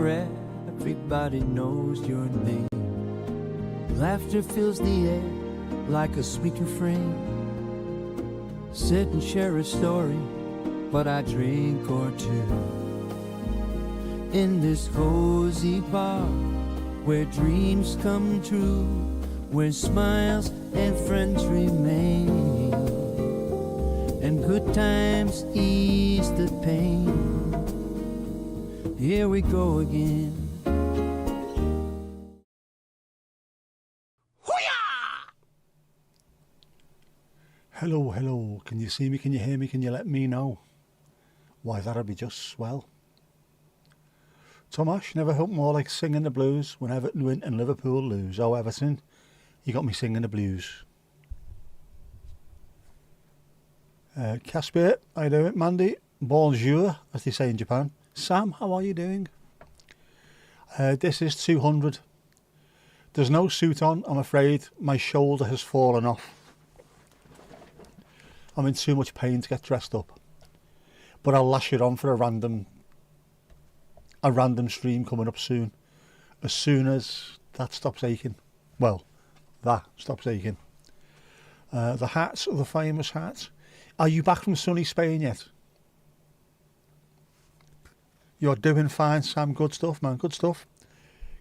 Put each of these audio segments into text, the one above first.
where everybody knows your name. Laughter fills the air like a sweet refrain. Sit and share a story, but I drink or two. In this cozy bar, where dreams come true, where smiles and friends remain, and good times ease the pain. Here we go again. Hello, hello. Can you see me? Can you hear me? Can you let me know? Why, that'd be just swell. Tomash, never felt more like singing the blues when Everton win and Liverpool lose. Oh, Everton, you got me singing the blues. Casper, how you doing? Mandy, bonjour, as they say in Japan. Sam, how are you doing? This is 200. There's no suit on, I'm afraid. My shoulder has fallen off. I'm in too much pain to get dressed up. But I'll lash it on for a random stream coming up soon. As soon as that stops aching. Well, that stops aching. The hats, the famous hats. Are you back from sunny Spain yet? You're doing fine, Sam. Good stuff, man. Good stuff.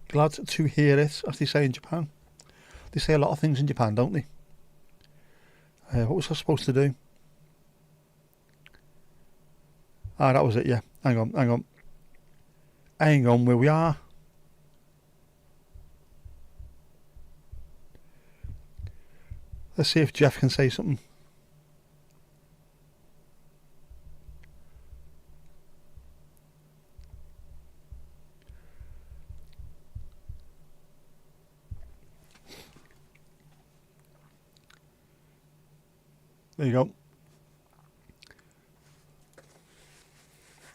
Glad to hear it, as they say in Japan. They say a lot of things in Japan, don't they? What was I supposed to do? Ah, that was it, yeah. Hang on, where we are. Let's see if Jeff can say something. There you go.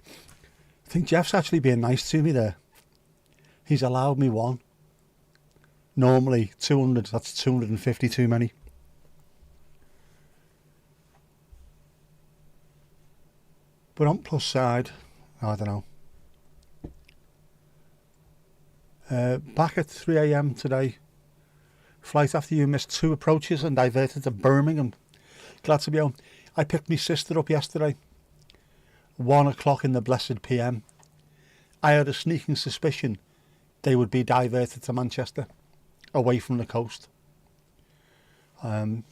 I think Jeff's actually being nice to me there. He's allowed me one. Normally 200, that's 250 too many. But on plus side, I don't know. Back at 3 AM today. Flight after you missed 2 approaches and diverted to Birmingham. Glad to be home. I picked my sister up yesterday. 1 o'clock in the blessed PM. I had a sneaking suspicion they would be diverted to Manchester, away from the coast. But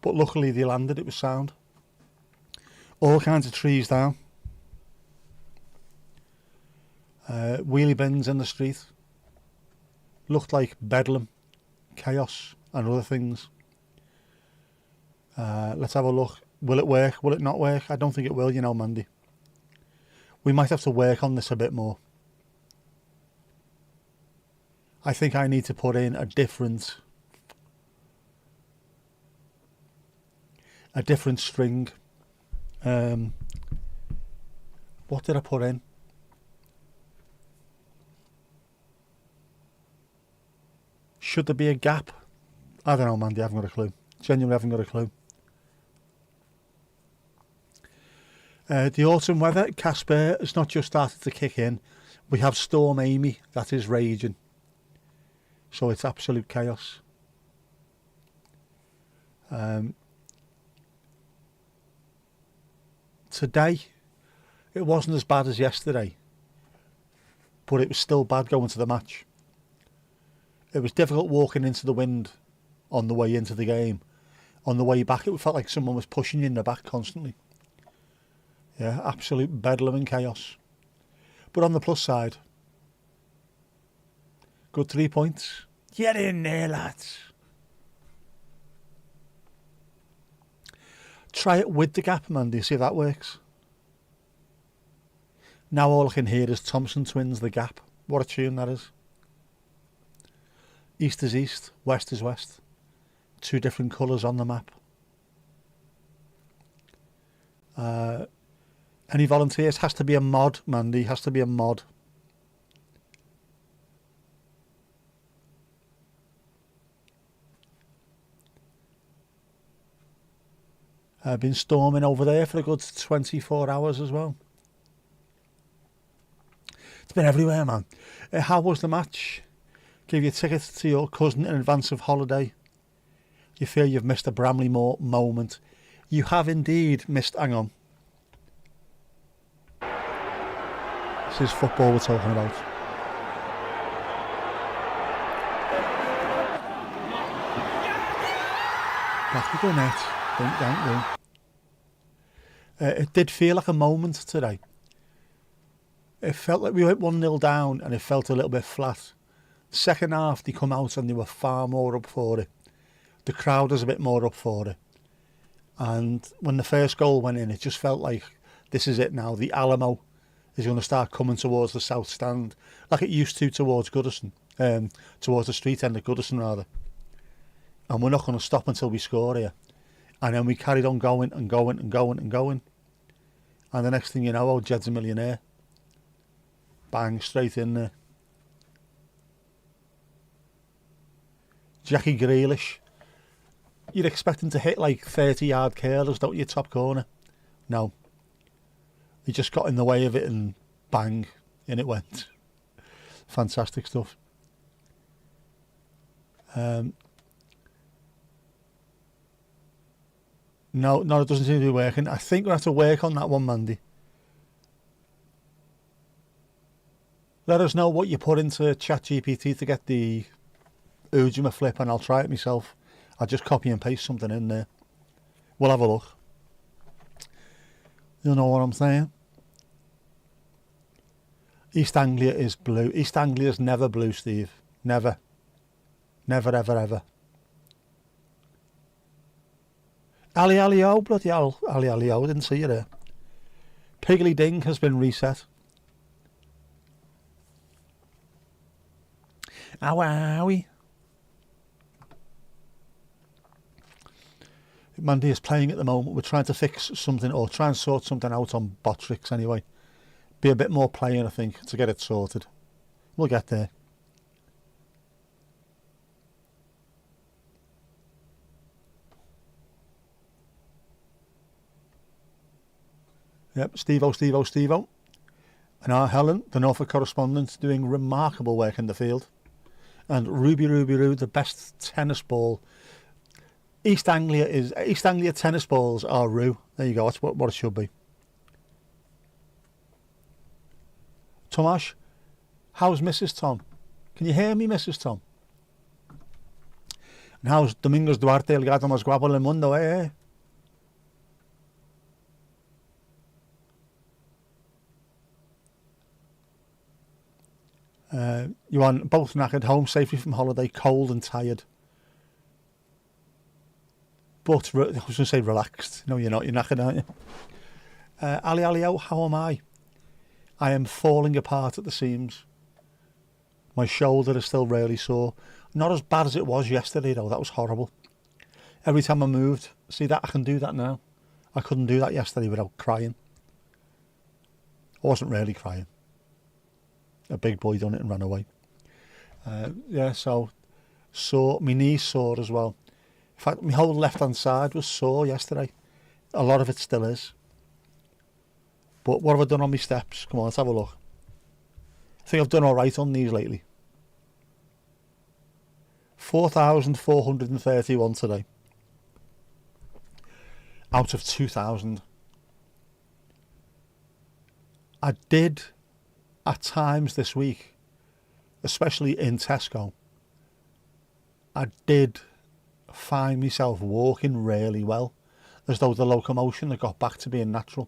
luckily they landed, it was sound. All kinds of trees down. Wheelie bins in the street. Looked like bedlam, chaos and other things. Let's have a look. Will it work? Will it not work? I don't think it will, you know, Mandy. We might have to work on this a bit more. I think I need to put in a different string. What did I put in? Should there be a gap? I don't know, Mandy. I haven't got a clue. Genuinely haven't got a clue. The autumn weather, Casper, has not just started to kick in. We have Storm Amy that is raging. So it's absolute chaos. Today, it wasn't as bad as yesterday. But it was still bad going to the match. It was difficult walking into the wind on the way into the game. On the way back, it felt like someone was pushing you in the back constantly. Yeah, absolute bedlam and chaos. But on the plus side, good 3 points. Get in there, lads. Try it with the gap, man. Do you see if that works? Now all I can hear is Thompson Twins, The Gap. What a tune that is. East is east, west is west. 2 different colours on the map. Any volunteers? Has to be a mod, Mandy. Has to be a mod. I've been storming over there for a good 24 hours as well. To been everywhere, man. How was the match? Gave you tickets to your cousin in advance of holiday. You feel you've missed a Bramley Moore moment. You have indeed missed. Hang on. This is football we're talking about. Back to the net. Don't. It did feel like a moment today. It felt like we went 1-0 down and it felt a little bit flat. Second half, they come out and they were far more up for it. The crowd was a bit more up for it. And when the first goal went in, it just felt like this is it now. The Alamo is going to start coming towards the south stand, like it used to towards Goodison, towards the street end of Goodison rather. And we're not going to stop until we score here. And then we carried on going and going and going and going. And the next thing you know, Jed's a millionaire. Bang, straight in there. Jackie Grealish. You'd expect him to hit like 30-yard curlers, don't you, top corner? No. He just got in the way of it and bang, in it went. Fantastic stuff. No, it doesn't seem to be working. I think we'll have to work on that one, Mandy. Let us know what you put into ChatGPT to get the Ujima flip, and I'll try it myself. I'll just copy and paste something in there. We'll have a look. You know what I'm saying? East Anglia is blue. East Anglia is never blue, Steve. Never. Never, ever, ever. Ali, oh, bloody hell. Ali, oh, didn't see you there. Piggly Ding has been reset. Owie. Mandy is playing at the moment. We're trying to fix something or try and sort something out on Botrix anyway. Be a bit more playing, I think, to get it sorted. We'll get there. Yep, Steve-O. And our Helen, the Norfolk correspondent, doing remarkable work in the field. And Ruby Roo, the best tennis ball. East Anglia tennis balls are Roo. There you go, that's what it should be. Tomash, how's Mrs. Tom? Can you hear me, Mrs. Tom? And how's Domingos Duarte, el gato más guapo del mundo, eh? You are both knackered, home safely from holiday, cold and tired. But, I was going to say relaxed. No, you're not. You're knackered, aren't you? Ali, oh, how am I? I am falling apart at the seams. My shoulder is still really sore. Not as bad as it was yesterday, though. That was horrible. Every time I moved, see that? I can do that now. I couldn't do that yesterday without crying. I wasn't really crying. A big boy done it and ran away. Yeah, so sore. My knee's sore as well. In fact, my whole left-hand side was sore yesterday. A lot of it still is. But what have I done on my steps? Come on, let's have a look. I think I've done all right on these lately. 4,431 today. Out of 2,000. I did, at times this week, especially in Tesco, I did find myself walking really well, as though the locomotion had got back to being natural,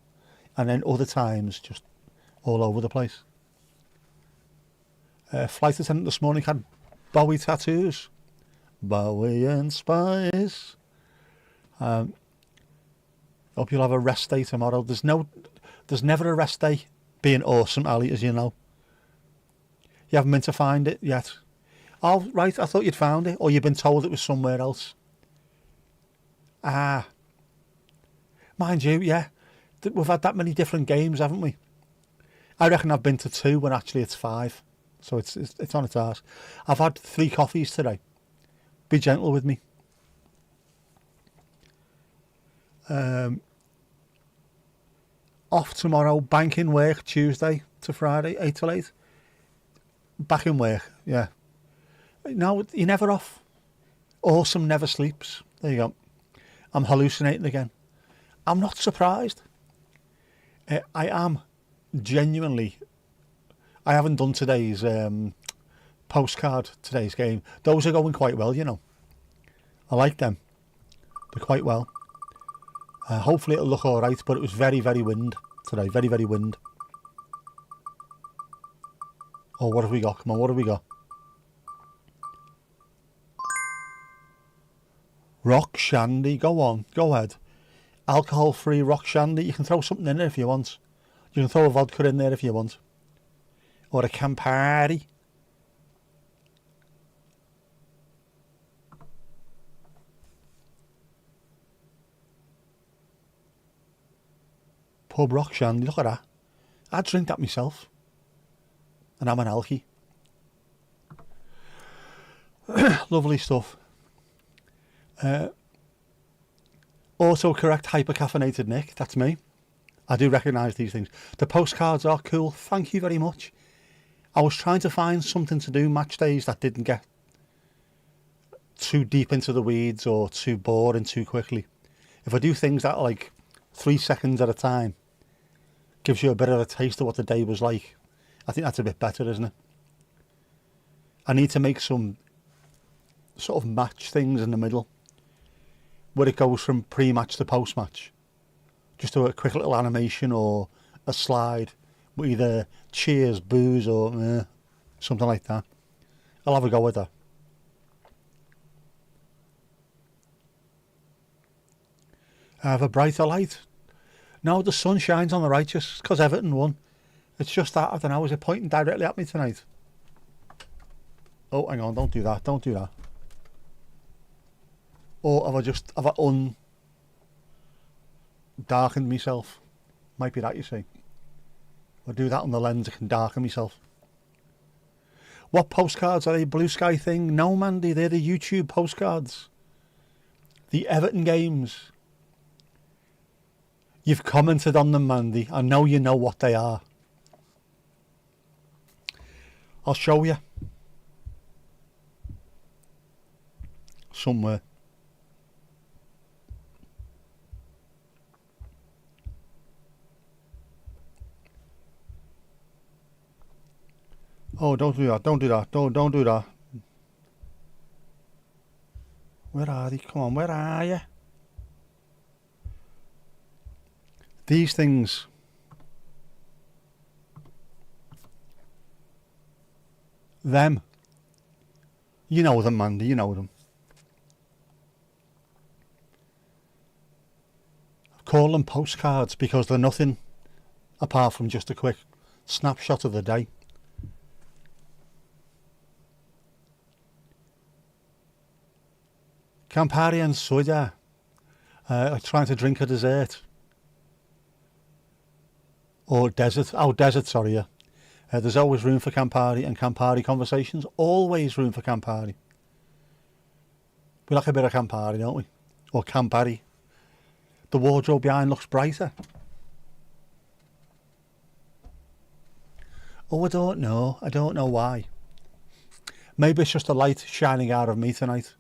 and then other times just all over the place. Flight attendant this morning had Bowie tattoos. Bowie and Spice. Hope you'll have a rest day tomorrow. There's never a rest day being awesome, Ali, as you know. You haven't been to find it yet. Oh, right, I thought you'd found it, or you've been told it was somewhere else. Ah. Mind you, yeah, we've had that many different games, haven't we? I reckon I've been to 2 when actually it's 5. So it's on its arse. I've had 3 coffees today. Be gentle with me. Off tomorrow, banking work Tuesday to Friday, 8 till 8. Back in work, yeah. No, you're never off. Awesome never sleeps. There you go. I'm hallucinating again. I'm not surprised. I am genuinely. I haven't done today's postcard, today's game. Those are going quite well, you know. I like them. They're quite well. Hopefully it'll look all right, but it was very, very wind today. Very, very wind. Oh, what have we got? Come on, what have we got? Rock Shandy. Go on, go ahead. Alcohol-free Rock Shandy. You can throw something in there if you want. You can throw a vodka in there if you want. Or a Campari. Pub Rock Shandy, look at that. I'd drink that myself. And I'm an alky. Lovely stuff. Autocorrect hypercaffeinated Nick, that's me. I do recognise these things. The postcards are cool, thank you very much. I was trying to find something to do match days that didn't get too deep into the weeds or too boring too quickly. If I do things that are like 3 seconds at a time, gives you a bit of a taste of what the day was like. I think that's a bit better, isn't it? I need to make some sort of match things in the middle where it goes from pre-match to post-match. Just do a quick little animation or a slide with either cheers, boos or something like that. I'll have a go with that. I have a brighter light. No, the sun shines on the righteous because Everton won. It's just that, I don't know, is it pointing directly at me tonight? Oh, hang on, don't do that, don't do that. Or have I darkened myself? Might be that, you see. If I do that on the lens, I can darken myself. What postcards are they? Blue Sky thing? No, Mandy, they're the YouTube postcards. The Everton games. You've commented on them, Mandy. I know you know what they are. I'll show you. Somewhere. Oh, don't do that, don't do that, don't do that. Where are they? Come on, where are you? These things. Them. You know them, Mandy, you know them. I call them postcards because they're nothing apart from just a quick snapshot of the day. Campari and soda. Trying to drink a dessert. Or desert. Oh, desert, sorry, yeah. There's always room for Campari and Campari conversations. Always room for Campari. We like a bit of Campari, don't we? Or Campari. The wardrobe behind looks brighter. Oh, I don't know. I don't know why. Maybe it's just a light shining out of me tonight.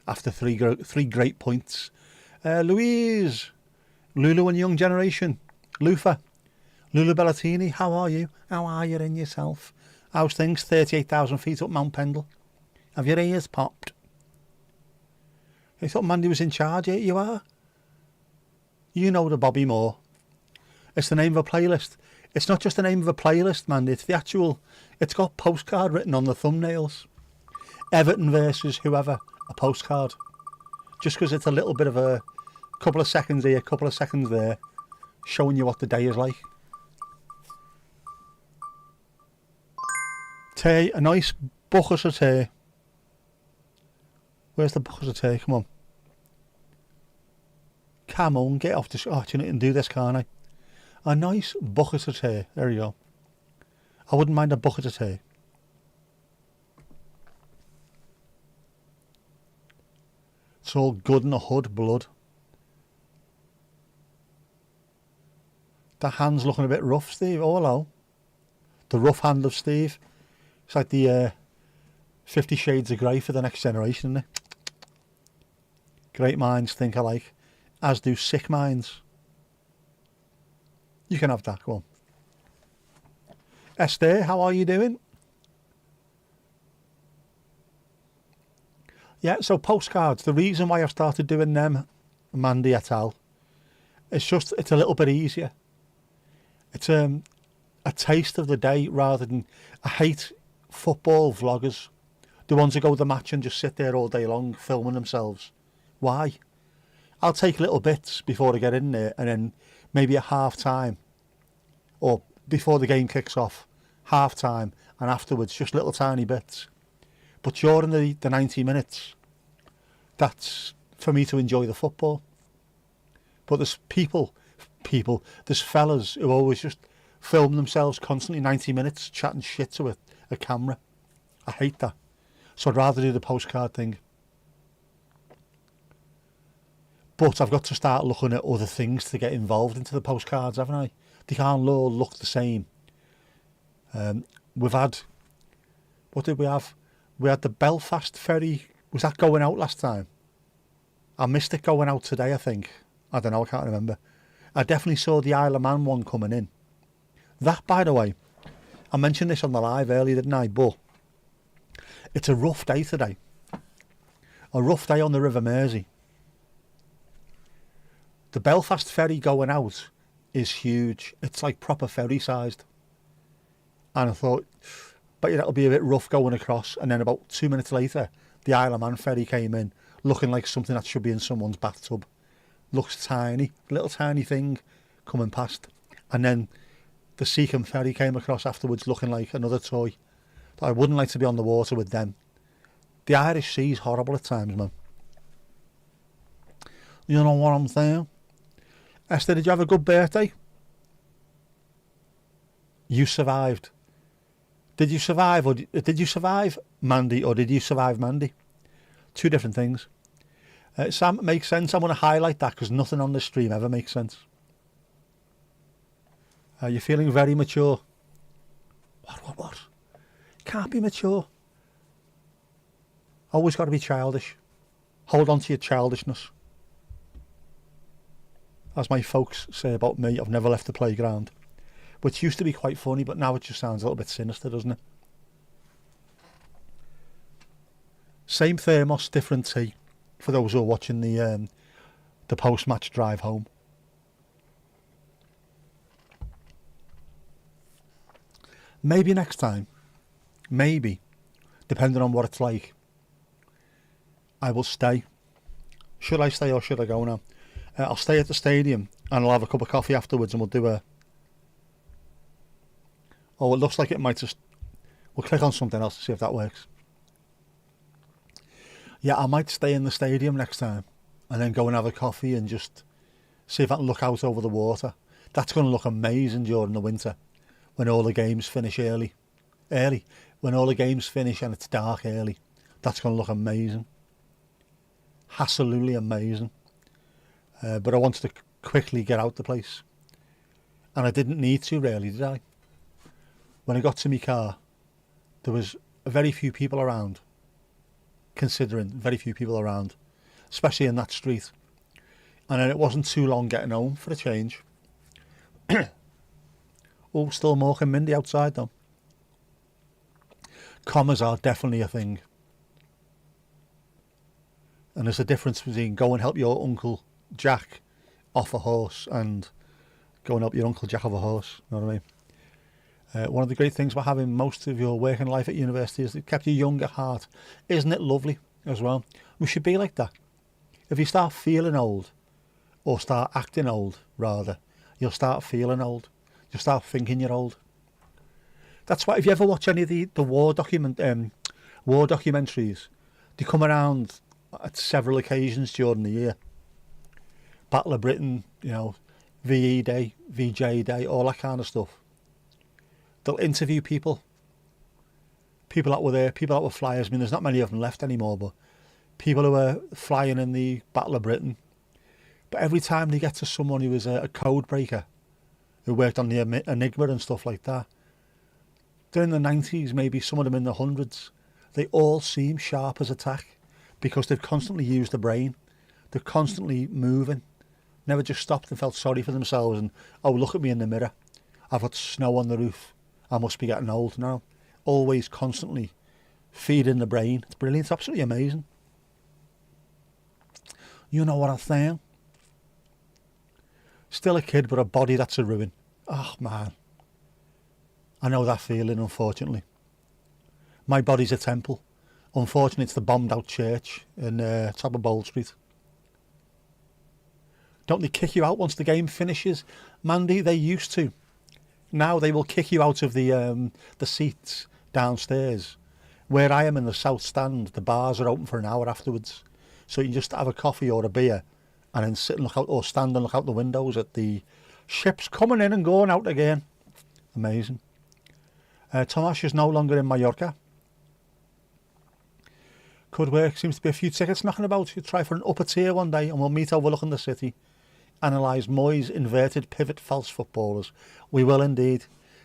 After three great points. Louise. Lulu and Young Generation. Lufa. Lulu Bellatini, how are you? How are you in yourself? How's things? 38,000 feet up Mount Pendle. Have your ears popped? I thought Mandy was in charge. Here you are. You know the Bobby Moore. It's the name of a playlist. It's not just the name of a playlist, Mandy. It's the actual... It's got postcard written on the thumbnails. Everton versus whoever. A postcard. Just because it's a little bit of a... couple of seconds here, couple of seconds there. Showing you what the day is like. Tea, a nice bucket of tea. Where's the bucket of tea? Come on. Come on, get off this. Oh, you know, I can do this, can't I? A nice bucket of tea. There you go. I wouldn't mind a bucket of tea. It's all good in the hood, blood. The hand's looking a bit rough, Steve. Oh, hello. The rough hand of Steve. It's like the 50 Shades of Grey for the next generation, isn't it? Great minds think alike, as do sick minds. You can have that, go on. Esther, how are you doing? Yeah, so postcards, the reason why I've started doing them, Mandy et al., it's a little bit easier. It's a taste of the day rather than... I hate football vloggers, the ones who go to the match and just sit there all day long filming themselves. Why? I'll take little bits before I get in there, and then maybe at half time or before the game kicks off, half time and afterwards, just little tiny bits. But during the 90 minutes, that's for me to enjoy the football. But there's there's fellas who always just film themselves constantly 90 minutes chatting shit to a camera. I hate that. So I'd rather do the postcard thing. But I've got to start looking at other things to get involved into the postcards, haven't I? They can't all look the same. We've had... What did we have? We had the Belfast ferry. Was that going out last time? I missed it going out today, I think. I don't know, I can't remember. I definitely saw the Isle of Man one coming in. That, by the way, I mentioned this on the live earlier, didn't I? But it's a rough day today. A rough day on the River Mersey. The Belfast ferry going out is huge. It's like proper ferry sized. And I thought, but that'll be a bit rough going across. And then about 2 minutes later, the Isle of Man ferry came in, looking like something that should be in someone's bathtub. Looks tiny, little tiny thing coming past. And then the Seacombe ferry came across afterwards, looking like another toy. I wouldn't like to be on the water with them. The Irish Sea's horrible at times, man. You know what I'm saying? Esther, did you have a good birthday? You survived. Did you survive, or did you survive Mandy, or did you survive Mandy? Two different things. Sam, it makes sense. I'm going to highlight that because nothing on the stream ever makes sense. You're feeling very mature. What? Can't be mature. Always got to be childish. Hold on to your childishness. As my folks say about me, I've never left the playground. Which used to be quite funny, but now it just sounds a little bit sinister, doesn't it? Same thermos, different tea. For those who are watching the post-match drive home. Maybe next time. Maybe. Depending on what it's like. I will stay. Should I stay or should I go now? I'll stay at the stadium and I'll have a cup of coffee afterwards and we'll do a... Oh, it looks like it might just... We'll click on something else to see if that works. Yeah, I might stay in the stadium next time and then go and have a coffee and just see if I can look out over the water. That's going to look amazing during the winter when all the games finish early. When all the games finish and it's dark early. That's going to look amazing. Absolutely amazing. But I wanted to quickly get out the place. And I didn't need to really, did I? When I got to my car, there was very few people around. Considering very few people around, especially in that street. And then it wasn't too long getting home for a change. Oh, still Mork and Mindy outside though. Commas are definitely a thing. And there's a difference between go and help your Uncle Jack off a horse and go and help your Uncle Jack off a horse. You know what I mean? One of the great things about having most of your working life at university is it kept you young at heart. Isn't it lovely as well? We should be like that. If you start feeling old, or start acting old, rather, you'll start feeling old. You'll start thinking you're old. That's why if you ever watch any of the war documentaries, they come around at several occasions during the year. Battle of Britain, you know, VE Day, VJ Day, all that kind of stuff. They'll interview people that were there, people that were flyers. I mean, there's not many of them left anymore, but people who were flying in the Battle of Britain. But every time they get to someone who was a code breaker, who worked on the Enigma and stuff like that, During the 90s, maybe some of them in the hundreds, they all seem sharp as a tack because they've constantly used the brain. They're constantly moving. Never just stopped and felt sorry for themselves and, oh, look at me in the mirror. I've got snow on the roof. I must be getting old now. Always constantly feeding the brain. It's brilliant. It's absolutely amazing. You know what I'm saying? Still a kid, but a body that's a ruin. Oh, man. I know that feeling, unfortunately. My body's a temple. Unfortunately, it's the bombed out church in top of Bold Street. Don't they kick you out once the game finishes? Mandy, they used to. Now they will kick you out of the seats downstairs. Where I am in the south stand, the bars are open for an hour afterwards. So you can just have a coffee or a beer and then sit and look out, or stand and look out the windows at the ships coming in and going out again. Amazing. Tomasz is no longer in Mallorca. Could work. Seems to be a few tickets knocking about. You try for an upper tier one day and we'll meet overlooking the city. Analyse Moyes' inverted pivot false footballers. We will indeed.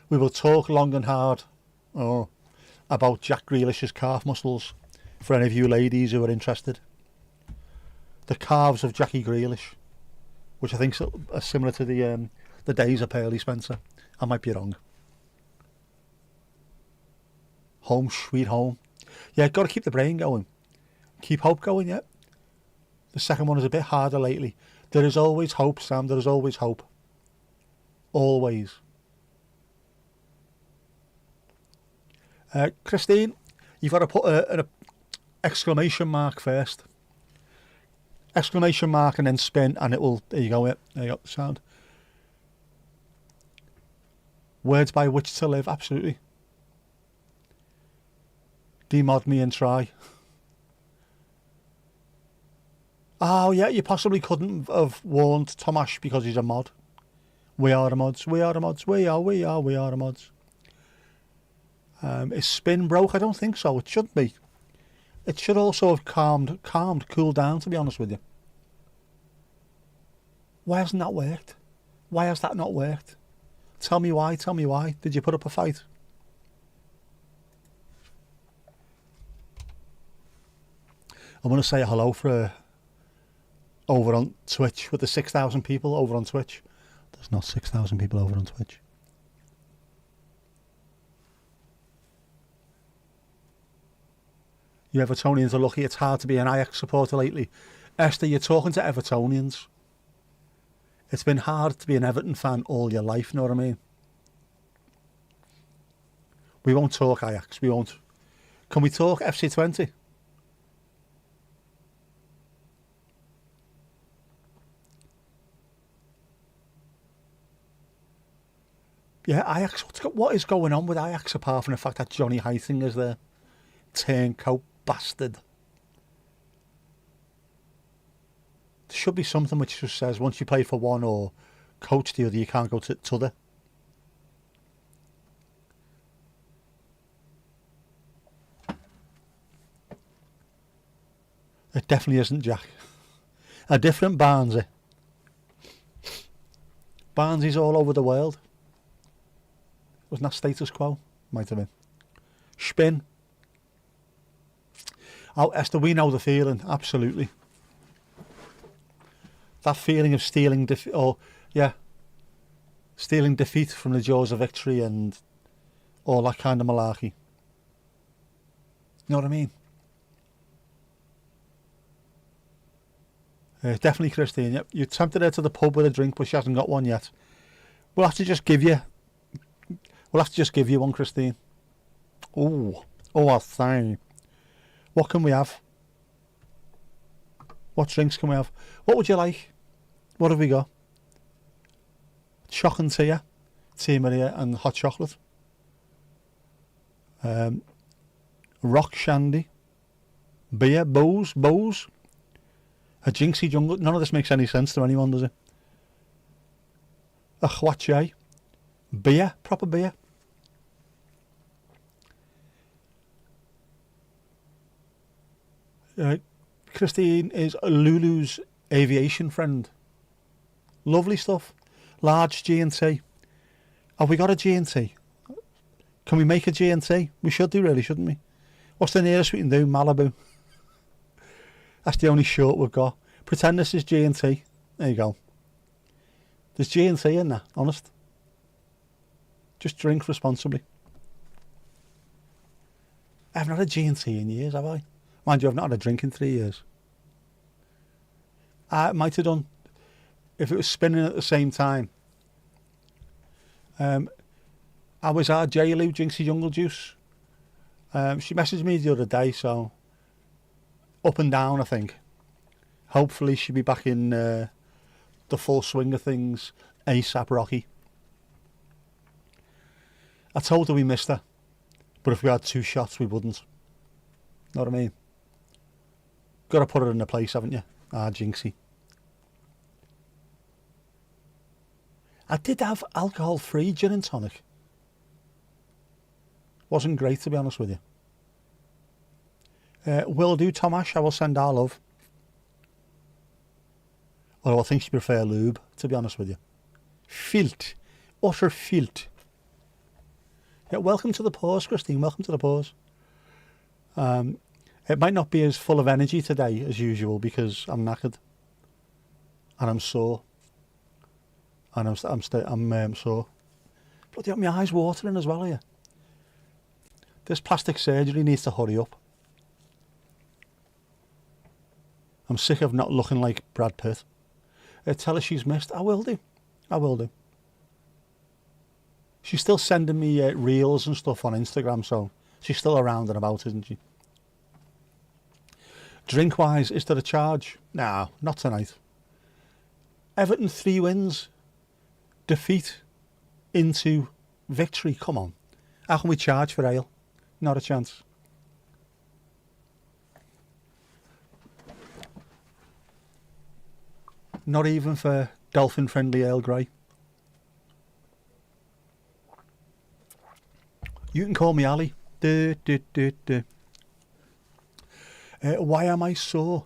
We will talk long and hard about Jack Grealish's calf muscles for any of you ladies who are interested. The calves of Jackie Grealish, which I think are similar to the days of Pearly Spencer. I might be wrong. Home sweet home. Yeah, got to keep the brain going. Keep hope going, yeah. The second one is a bit harder lately. There is always hope, Sam. There is always hope. Always. Christine, you've got to put an exclamation mark first. Exclamation mark and then spin, and it will. There you go. There you go. Sound. Words by which to live. Absolutely. Demod me and try. Oh, yeah, you possibly couldn't have warned Tomasz because he's a mod. We are the mods. We are the mods. We are the mods. Is spin broke? I don't think so. It should be. It should also have cooled down, to be honest with you. Why hasn't that worked? Why has that not worked? Tell me why. Tell me why. Did you put up a fight? I want to say hello for over on Twitch with the 6,000 people over on Twitch. There's not 6,000 people over on Twitch. You Evertonians are lucky. It's hard to be an Ajax supporter lately. Esther, you're talking to Evertonians. It's been hard to be an Everton fan all your life, know what I mean? We won't talk Ajax, we won't. Can we talk FC20? Yeah, Ajax, what is going on with Ajax apart from the fact that Johnny Heiting is there? Turncoat bastard. There should be something which just says once you play for one or coach the other, you can't go to t'other. It definitely isn't, Jack. A different Barnsley. Barnsley's all over the world. Wasn't that status quo? Might have been. Spin. Oh, Esther, we know the feeling. Absolutely. That feeling of stealing defeat from the jaws of victory and all that kind of malarkey. You know what I mean? Definitely, Christine. Yep. You tempted her to the pub with a drink, but she hasn't got one yet. We'll have to just give you one, Christine. I say. What can we have? What drinks can we have? What would you like? What have we got? Choc and Tia Maria and hot chocolate. Rock shandy. Beer, booze. A jinxie jungle. None of this makes any sense to anyone, does it? A chwache. Beer, proper beer. Christine is Lulu's aviation friend. Lovely stuff. Large G&T. Have we got a G&T? Can we make a G&T? We should do, really, shouldn't we? What's the nearest we can do? Malibu. That's the only short we've got. Pretend this is G&T. There you go. There's G&T in there, honest. Just drink responsibly. I haven't had a G&T in years, have I? Mind you, I've not had a drink in 3 years. I might have done if it was spinning at the same time. I was our J-Lou drinks the jungle juice. She messaged me the other day, so up and down, I think. Hopefully she'll be back in the full swing of things ASAP Rocky. I told her we missed her, but if we had 2 shots, we wouldn't. Know what I mean? Got to put her in the place, haven't you? Ah, Jinxie. I did have alcohol-free gin and tonic. Wasn't great, to be honest with you. Will do, Tomash. I will send our love. Although I think she prefer lube, to be honest with you. Filth. Utter filth. Yeah, welcome to the pause, Christine. Welcome to the pause. It might not be as full of energy today as usual because I'm knackered. And I'm sore. And I'm sore. Bloody hell, my eyes watering as well here. This plastic surgery needs to hurry up. I'm sick of not looking like Brad Pitt. Tell her she's missed. I will do. I will do. She's still sending me reels and stuff on Instagram, so she's still around and about, isn't she? Drink-wise, is there a charge? Nah, not tonight. Everton 3 wins. Defeat into victory. Come on. How can we charge for ale? Not a chance. Not even for dolphin-friendly Earl Grey. You can call me Ali. Why am I sore?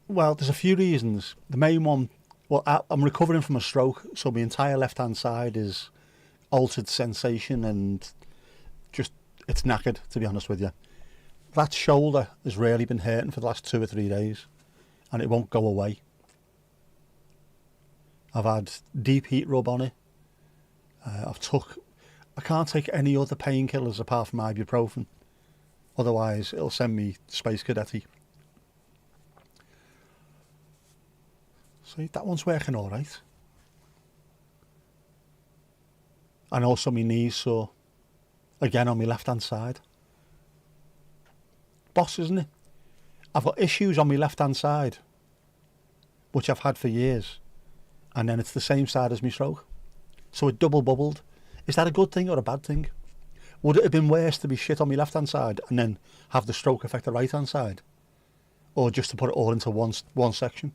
Well, there's a few reasons. The main one, well, I'm recovering from a stroke, so my entire left-hand side is altered sensation and just, it's knackered, to be honest with you. That shoulder has really been hurting for the last 2 or 3 days, and it won't go away. I've had deep heat rub on it. I can't take any other painkillers apart from ibuprofen. Otherwise, it'll send me Space Cadetty. See, that one's working all right. And also my knees sore. Again on my left-hand side. Boss, isn't it? I've got issues on my left-hand side, which I've had for years. And then it's the same side as my stroke. So it double bubbled. Is that a good thing or a bad thing? Would it have been worse to be shit on my left-hand side and then have the stroke affect the right-hand side? Or just to put it all into one section?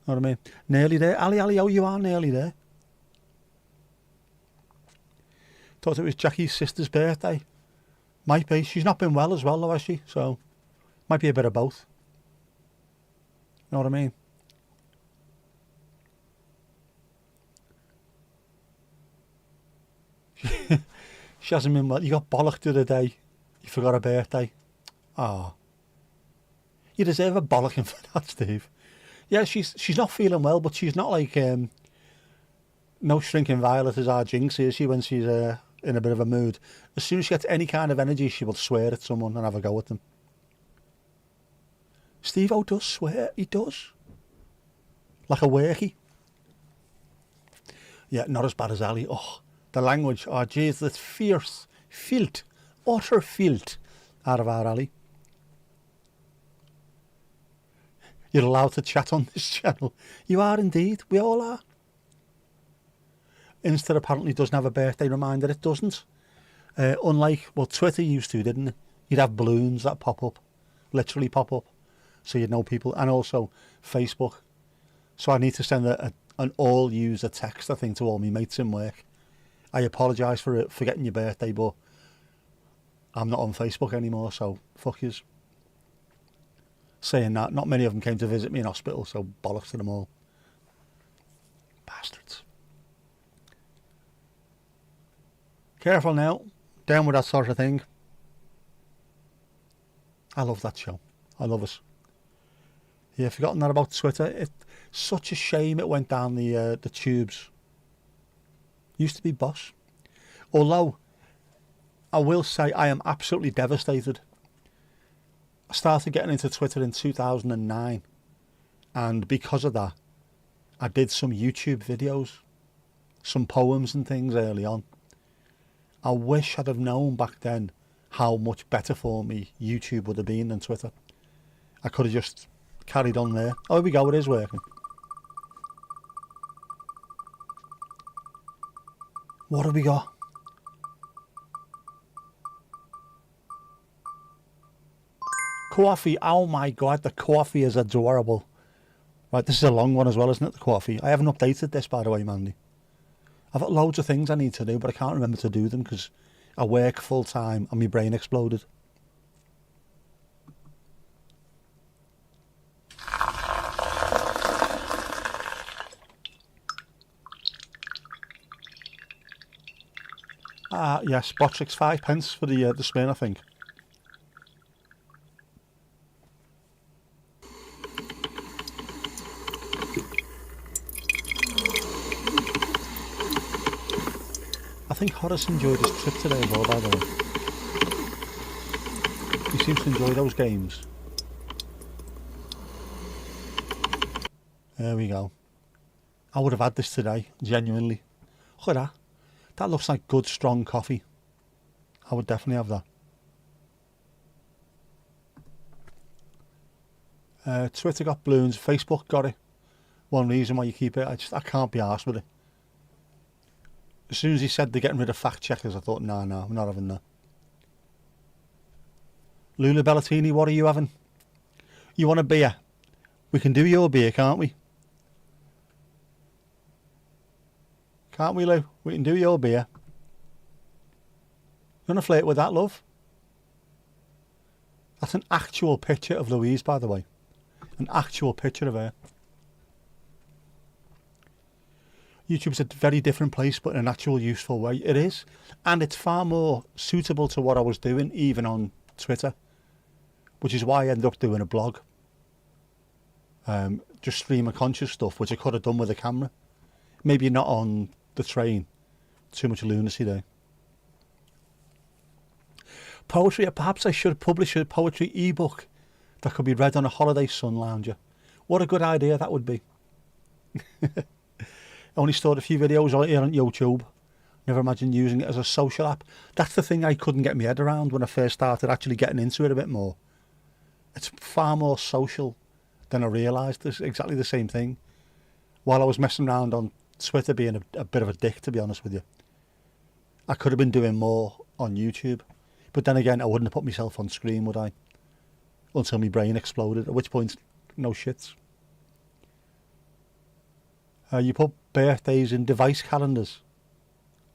Know what I mean? Nearly there. Ali, oh, you are nearly there. Thought it was Jackie's sister's birthday. Might be. She's not been well as well, though, has she? So, might be a bit of both. Know what I mean? She hasn't been well. You got bollocked the other day. You forgot her birthday. Ah. You deserve a bollocking for that, Steve. Yeah, she's not feeling well, but she's not like no shrinking violet as our Jinx, is she, when she's in a bit of a mood. As soon as she gets any kind of energy, she will swear at someone and have a go at them. Steve-O does swear. He does. Like a workie. Yeah, not as bad as Ali. Oh, the language. Oh, jeez, that's fierce. Filth. Utter filth out of our Ali. You're allowed to chat on this channel. You are indeed. We all are. Insta apparently doesn't have a birthday reminder. It doesn't. Unlike, well, Twitter used to, didn't it? You'd have balloons that pop up. Literally pop up. So you'd know people. And also Facebook. So I need to send an all-user text, I think, to all my mates in work. I apologise for forgetting your birthday, but I'm not on Facebook anymore, so fuck yous. Saying that, not many of them came to visit me in hospital, so bollocks to them all. Bastards. Careful now. Down with that sort of thing. I love that show. I love it. Yeah, forgotten that about Twitter. It's such a shame it went down the tubes. Used to be boss. Although, I will say I am absolutely devastated. I started getting into Twitter in 2009. And because of that, I did some YouTube videos. Some poems and things early on. I wish I'd have known back then how much better for me YouTube would have been than Twitter. I could have just carried on there. Oh, here we go, it is working. What have we got? Coffee, oh my god, the coffee is adorable. Right, this is a long one as well, isn't it, the coffee? I haven't updated this, by the way, Mandy. I've got loads of things I need to do, but I can't remember to do them because I work full time and my brain exploded. Yes, Botrix 5p for the spin, I think. I think Horace enjoyed his trip today as well, by the way. He seems to enjoy those games. There we go. I would have had this today, genuinely. Look at that. That looks like good, strong coffee. I would definitely have that. Twitter got balloons. Facebook got it. One reason why you keep it. I can't be arsed with it. As soon as he said they're getting rid of fact checkers, I thought, no, I'm not having that. Lula Bellatini, what are you having? You want a beer? We can do your beer, can't we? Can't we, Lou? We can do your beer. You want to flirt with that, love? That's an actual picture of Louise, by the way. An actual picture of her. YouTube's a very different place, but in an actual useful way. It is. And it's far more suitable to what I was doing, even on Twitter. Which is why I ended up doing a blog. Just stream of conscious stuff, which I could have done with a camera. Maybe not on the train. Too much lunacy there. Poetry, perhaps I should publish a poetry ebook that could be read on a holiday sun lounger. What a good idea that would be. I only stored a few videos on here on YouTube. Never imagined using it as a social app. That's the thing I couldn't get my head around when I first started actually getting into it a bit more. It's far more social than I realised. It's exactly the same thing. While I was messing around on Twitter being a bit of a dick, to be honest with you, I could have been doing more on YouTube. But then again, I wouldn't have put myself on screen, would I? Until my brain exploded, at which point, no shits. You put birthdays in device calendars.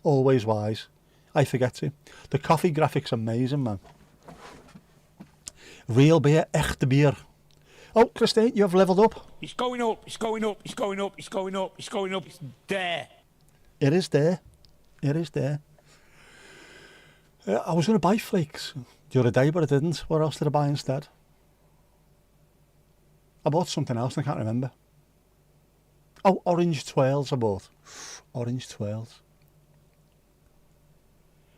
Always wise. I forget to. The coffee graphic's amazing, man. Real beer, echte beer. Oh, Christine, you have levelled up. It's going up, it's going up, it's going up, it's going up, it's going up, it's there. It is there. It is there. I was going to buy flakes the other day, but I didn't. What else did I buy instead? I bought something else and I can't remember. Oh, orange twirls I bought. Orange twirls.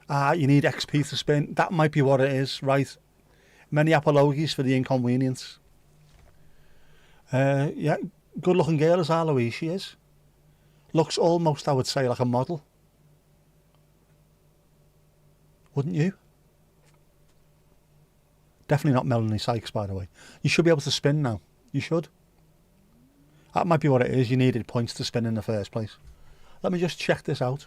You need XP to spin. That might be what it is, right? Many apologies for the inconvenience. Yeah, good looking girl as Aloise, she is. Looks almost, I would say, like a model. Wouldn't you? Definitely not Melanie Sykes, by the way. You should be able to spin now. You should. That might be what it is. You needed points to spin in the first place. Let me just check this out.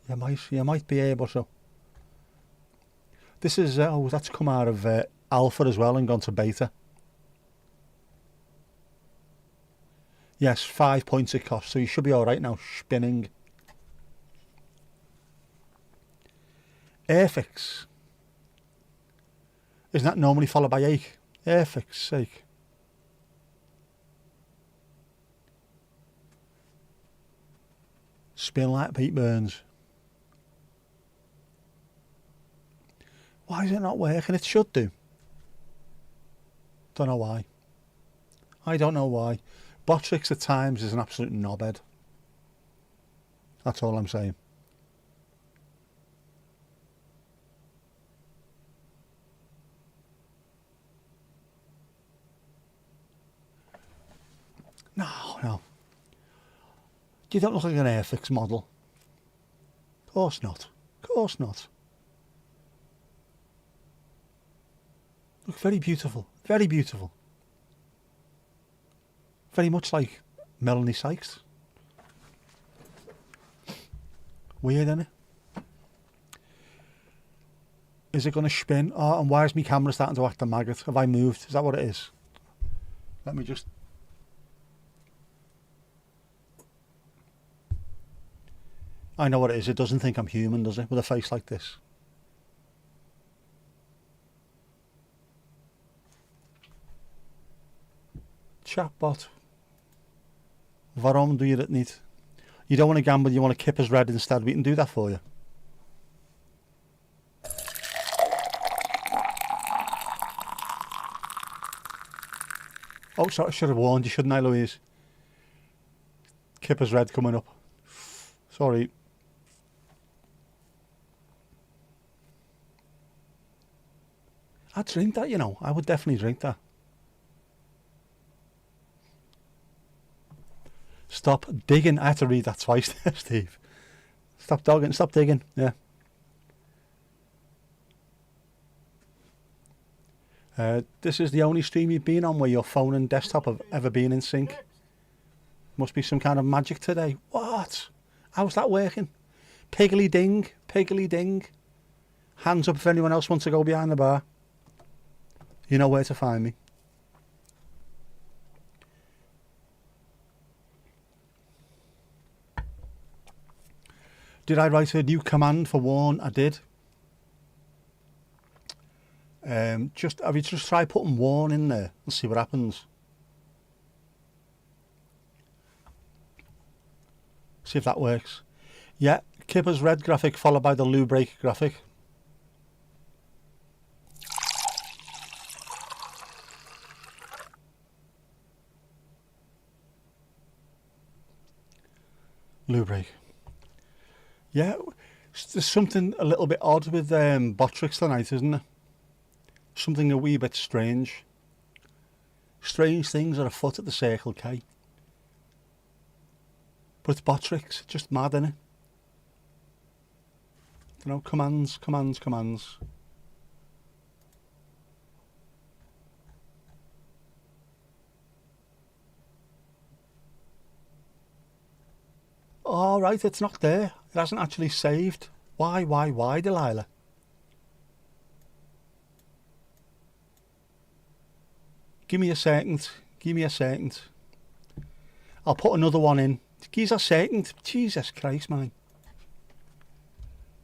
You might be able to. This is, that's come out of alpha as well and gone to beta. Yes, 5 points it costs, so you should be alright now, spinning. Airfix. Isn't that normally followed by ache? Airfix, sake. Spin like Pete Burns. Why is it not working? It should do. Don't know why. I don't know why. Botrix at times is an absolute knobhead. That's all I'm saying. No. You don't look like an Airfix model. Of course not. Of course not. Look very beautiful. Very beautiful. Very much like Melanie Sykes. Weird, isn't it? Is it going to spin? Oh, and why is my camera starting to act a maggot? Have I moved? Is that what it is? Let me just... I know what it is. It doesn't think I'm human, does it? With a face like this. Chatbot. Waarom doe je dat niet? You don't want to gamble, you want to keep us red instead. We can do that for you. Oh, sorry, I should have warned you, shouldn't I, Louise? Kipper's red coming up. Sorry. I'd drink that, you know. I would definitely drink that. Stop digging. I had to read that twice there, Steve. Stop dogging. Stop digging. Yeah. This is the only stream you've been on where your phone and desktop have ever been in sync. Must be some kind of magic today. What? How's that working? Piggly ding. Piggly ding. Hands up if anyone else wants to go behind the bar. You know where to find me. Did I write a new command for warn? I did. Have you just try putting warn in there and see what happens? See if that works. Yeah, Kipper's red graphic followed by the loo break graphic. Loo break. Yeah, there's something a little bit odd with Botrix tonight, isn't there? Something a wee bit strange. Strange things are afoot at the Circle K. But it's Botrix, just mad, innit? You know, commands. All right, it's not there. It hasn't actually saved. Why, Delilah? Give me a second. I'll put another one in. Give us a second. Jesus Christ, man.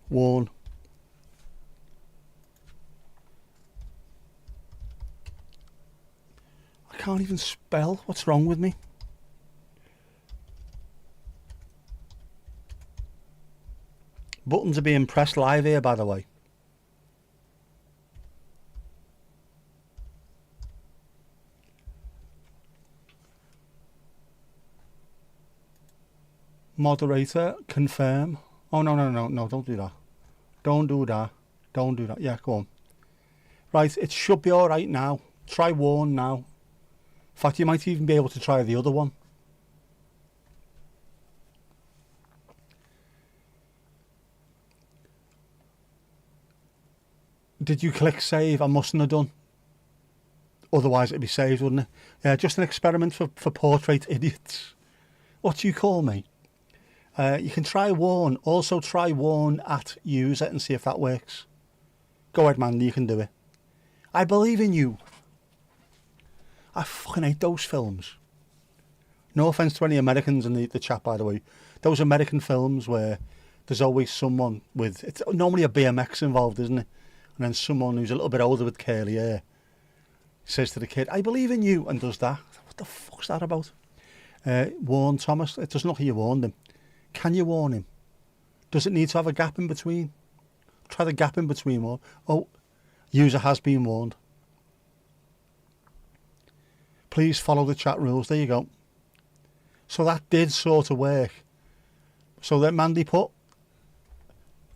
Warn. I can't even spell. What's wrong with me? Buttons are being pressed live here, by the way. Moderator, confirm. Oh, no, don't do that. Don't do that. Yeah, go on. Right, it should be all right now. Try warn now. In fact, you might even be able to try the other one. Did you click save? I mustn't have done. Otherwise it'd be saved, wouldn't it? Yeah, just an experiment for portrait idiots. What do you call me? You can try warn. Also try warn at user and see if that works. Go ahead, man. You can do it. I believe in you. I fucking hate those films. No offence to any Americans in the chat, by the way. Those American films where there's always someone with... It's normally a BMX involved, isn't it? And then someone who's a little bit older with curly hair says to the kid, I believe in you, and does that. What the fuck's that about? Warn Thomas. It doesn't look like you warned him. Can you warn him? Does it need to have a gap in between? Try the gap in between more. Oh, user has been warned. Please follow the chat rules. There you go. So that did sort of work. So that Mandy put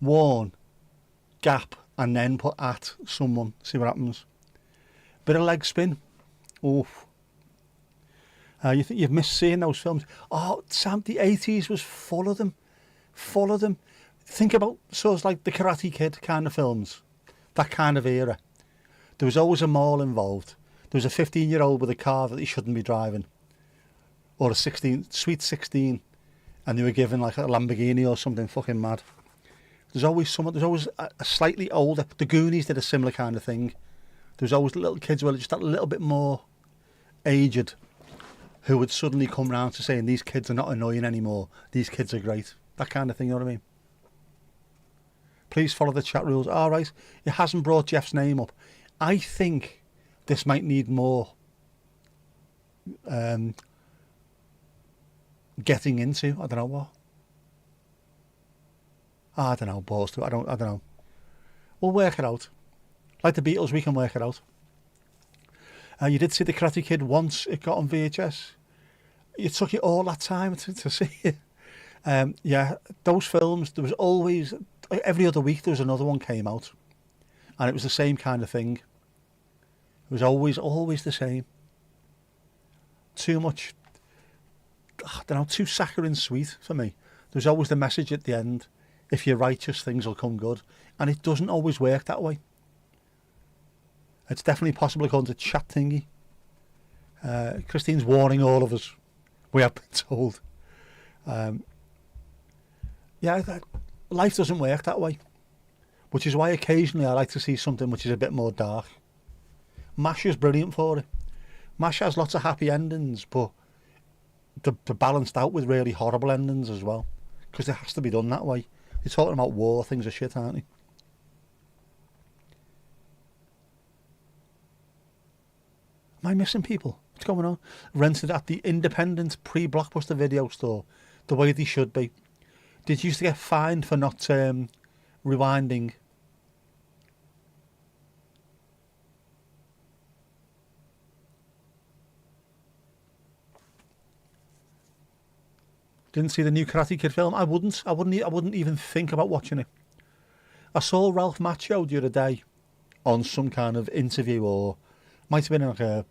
warn, gap, and then put at someone. See what happens. Bit of leg spin. Oof. You think you've missed seeing those films? Oh, Sam, the 80s was full of them. Full of them. Think about sort of like the Karate Kid kind of films. That kind of era. There was always a mall involved. There was a 15-year-old with a car that he shouldn't be driving. Or a sweet 16. And they were given like a Lamborghini or something fucking mad. There's always a slightly older. The Goonies did a similar kind of thing. There was always little kids who were just a little bit more aged, who would suddenly come round to saying, these kids are not annoying anymore. These kids are great. That kind of thing, you know what I mean? Please follow the chat rules. All right. It hasn't brought Jeff's name up. I think this might need more getting into. I don't know what. I don't know, balls to it. I don't know. We'll work it out. Like the Beatles, we can work it out. You did see the Karate Kid once it got on VHS. It took you all that time to see it. Yeah, those films, there was always, every other week there was another one came out. And it was the same kind of thing. It was always the same. Too much, I don't know, too saccharine sweet for me. There's always the message at the end. If you're righteous, things will come good. And it doesn't always work that way. It's definitely possible according to chat thingy. Christine's warning all of us. We have been told. Yeah, life doesn't work that way. Which is why occasionally I like to see something which is a bit more dark. MASH is brilliant for it. MASH has lots of happy endings, but they're balanced out with really horrible endings as well. Because it has to be done that way. You're talking about war, things are shit, aren't they? Am I missing people? What's going on? Rented at the independent pre-Blockbuster video store, the way they should be. Did you used to get fined for not rewinding? Didn't see the new Karate Kid film. I wouldn't even think about watching it. I saw Ralph Macchio the other day on some kind of interview, or might have been like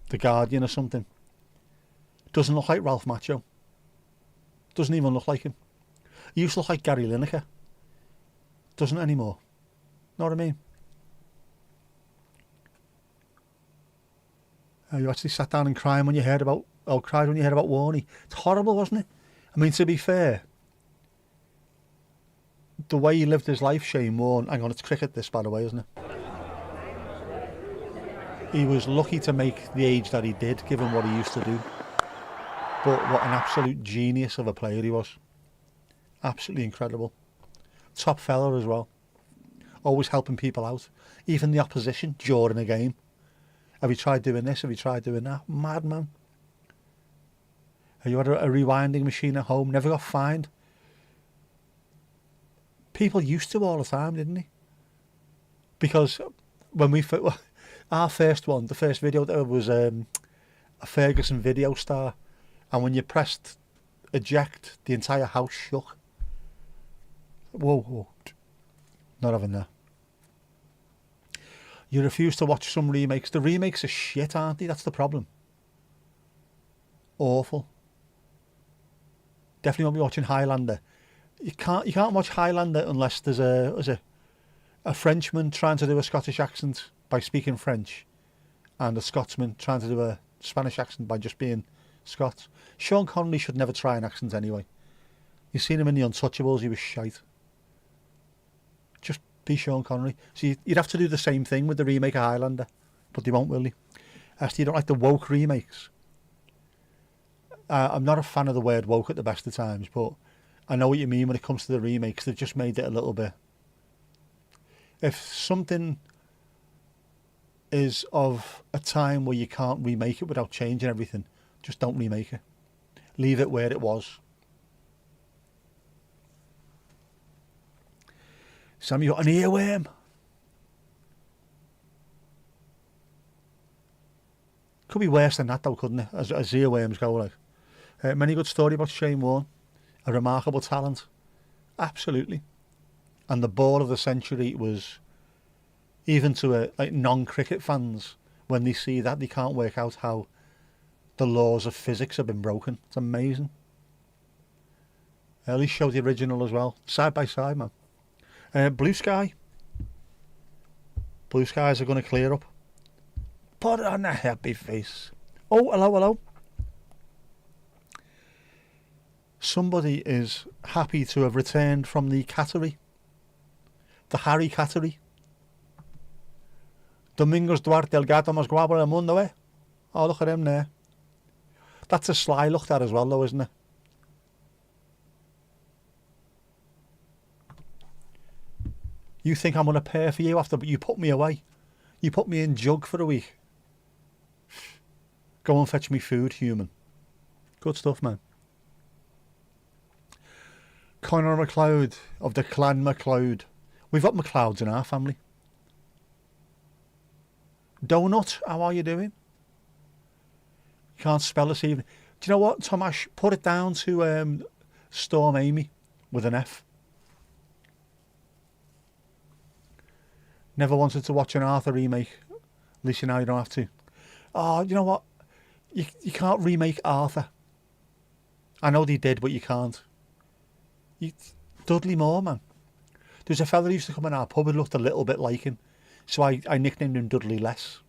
The Guardian or something. Doesn't look like Ralph Macchio. Doesn't even look like him. He used to look like Gary Lineker. Doesn't anymore. Know what I mean? You actually sat down and cried when you heard about Warney. It's horrible, wasn't it? I mean, to be fair, the way he lived his life, Shane Warne. Hang on, it's cricket this, by the way, isn't it? He was lucky to make the age that he did, given what he used to do. But what an absolute genius of a player he was. Absolutely incredible. Top fella as well. Always helping people out. Even the opposition during a game. Have you tried doing this? Have you tried doing that? Madman. You had a rewinding machine at home, never got fined. People used to all the time, didn't they? Because when our first one, the first video there was a Ferguson Video Star, and when you pressed eject, the entire house shook. Whoa. Not having that. You refuse to watch some remakes. The remakes are shit, aren't they? That's the problem. Awful. Definitely won't be watching Highlander. You can't watch Highlander unless there's a Frenchman trying to do a Scottish accent by speaking French, and a Scotsman trying to do a Spanish accent by just being Scots. Sean Connery should never try an accent anyway. You've seen him in The Untouchables, he was shite. Just be Sean Connery. So you'd have to do the same thing with the remake of Highlander, but they won't, will they? So you don't like the woke remakes? I'm not a fan of the word woke at the best of times, but I know what you mean when it comes to the remakes. They've just made it a little bit. If something is of a time where you can't remake it without changing everything, just don't remake it. Leave it where it was. Sam, you got an earworm? Could be worse than that though, couldn't it? As earworms go, like. Many good story about Shane Warne. A remarkable talent. Absolutely. And the ball of the century was, even to like non-cricket fans, when they see that, they can't work out how the laws of physics have been broken. It's amazing. At least show the original as well. Side by side, man. Blue sky. Blue skies are going to clear up. Put on a happy face. Oh, hello. Somebody is happy to have returned from the cattery. The Harry cattery. Domingos Duarte, el gato más guapo del mundo, eh? Oh, look at him there. That's a sly look at as well, though, isn't it? You think I'm going to pay for you after, but you put me away. You put me in jug for a week. Go and fetch me food, human. Good stuff, man. Conor MacLeod of the Clan MacLeod. We've got MacLeods in our family. Donut, how are you doing? Can't spell this evening. Do you know what, Tomash? Put it down to Storm Amy with an F. Never wanted to watch an Arthur remake. At least you know you don't have to. Oh, you know what? You can't remake Arthur. I know they did, but you can't. Dudley Moore, man. There's a fella who used to come in our pub who looked a little bit like him. So I nicknamed him Dudley Less.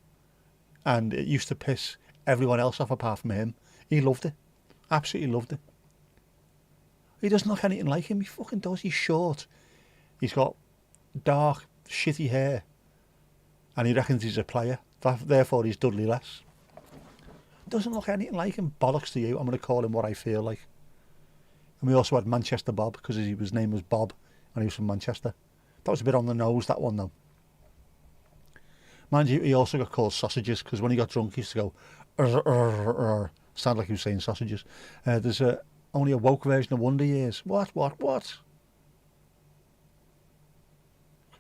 And it used to piss everyone else off apart from him. He loved it. Absolutely loved it. He doesn't look anything like him. He fucking does. He's short. He's got dark, shitty hair. And he reckons he's a player. Therefore, he's Dudley Less. Doesn't look anything like him. Bollocks to you. I'm going to call him what I feel like. And we also had Manchester Bob, because his name was Bob, and he was from Manchester. That was a bit on the nose, that one, though. Mind you, he also got called Sausages, because when he got drunk, he used to go, sound like he was saying sausages. There's only a woke version of Wonder Years. What? Because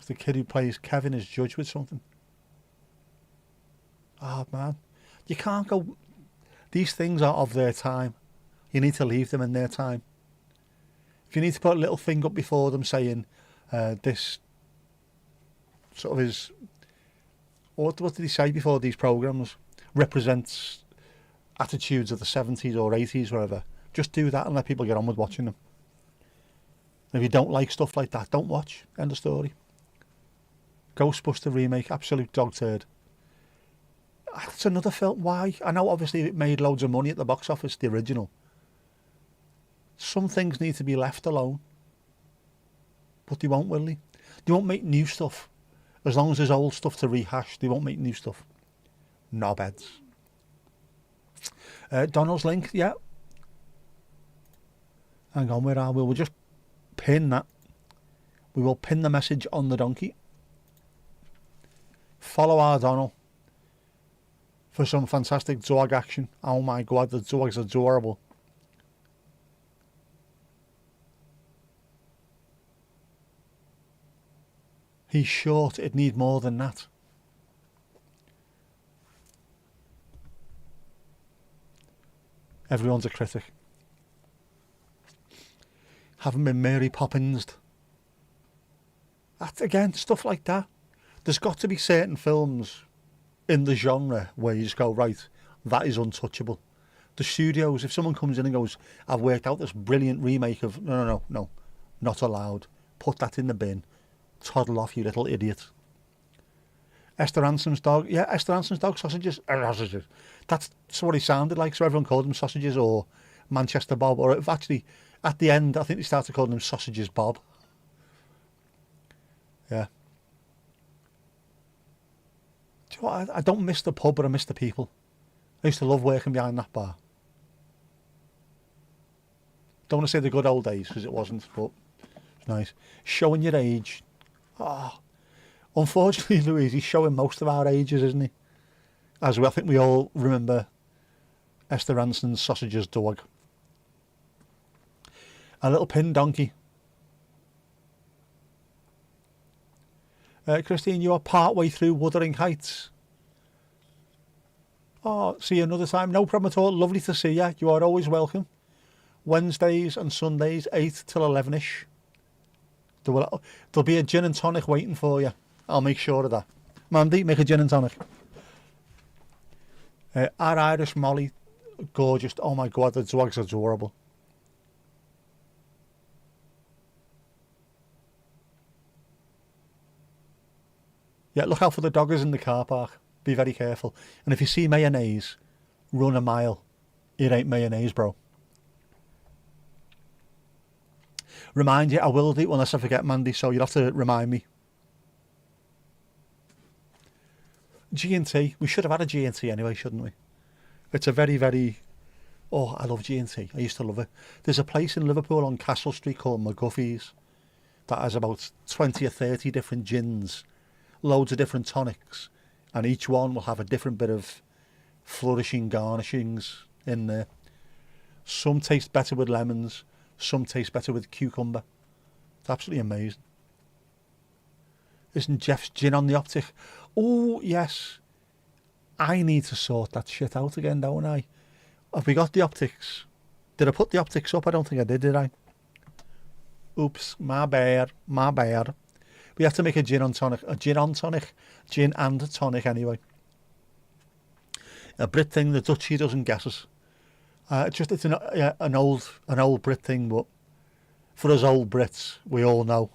the kid who plays Kevin is judged with something. Oh, man. You can't go... These things are of their time. You need to leave them in their time. If you need to put a little thing up before them saying this sort of is... What did he say before these programmes? Represents attitudes of the 70s or 80s, whatever. Just do that and let people get on with watching them. And if you don't like stuff like that, don't watch. End of story. Ghostbuster remake, absolute dog turd. It's another film. Why? I know obviously it made loads of money at the box office, the original. Some things need to be left alone. But they won't, will they? They won't make new stuff. As long as there's old stuff to rehash, they won't make new stuff. Knobheads. Donald's link, yeah. Hang on, where are we? We'll just pin that. We will pin the message on the donkey. Follow our Donald for some fantastic dog action. Oh my god, the dog's adorable. He's short, it'd need more than that. Everyone's a critic. Haven't been Mary Poppins'd. That, again, stuff like that. There's got to be certain films in the genre where you just go, right, that is untouchable. The studios, if someone comes in and goes, I've worked out this brilliant remake of... No, not allowed. Put that in the bin. Toddle off, you little idiot. Esther Ransom's dog. Yeah, Esther Ransom's dog, sausages. Sausages. That's what he sounded like, so everyone called him Sausages or Manchester Bob. Or if actually, at the end, I think they started calling him Sausages Bob. Yeah. Do you know what? I don't miss the pub, but I miss the people. I used to love working behind that bar. Don't want to say the good old days, because it wasn't, but it's nice. Showing your age. Oh, unfortunately, Louise, he's showing most of our ages, isn't he? As I think we all remember Esther Ranson's Sausages dog. A little pin donkey. Christine, you are part way through Wuthering Heights. Oh, see you another time. No problem at all. Lovely to see you. You are always welcome. Wednesdays and Sundays, 8 till 11ish. There'll be a gin and tonic waiting for you. I'll make sure of that. Mandy, make a gin and tonic. Our Irish Molly, gorgeous. Oh my God, the dog's adorable. Yeah, look out for the doggers in the car park. Be very careful. And if you see mayonnaise, run a mile. It ain't mayonnaise, bro. Remind you, I will do it unless I forget, Mandy, so you'll have to remind me. G&T. We should have had a G&T anyway, shouldn't we? It's a very, very... Oh, I love G&T. I used to love it. There's a place in Liverpool on Castle Street called McGuffey's that has about 20 or 30 different gins, loads of different tonics, and each one will have a different bit of flourishing garnishings in there. Some taste better with lemons, some taste better with cucumber. It's absolutely amazing. Isn't Jeff's gin on the optic? Oh, yes. I need to sort that shit out again, don't I? Have we got the optics? Did I put the optics up? I don't think I did I? Oops, my bad, my bad. We have to make a gin on tonic. A gin on tonic. Gin and tonic anyway. A Brit thing the Dutchie doesn't get us. It's an old Brit thing, but for us old Brits, we all know.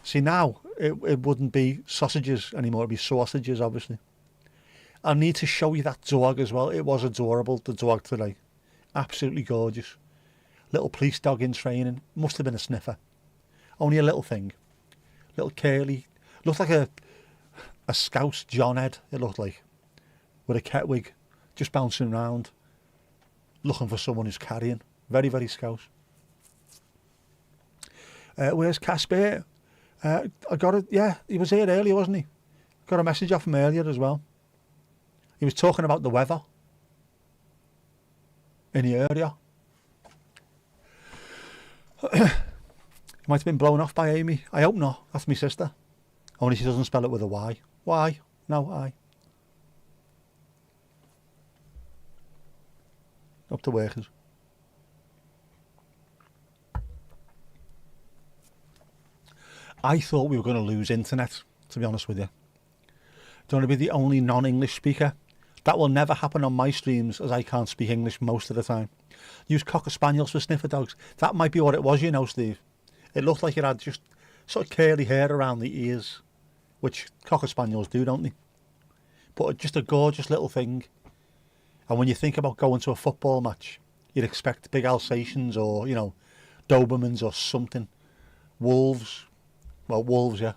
See, now it wouldn't be sausages anymore, it'd be sausages, obviously. I need to show you that dog as well. It was adorable, the dog today. Absolutely gorgeous. Little police dog in training. Must have been a sniffer. Only a little thing. Little curly. Looked like a Scouse John head, it looked like. With a ketwig. Just bouncing around. Looking for someone who's carrying. Very, very Scouse. Where's Casper? I got it. Yeah, he was here earlier, wasn't he? Got a message off him earlier as well. He was talking about the weather in the area. He might have been blown off by Amy. I hope not. That's my sister. Only she doesn't spell it with a Y. Y? No, I. Up to workers. I thought we were going to lose internet, to be honest with you. Don't want to be the only non-English speaker. That will never happen on my streams, as I can't speak English most of the time. Use Cocker Spaniels for sniffer dogs. That might be what it was, you know, Steve. It looked like it had just sort of curly hair around the ears, which Cocker Spaniels do, don't they? But just a gorgeous little thing. And when you think about going to a football match, you'd expect big Alsatians or, you know, Dobermans or something. Wolves. Well, wolves, yeah.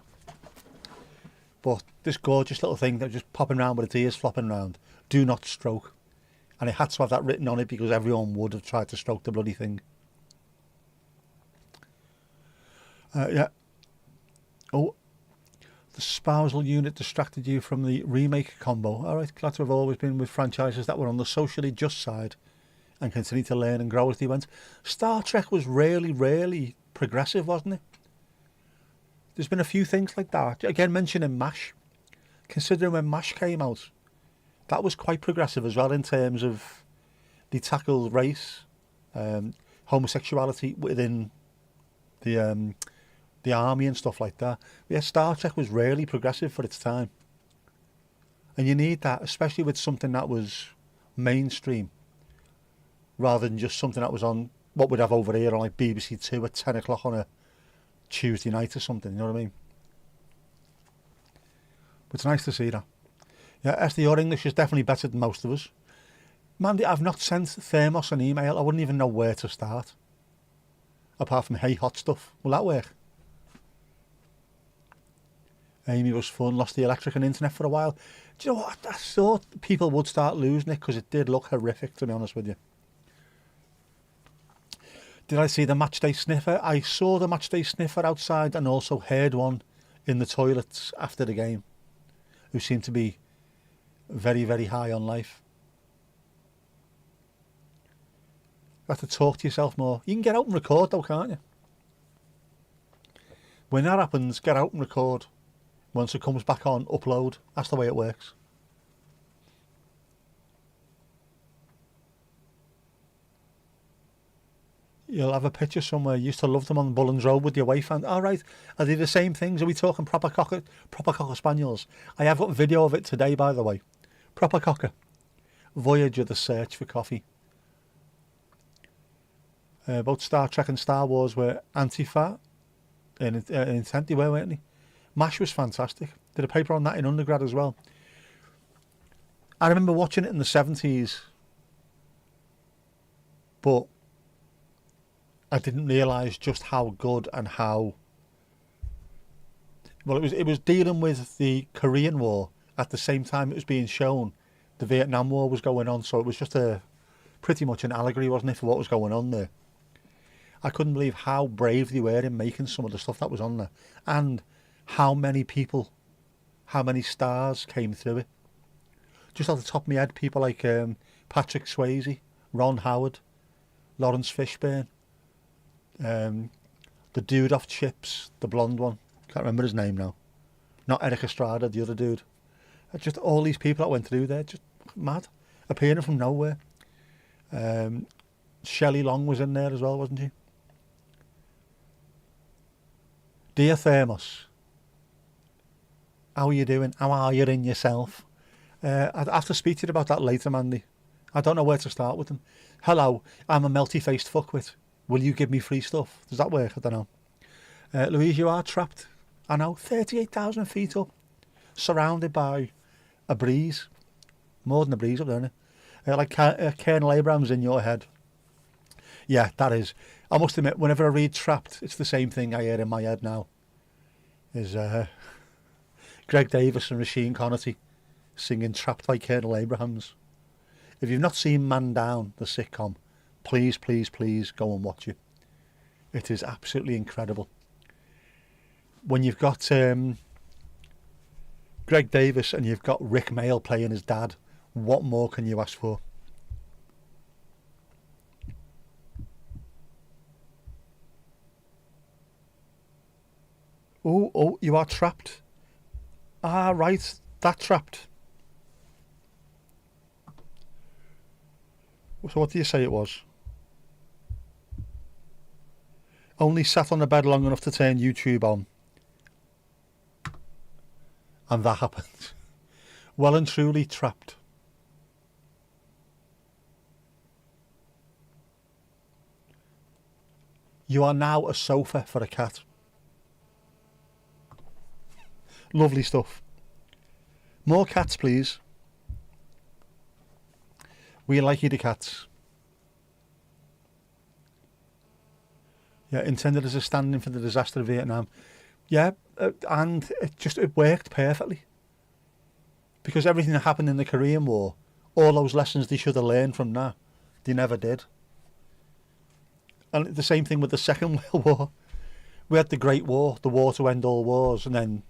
But this gorgeous little thing that was just popping around with its ears flopping around. Do not stroke. And it had to have that written on it because everyone would have tried to stroke the bloody thing. Yeah. Oh, the spousal unit distracted you from the remake combo. All right, glad to have always been with franchises that were on the socially just side and continue to learn and grow as they went. Star Trek was really progressive, wasn't it? There's been a few things like that. Again, mentioning MASH. Considering when MASH came out, that was quite progressive as well in terms of they tackled race, homosexuality within the army and stuff like that. Yeah, Star Trek was really progressive for its time. And you need that, especially with something that was mainstream, rather than just something that was on what we'd have over here on like BBC Two at 10 o'clock on a Tuesday night or something, you know what I mean? But it's nice to see that. Yeah, Esther, your English is definitely better than most of us. Mandy, I've not sent Thermos an email. I wouldn't even know where to start. Apart from hey hot stuff. Will that work? Amy was fun, lost the electric and internet for a while. Do you know what? I thought people would start losing it because it did look horrific, to be honest with you. Did I see the matchday sniffer? I saw the matchday sniffer outside and also heard one in the toilets after the game, who seemed to be very high on life. You have to talk to yourself more. You can get out and record though, can't you? When that happens, get out and record. Once it comes back on, upload. That's the way it works. You'll have a picture somewhere. You used to love them on Bullens Road with your wife. And all right, are they the same things? Are we talking proper cocker spaniels? I have got video of it today, by the way. Proper cocker. Voyager: The Search for Coffee. Both Star Trek and Star Wars were anti-fat in intent, they were, weren't they? MASH was fantastic. Did a paper on that in undergrad as well. I remember watching it in the 70s, but I didn't realise just how good and how... Well, it was dealing with the Korean War at the same time it was being shown. The Vietnam War was going on, so it was just pretty much an allegory, wasn't it, for what was going on there. I couldn't believe how brave they were in making some of the stuff that was on there, and how many people, how many stars came through it. Just off the top of my head, people like Patrick Swayze, Ron Howard, Lawrence Fishburne, the dude off Chips, the blonde one, can't remember his name now. Not Eric Estrada, the other dude. Just all these people that went through there, just mad, appearing from nowhere. Shelley Long was in there as well, wasn't she? Dear Thermos, how are you doing? How are you in yourself? I'd have to speak to you about that later, Mandy. I don't know where to start with them. Hello, I'm a melty-faced fuckwit. Will you give me free stuff? Does that work? I don't know. Louise, you are trapped. I know, 38,000 feet up, surrounded by a breeze. More than a breeze up there, isn't it? Like Colonel Abrams in your head. Yeah, that is. I must admit, whenever I read Trapped, it's the same thing I hear in my head now. Is Greg Davis and Rasheen Connerty singing Trapped by Colonel Abrams. If you've not seen Man Down, the sitcom, please, please, please go and watch it. It is absolutely incredible. When you've got Greg Davis and you've got Rick Mail playing his dad, what more can you ask for? Oh, you are trapped. Ah, right, that trapped. So what do you say it was? Only sat on the bed long enough to turn YouTube on. And that happened. Well and truly trapped. You are now a sofa for a cat. Lovely stuff. More cats, please. We like the cats. Yeah, intended as a stand-in for the disaster of Vietnam. Yeah, and it worked perfectly. Because everything that happened in the Korean War, all those lessons they should have learned from that, they never did. And the same thing with the Second World War. We had the Great War, the war to end all wars, and then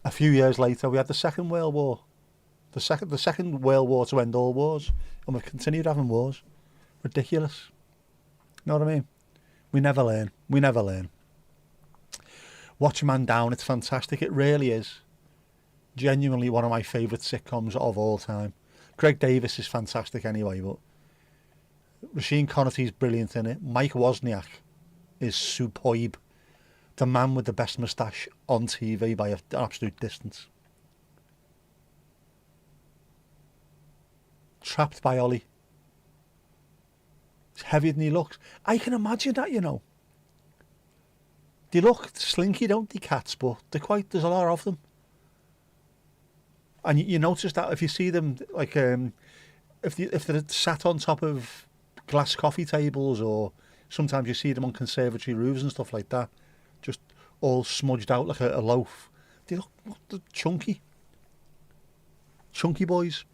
a few years later we had the Second World War. The second World War to end all wars, and we've continued having wars. Ridiculous. You know what I mean? We never learn. We never learn. Watch Man Down, it's fantastic. It really is. Genuinely one of my favourite sitcoms of all time. Greg Davis is fantastic anyway, but Rasheen Connerty's brilliant in it. Mike Wozniak is superb. The man with the best moustache on TV by an absolute distance. Trapped by Ollie. He's heavier than he looks. I can imagine that, you know. They look slinky, don't they, cats? But there's a lot of them. And you notice that if you see them, like, if they're sat on top of glass coffee tables, or sometimes you see them on conservatory roofs and stuff like that, just all smudged out like a loaf. They look chunky. Chunky boys.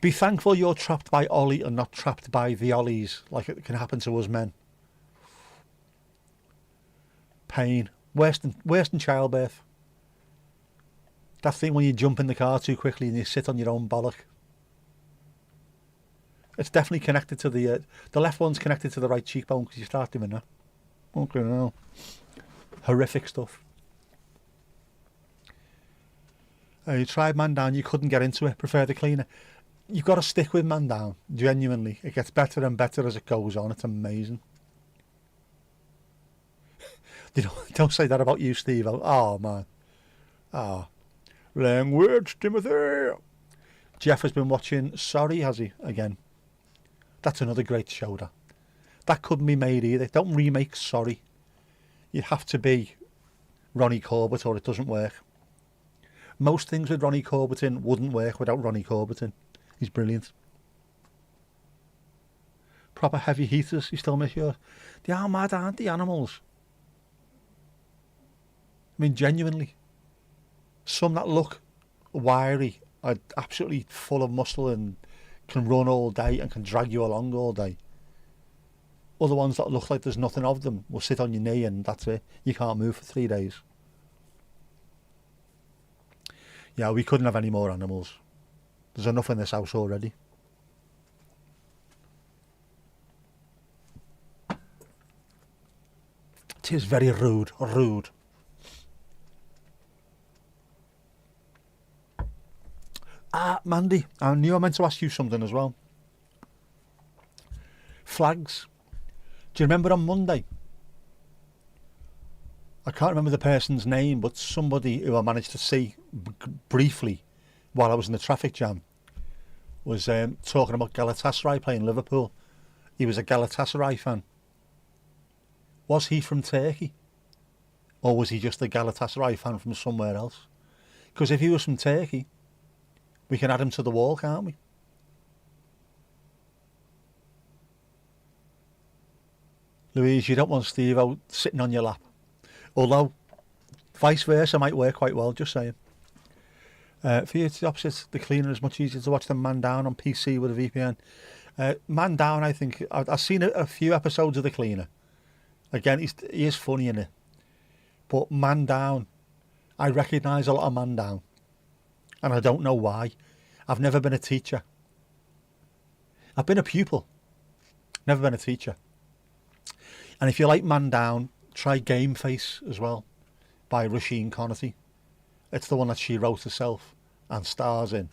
Be thankful you're trapped by Ollie and not trapped by the Ollies, like it can happen to us men. Pain. Worse than childbirth. That thing when you jump in the car too quickly and you sit on your own bollock. It's definitely connected to the left one's connected to the right cheekbone because you start doing that. Okay, no. Horrific stuff. You tried Man Down, you couldn't get into it. Prefer the cleaner. You've got to stick with Man Down. Genuinely, it gets better and better as it goes on. It's amazing. Don't say that about you, Steve. Oh man. Ah, language, Timothy. Jeff has been watching Sorry, has he? Again. That's another great show, that couldn't be made either. Don't remake Sorry. You have to be Ronnie Corbett or it doesn't work. Most things with Ronnie Corbett in wouldn't work without Ronnie Corbett in. He's brilliant. Proper heavy heaters, you still miss yours? They are mad, aren't they, animals? I mean, genuinely. Some that look wiry are absolutely full of muscle and can run all day and can drag you along all day. Other ones that look like there's nothing of them will sit on your knee and that's it. You can't move for 3 days. Yeah, we couldn't have any more animals. There's enough in this house already. It is very rude. Ah, Mandy, I knew I meant to ask you something as well. Flags. Do you remember on Monday? I can't remember the person's name, but somebody who I managed to see briefly while I was in the traffic jam was talking about Galatasaray playing Liverpool. He was a Galatasaray fan. Was he from Turkey? Or was he just a Galatasaray fan from somewhere else? Because if he was from Turkey, we can add him to the wall, can't we? Louise, you don't want Steve out sitting on your lap. Although, vice versa might work quite well, just saying. For you, it's the opposite. The cleaner is much easier to watch than Man Down on PC with a VPN. Man Down, I think, I've seen a few episodes of The Cleaner. Again, he is funny in it. But Man Down, I recognise a lot of Man Down. And I don't know why. I've never been a teacher. I've been a pupil. Never been a teacher. And if you like Man Down, try Game Face as well, by Roisin Conaty. It's the one that she wrote herself and stars in.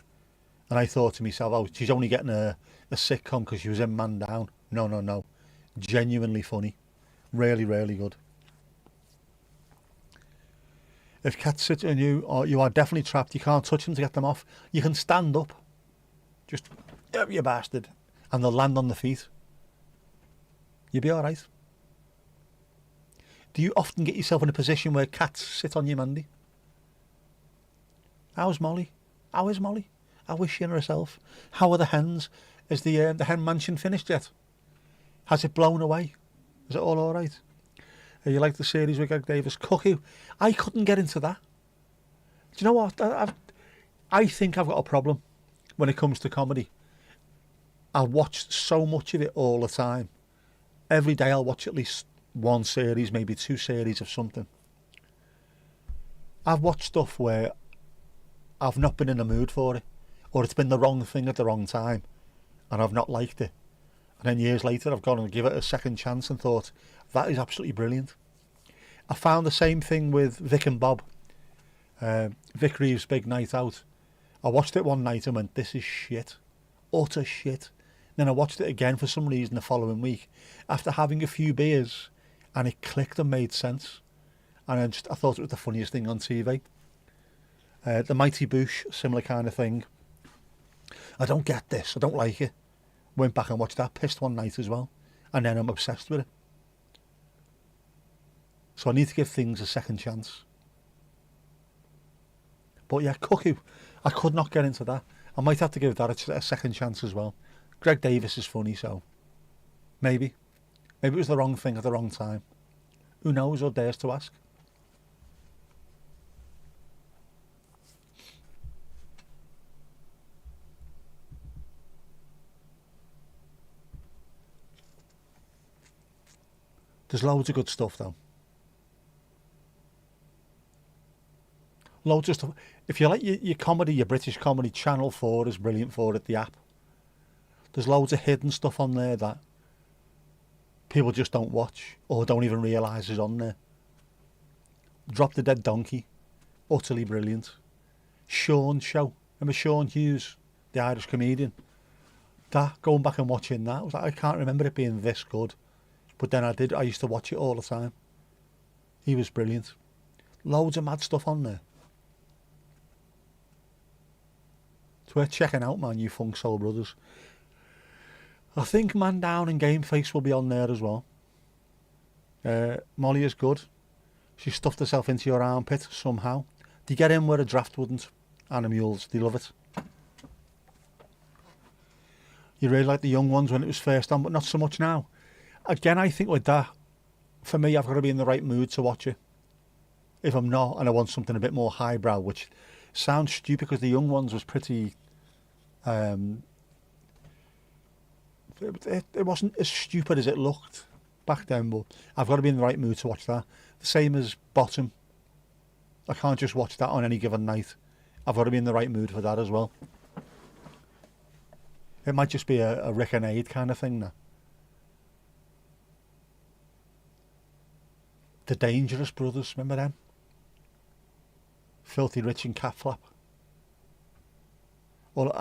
And I thought to myself, oh, she's only getting a sitcom because she was in Man Down. No. Genuinely funny. Really, really good. If cats sit on you, or you are definitely trapped, you can't touch them to get them off. You can stand up. Just, you bastard. And they'll land on the feet. You'll be alright. Do you often get yourself in a position where cats sit on you, Mandy? How's Molly? How is Molly? How is she and herself? How are the hens? Is the hen mansion finished yet? Has it blown away? Is it all alright? You like the series with Greg Davis? Cuckoo. I couldn't get into that. Do you know what? I think I've got a problem when it comes to comedy. I'll watch so much of it all the time. Every day I'll watch at least one series, maybe 2 series of something. I've watched stuff where I've not been in the mood for it, or it's been the wrong thing at the wrong time, and I've not liked it. And then years later I've gone and give it a second chance and thought, that is absolutely brilliant. I found the same thing with Vic and Bob. Vic Reeves' Big Night Out. I watched it one night and went, this is shit. Utter shit. Then I watched it again for some reason the following week after having a few beers, and it clicked and made sense. And I thought it was the funniest thing on TV. The Mighty Boosh, similar kind of thing. I don't get this. I don't like it. Went back and watched that. Pissed one night as well. And then I'm obsessed with it. So I need to give things a second chance. But yeah, Cuckoo. I could not get into that. I might have to give that a second chance as well. Greg Davis is funny, so maybe. Maybe it was the wrong thing at the wrong time. Who knows or dares to ask? There's loads of good stuff though. Loads of stuff. If you like your comedy, your British comedy, Channel 4 is brilliant for it, the app. There's loads of hidden stuff on there that people just don't watch or don't even realise is on there. Drop the Dead Donkey, utterly brilliant. Sean's show, remember Sean Hughes, the Irish comedian? That, going back and watching that, I was like, I can't remember it being this good. But then I used to watch it all the time. He was brilliant. Loads of mad stuff on there. It's worth checking out, man, you Funk Soul Brothers. I think Man Down and Game Face will be on there as well. Molly is good. She stuffed herself into your armpit somehow. They get in where a draft wouldn't. Animals, they love it. You really like the young ones when it was first on, but not so much now. Again, I think with that, for me, I've got to be in the right mood to watch it. If I'm not, and I want something a bit more highbrow, which sounds stupid because the young ones was pretty... it wasn't as stupid as it looked back then, but I've got to be in the right mood to watch that. The same as Bottom. I can't just watch that on any given night. I've got to be in the right mood for that as well. It might just be a Rick and Aid kind of thing now. The Dangerous Brothers, remember them? Filthy Rich and Cat Flap. Well,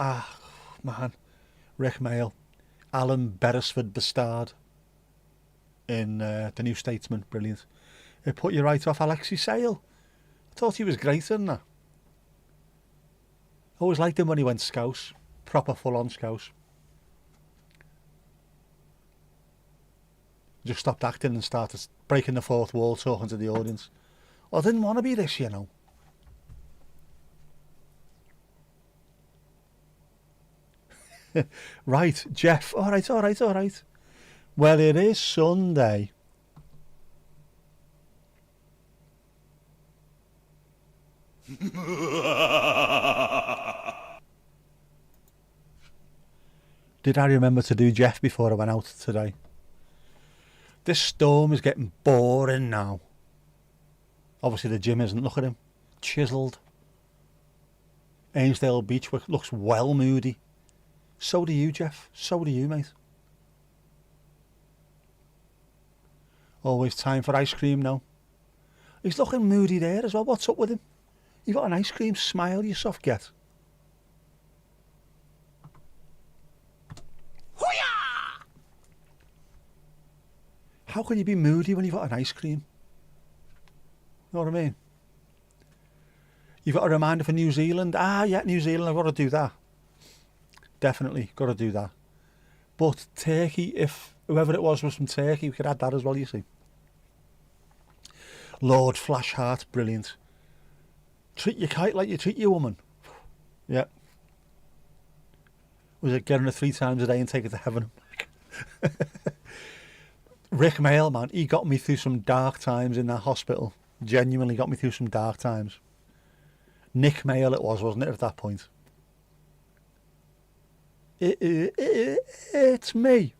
man. Rick Mail. Alan Beresford Bastard in The New Statesman, brilliant. It put you right off Alexei Sale. I thought he was great in that. Always liked him when he went Scouse. Proper full-on Scouse. Just stopped acting and started breaking the fourth wall, talking to the audience. I didn't want to be this, you know. Right, Jeff. All right. Well, it is Sunday. Did I remember to do Jeff before I went out today? This storm is getting boring now. Obviously the gym isn't. Look at him. Chiselled. Ainsdale Beach looks well moody. So do you, Jeff. So do you, mate. Always time for ice cream now. He's looking moody there as well. What's up with him? You got an ice cream smile, you soft get. Hoo-yah! How can you be moody when you've got an ice cream? You know what I mean? You've got a reminder for New Zealand. Yeah, New Zealand, I've got to do that. Definitely, got to do that. But Turkey, if whoever it was from Turkey, we could add that as well, you see. Lord Flashheart, brilliant. Treat your kite like you treat your woman. Yeah. Was it getting her 3 times a day and take her to heaven? Rick Mail, man, he got me through some dark times in that hospital. Genuinely got me through some dark times. Nick Mail it was, wasn't it, at that point? It's me.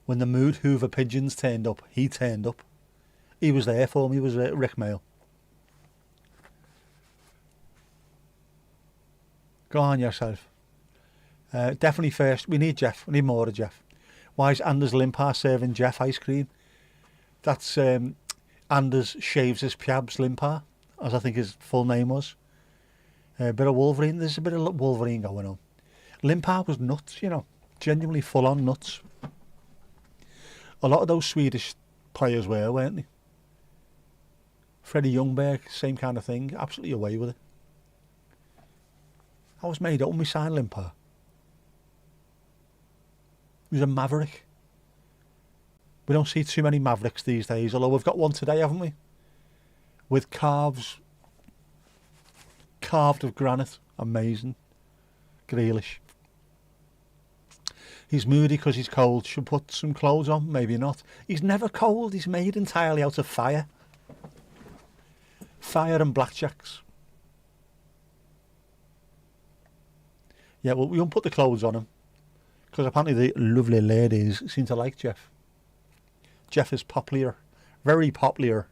When the Mood Hoover Pigeons turned up, he turned up. He was there for me, was Rick Mail. Go on yourself. Definitely first, we need Jeff. We need more of Jeff. Why is Anders Limpar serving Jeff ice cream? That's Anders shaves his Piabs Limpar, as I think his full name was. A bit of Wolverine. There's a bit of Wolverine going on. Limpar was nuts, you know. Genuinely full-on nuts. A lot of those Swedish players were, weren't they? Freddie Ljungberg, same kind of thing. Absolutely away with it. I was made up when we signed Limpar. He was a maverick. We don't see too many mavericks these days, although we've got one today, haven't we? With calves carved of granite. Amazing. Grealish. He's moody because he's cold. Should put some clothes on? Maybe not. He's never cold. He's made entirely out of fire. Fire and blackjacks. Yeah, well, we won't put the clothes on him. Because apparently the lovely ladies seem to like Jeff. Jeff is popular. Very popular.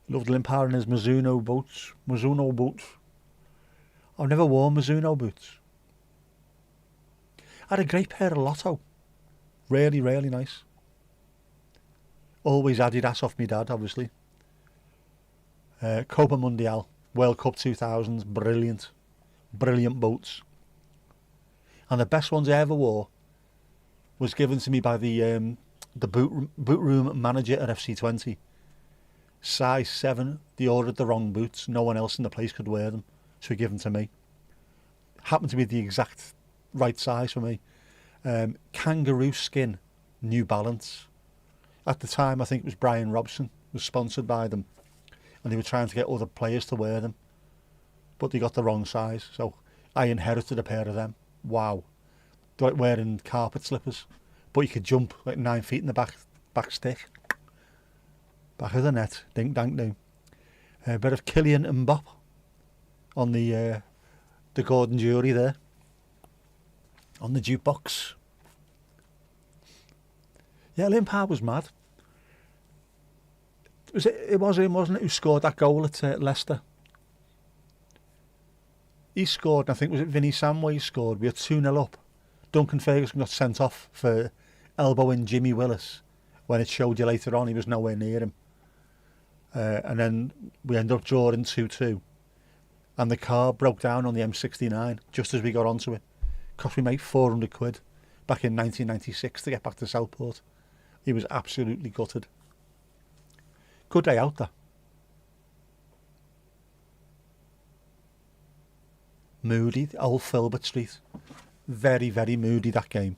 Loved Limpar in his Mizuno boots. Mizuno boots. I've never worn Mizuno boots. I had a great pair of Lotto. Really, really nice. Always Adidas off me dad, obviously. Copa Mundial, World Cup 2000s, brilliant. Brilliant boots. And the best ones I ever wore was given to me by the boot room manager at FC20. Size 7, they ordered the wrong boots. No one else in the place could wear them, so he gave them to me. Happened to be the exact right size for me. Kangaroo skin, New Balance. At the time, I think it was Brian Robson was sponsored by them, and they were trying to get other players to wear them, but they got the wrong size, so I inherited a pair of them. Wow. They're like wearing carpet slippers, but you could jump like 9 feet in the back stick. Back of the net, dink dank ding. A bit of Kylian Mbappe on the Gordon Jury there, on the jukebox. Yeah, Limpard was mad. It was him, wasn't it, who scored that goal at Leicester? He scored, and I think was it Vinnie Samway scored. We were 2-0 up. Duncan Ferguson got sent off for elbowing Jimmy Willis. When it showed you later on he was nowhere near him. And then we ended up drawing 2-2. And the car broke down on the M69 just as we got onto it. Cost me mate £400 back in 1996 to get back to Southport. He was absolutely gutted. Good day out there. Moody, old Filbert Street. Very, very moody, that game.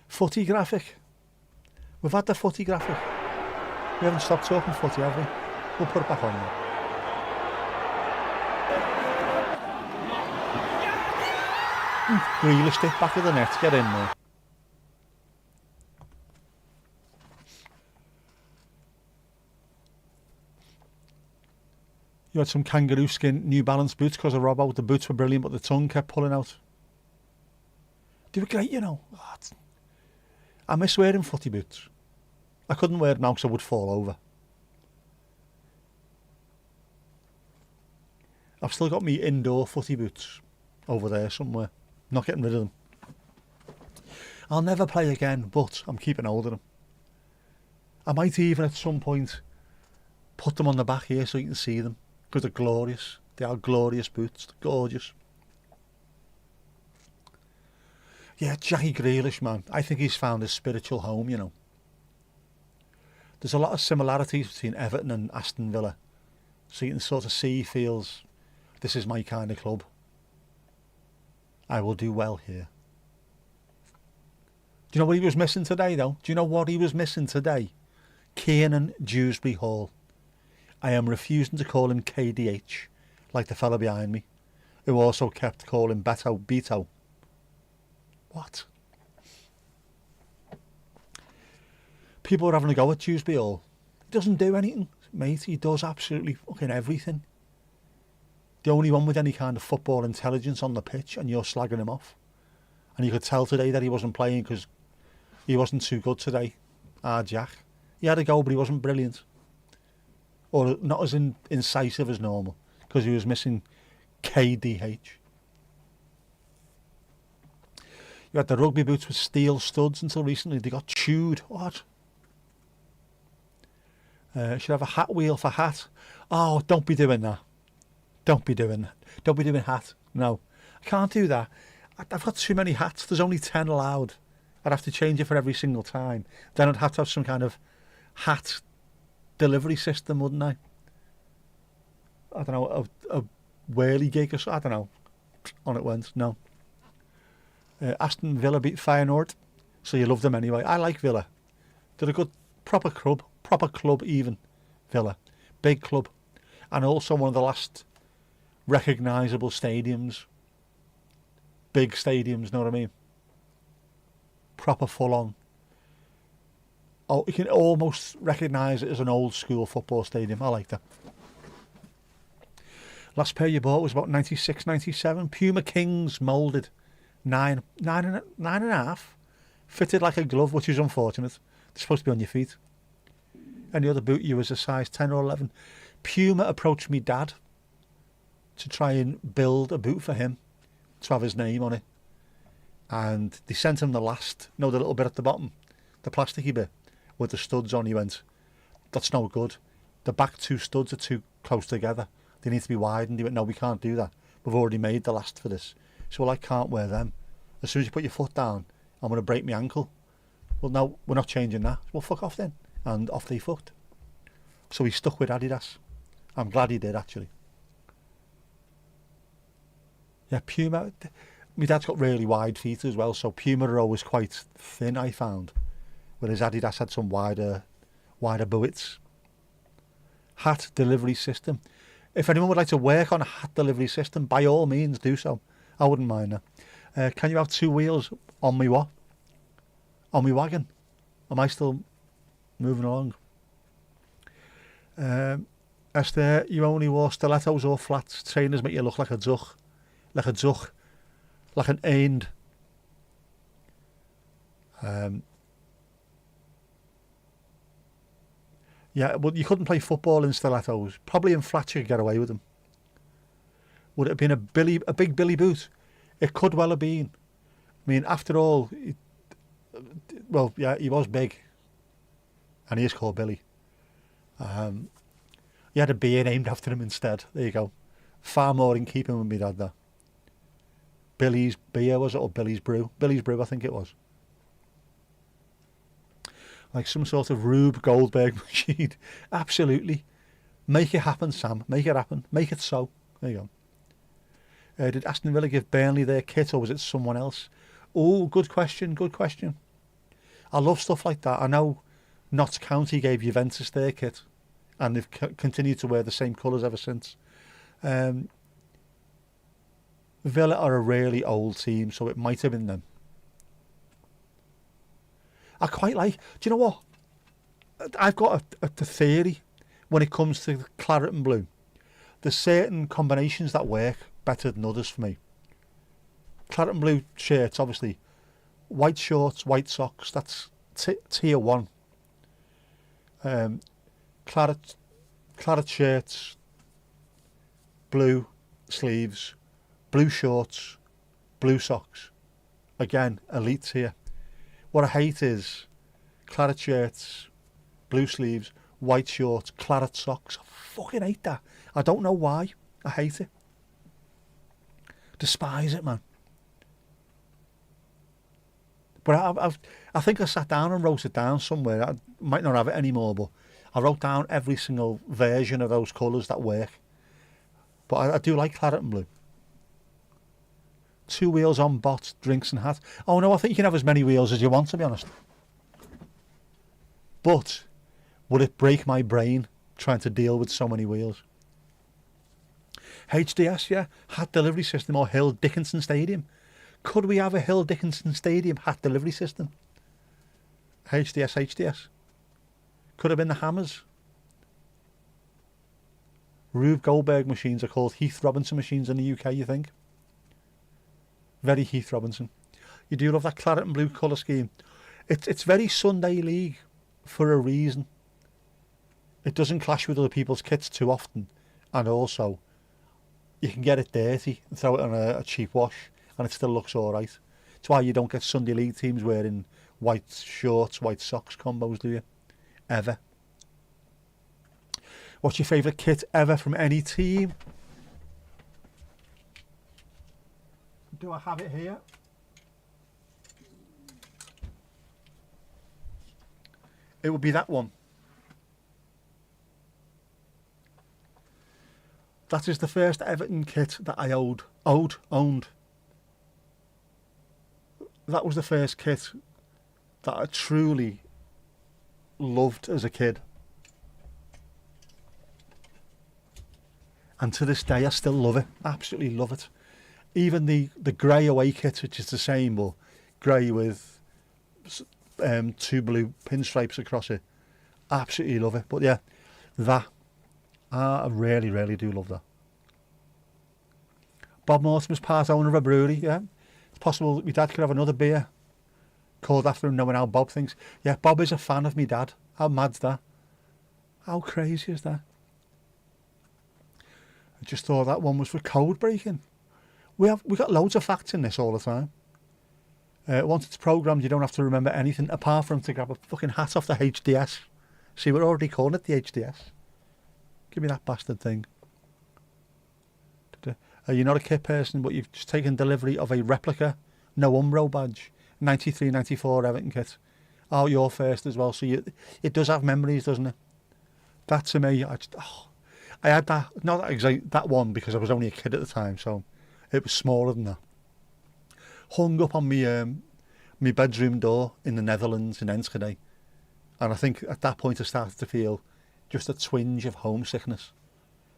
Footy graphic. We've had the footy graphic. We haven't stopped talking footy, have we? We'll put it back on now. Grealish stick back of the net, get in there. You had some kangaroo skin New Balance boots because of Robbo. The boots were brilliant, but the tongue kept pulling out. They were great, you know. I miss wearing footy boots. I couldn't wear them now because I would fall over. I've still got me indoor footy boots over there somewhere. Not getting rid of them. I'll never play again, but I'm keeping hold of them. I might even at some point put them on the back here so you can see them, because they're glorious. They are glorious boots. They're gorgeous. Yeah, Jackie Grealish, man. I think he's found his spiritual home, you know. There's a lot of similarities between Everton and Aston Villa. So you can sort of see he feels, this is my kind of club. I will do well here. Do you know what he was missing today, though? Do you know what he was missing today? Kiernan Dewsbury Hall. I am refusing to call him KDH, like the fella behind me, who also kept calling Beto. What? People are having a go at Dewsbury Hall. He doesn't do anything, mate. He does absolutely fucking everything. The only one with any kind of football intelligence on the pitch, and you're slagging him off. And you could tell today that he wasn't playing because he wasn't too good today. Jack. He had a go, but he wasn't brilliant. Or not as incisive as normal, because he was missing KDH. You had the rugby boots with steel studs until recently. They got chewed. What? Should have a hat wheel for hat. Oh, don't be doing that. Don't be doing that. Don't be doing hat. No, I can't do that. I've got too many hats. There's only 10 allowed. I'd have to change it for every single time. Then I'd have to have some kind of hat delivery system, wouldn't I? I don't know, a whirly gig or so. I don't know. On it went. No. Aston Villa beat Feyenoord, so you love them anyway. I like Villa. They're a good, proper club even. Villa. Big club. And also one of the last recognisable stadiums. Big stadiums, know what I mean? Proper full on. Oh, you can almost recognise it as an old school football stadium. I like that. Last pair you bought was about 96, 97. Puma Kings moulded. Nine and a half. Fitted like a glove, which is unfortunate. They're supposed to be on your feet. Any other boot you was a size 10 or 11. Puma approached me dad to try and build a boot for him to have his name on it. and they sent him the last, the little bit at the bottom, the plasticky bit with the studs on. He went, that's no good. The back two studs are too close together. They need to be widened. He went, no, we can't do that. We've already made the last for this. So, well, I can't wear them. As soon as you put your foot down, I'm going to break my ankle. Well, no, we're not changing that. Well, fuck off then. And off they fucked. So he stuck with Adidas. I'm glad he did, actually. Yeah, Puma. My dad's got really wide feet as well, so Puma are always quite thin, I found. Whereas Adidas had some wider boots. Hat delivery system. If anyone would like to work on a hat delivery system, by all means do so. I wouldn't mind that. Can you have two wheels on me what? On me wagon? Am I still moving along? Esther, you only wore stilettos or flats. Trainers make you look like a duck. Like a duck. Like an eend. Yeah, well, you couldn't play football in stilettos. Probably in flats you could get away with them. Would it have been a big Billy boot? It could well have been. I mean, after all, well, yeah, he was big. And he is called Billy. He had a beer named after him instead. There you go. Far more in keeping with me dad there. Billy's beer, was it? Or Billy's brew? Billy's brew, I think it was. Like some sort of Rube Goldberg machine. Absolutely. Make it happen, Sam. Make it happen. Make it so. There you go. Did Aston Villa give Burnley their kit, or was it someone else? Oh, good question. Good question. I love stuff like that. I know Notts County gave Juventus their kit, and they've continued to wear the same colours ever since. Villa are a really old team, so it might have been them. I quite like... Do you know what? I've got a theory when it comes to claret and blue. There's certain combinations that work better than others for me. Claret and blue shirts, obviously. White shorts, white socks, that's tier one. Claret shirts, blue sleeves, blue shorts, blue socks. Again, elite tier. What I hate is claret shirts, blue sleeves, white shorts, claret socks. I fucking hate that. I don't know why. I hate it. Despise it, man. But I think I sat down and wrote it down somewhere. I might not have it anymore, but I wrote down every single version of those colours that work. But I do like claret and blue. 2 wheels on bot, drinks and hat. Oh no, I think you can have as many wheels as you want, to be honest. But would it break my brain trying to deal with so many wheels? HDS, yeah. Hat delivery system, or Hill Dickinson Stadium. Could we have a Hill Dickinson Stadium hat delivery system? HDS. Could have been the Hammers. Rube Goldberg machines are called Heath Robinson machines in the UK, you think? Very Heath Robinson. You do love that claret and blue colour scheme. It's very Sunday League for a reason. It doesn't clash with other people's kits too often. And also, you can get it dirty and throw it on a cheap wash and it still looks alright. It's why you don't get Sunday League teams wearing white shorts, white socks combos, do you? Ever. What's your favourite kit ever from any team? Do I have it here? It would be that one. That is the first Everton kit that I owned. That was the first kit that I truly loved as a kid. And to this day I still love it. Absolutely love it. Even the grey away kit, which is the same, but grey with 2 blue pinstripes across it. Absolutely love it. But yeah, that, I really, really do love that. Bob Mortimer's part owner of a brewery, yeah. It's possible that my dad could have another beer called after him, knowing how Bob thinks. Yeah, Bob is a fan of me dad. How mad's that? How crazy is that? I just thought that one was for code breaking. We got loads of facts in this all the time. Once it's programmed, you don't have to remember anything apart from to grab a fucking hat off the HDS. See, we're already calling it the HDS. Give me that bastard thing. You're not a kit person, but you've just taken delivery of a replica No Umbro badge, 93-94 Everton kit. Oh, you're first as well, so it does have memories, doesn't it? That to me, I had that, not exactly that one because I was only a kid at the time, so it was smaller than that. Hung up on my bedroom door in the Netherlands in Enschede, and I think at that point I started to feel just a twinge of homesickness.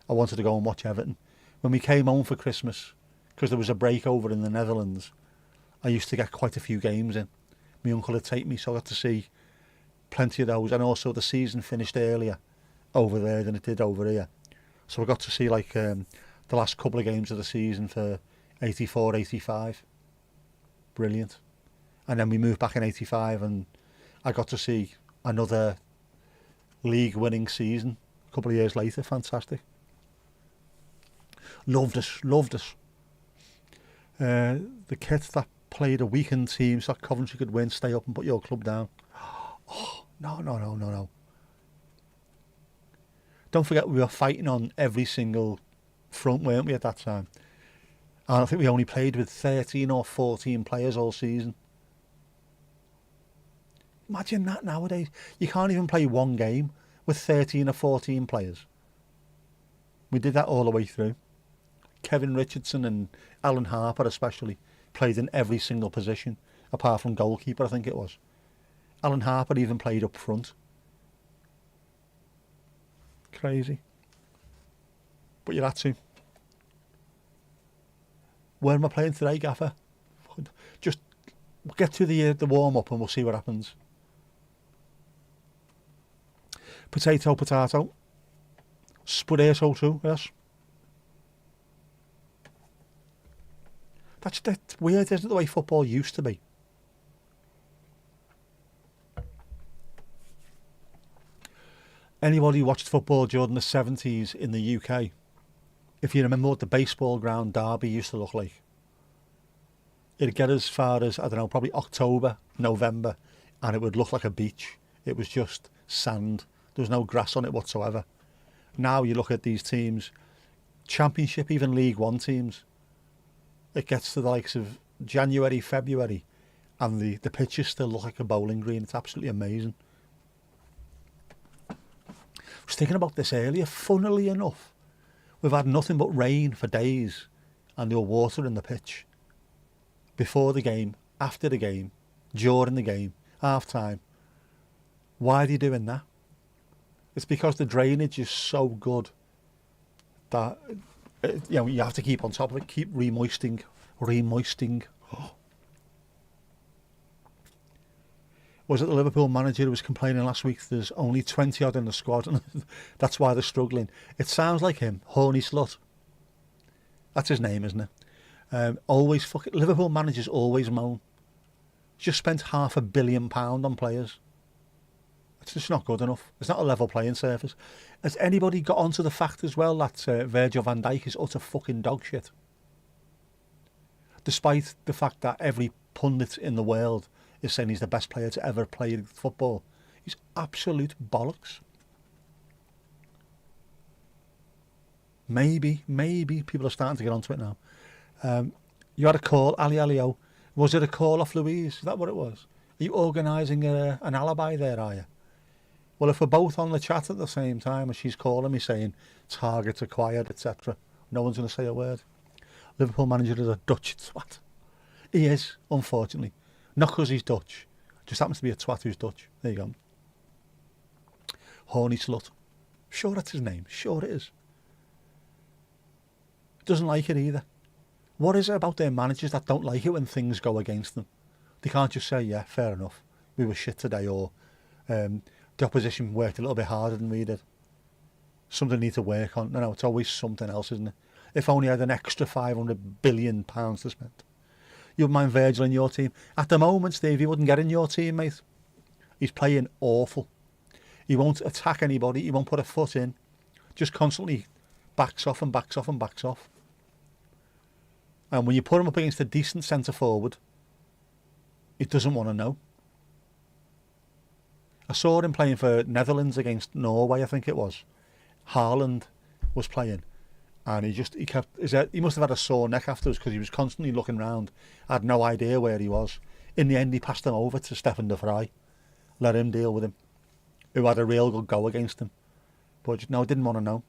I wanted to go and watch Everton. When we came home for Christmas, because there was a break over in the Netherlands, I used to get quite a few games in. My uncle would take me, so I got to see plenty of those, and also the season finished earlier over there than it did over here. So I got to see like the last couple of games of the season for 84, 85. Brilliant. And then we moved back in 85 and I got to see another league winning season a couple of years later. Fantastic. Loved us. The kit that played a weekend team so that Coventry could win, stay up and put your club down. Oh, no. Don't forget we were fighting on every single front, weren't we, at that time? And I think we only played with 13 or 14 players all season. Imagine that nowadays. You can't even play one game with 13 or 14 players. We did that all the way through. Kevin Richardson and Alan Harper especially played in every single position, apart from goalkeeper, I think it was. Alan Harper even played up front. Crazy. But you had to. Where am I playing today, Gaffer? Just get to the warm-up and we'll see what happens. Potato. Spudeto too, yes. That's weird, isn't it, the way football used to be? Anybody who watched football during the 70s in the UK, if you remember what the baseball ground derby used to look like, it'd get as far as, I don't know, probably October, November, and it would look like a beach. It was just sand. There was no grass on it whatsoever. Now you look at these teams, Championship, even League One teams, it gets to the likes of January, February, and the pitches still look like a bowling green. It's absolutely amazing. I was thinking about this earlier. Funnily enough, we've had nothing but rain for days, and there was water in the pitch. Before the game, after the game, during the game, half time. Why are they doing that? It's because the drainage is so good that you have to keep on top of it, keep remoisting. Oh. Was it the Liverpool manager who was complaining last week there's only 20 odd in the squad and that's why they're struggling? It sounds like him, horny slut. That's his name, isn't it? Liverpool managers always moan. Just spent £500 million on players. It's just not good enough. It's not a level playing surface. Has anybody got onto the fact as well that Virgil van Dijk is utter fucking dog shit? Despite the fact that every pundit in the world is saying he's the best player to ever play football. He's absolute bollocks. Maybe people are starting to get onto it now. You had a call, Ali Alio. Was it a call off Louise? Is that what it was? Are you organising an alibi there, are you? Well, if we're both on the chat at the same time and she's calling me saying targets acquired, etc., no one's going to say a word. Liverpool manager is a Dutch twat. He is, unfortunately. Not because he's Dutch. Just happens to be a twat who's Dutch. There you go. Horny slut. Sure that's his name. Sure it is. Doesn't like it either. What is it about their managers that don't like it when things go against them? They can't just say, yeah, fair enough, we were shit today, or the opposition worked a little bit harder than we did. Something they need to work on. No, it's always something else, isn't it? If only I had an extra £500 billion to spend. You wouldn't mind Virgil in your team? At the moment, Steve, he wouldn't get in your team, mate. He's playing awful. He won't attack anybody. He won't put a foot in. Just constantly backs off and backs off and backs off. And when you put him up against a decent centre forward, he doesn't want to know. I saw him playing for Netherlands against Norway, I think it was. Haaland was playing, and he kept he must have had a sore neck afterwards because he was constantly looking round. I had no idea where he was. In the end, he passed him over to Stefan de Vrij, let him deal with him, who had a real good go against him, but no, didn't want to know.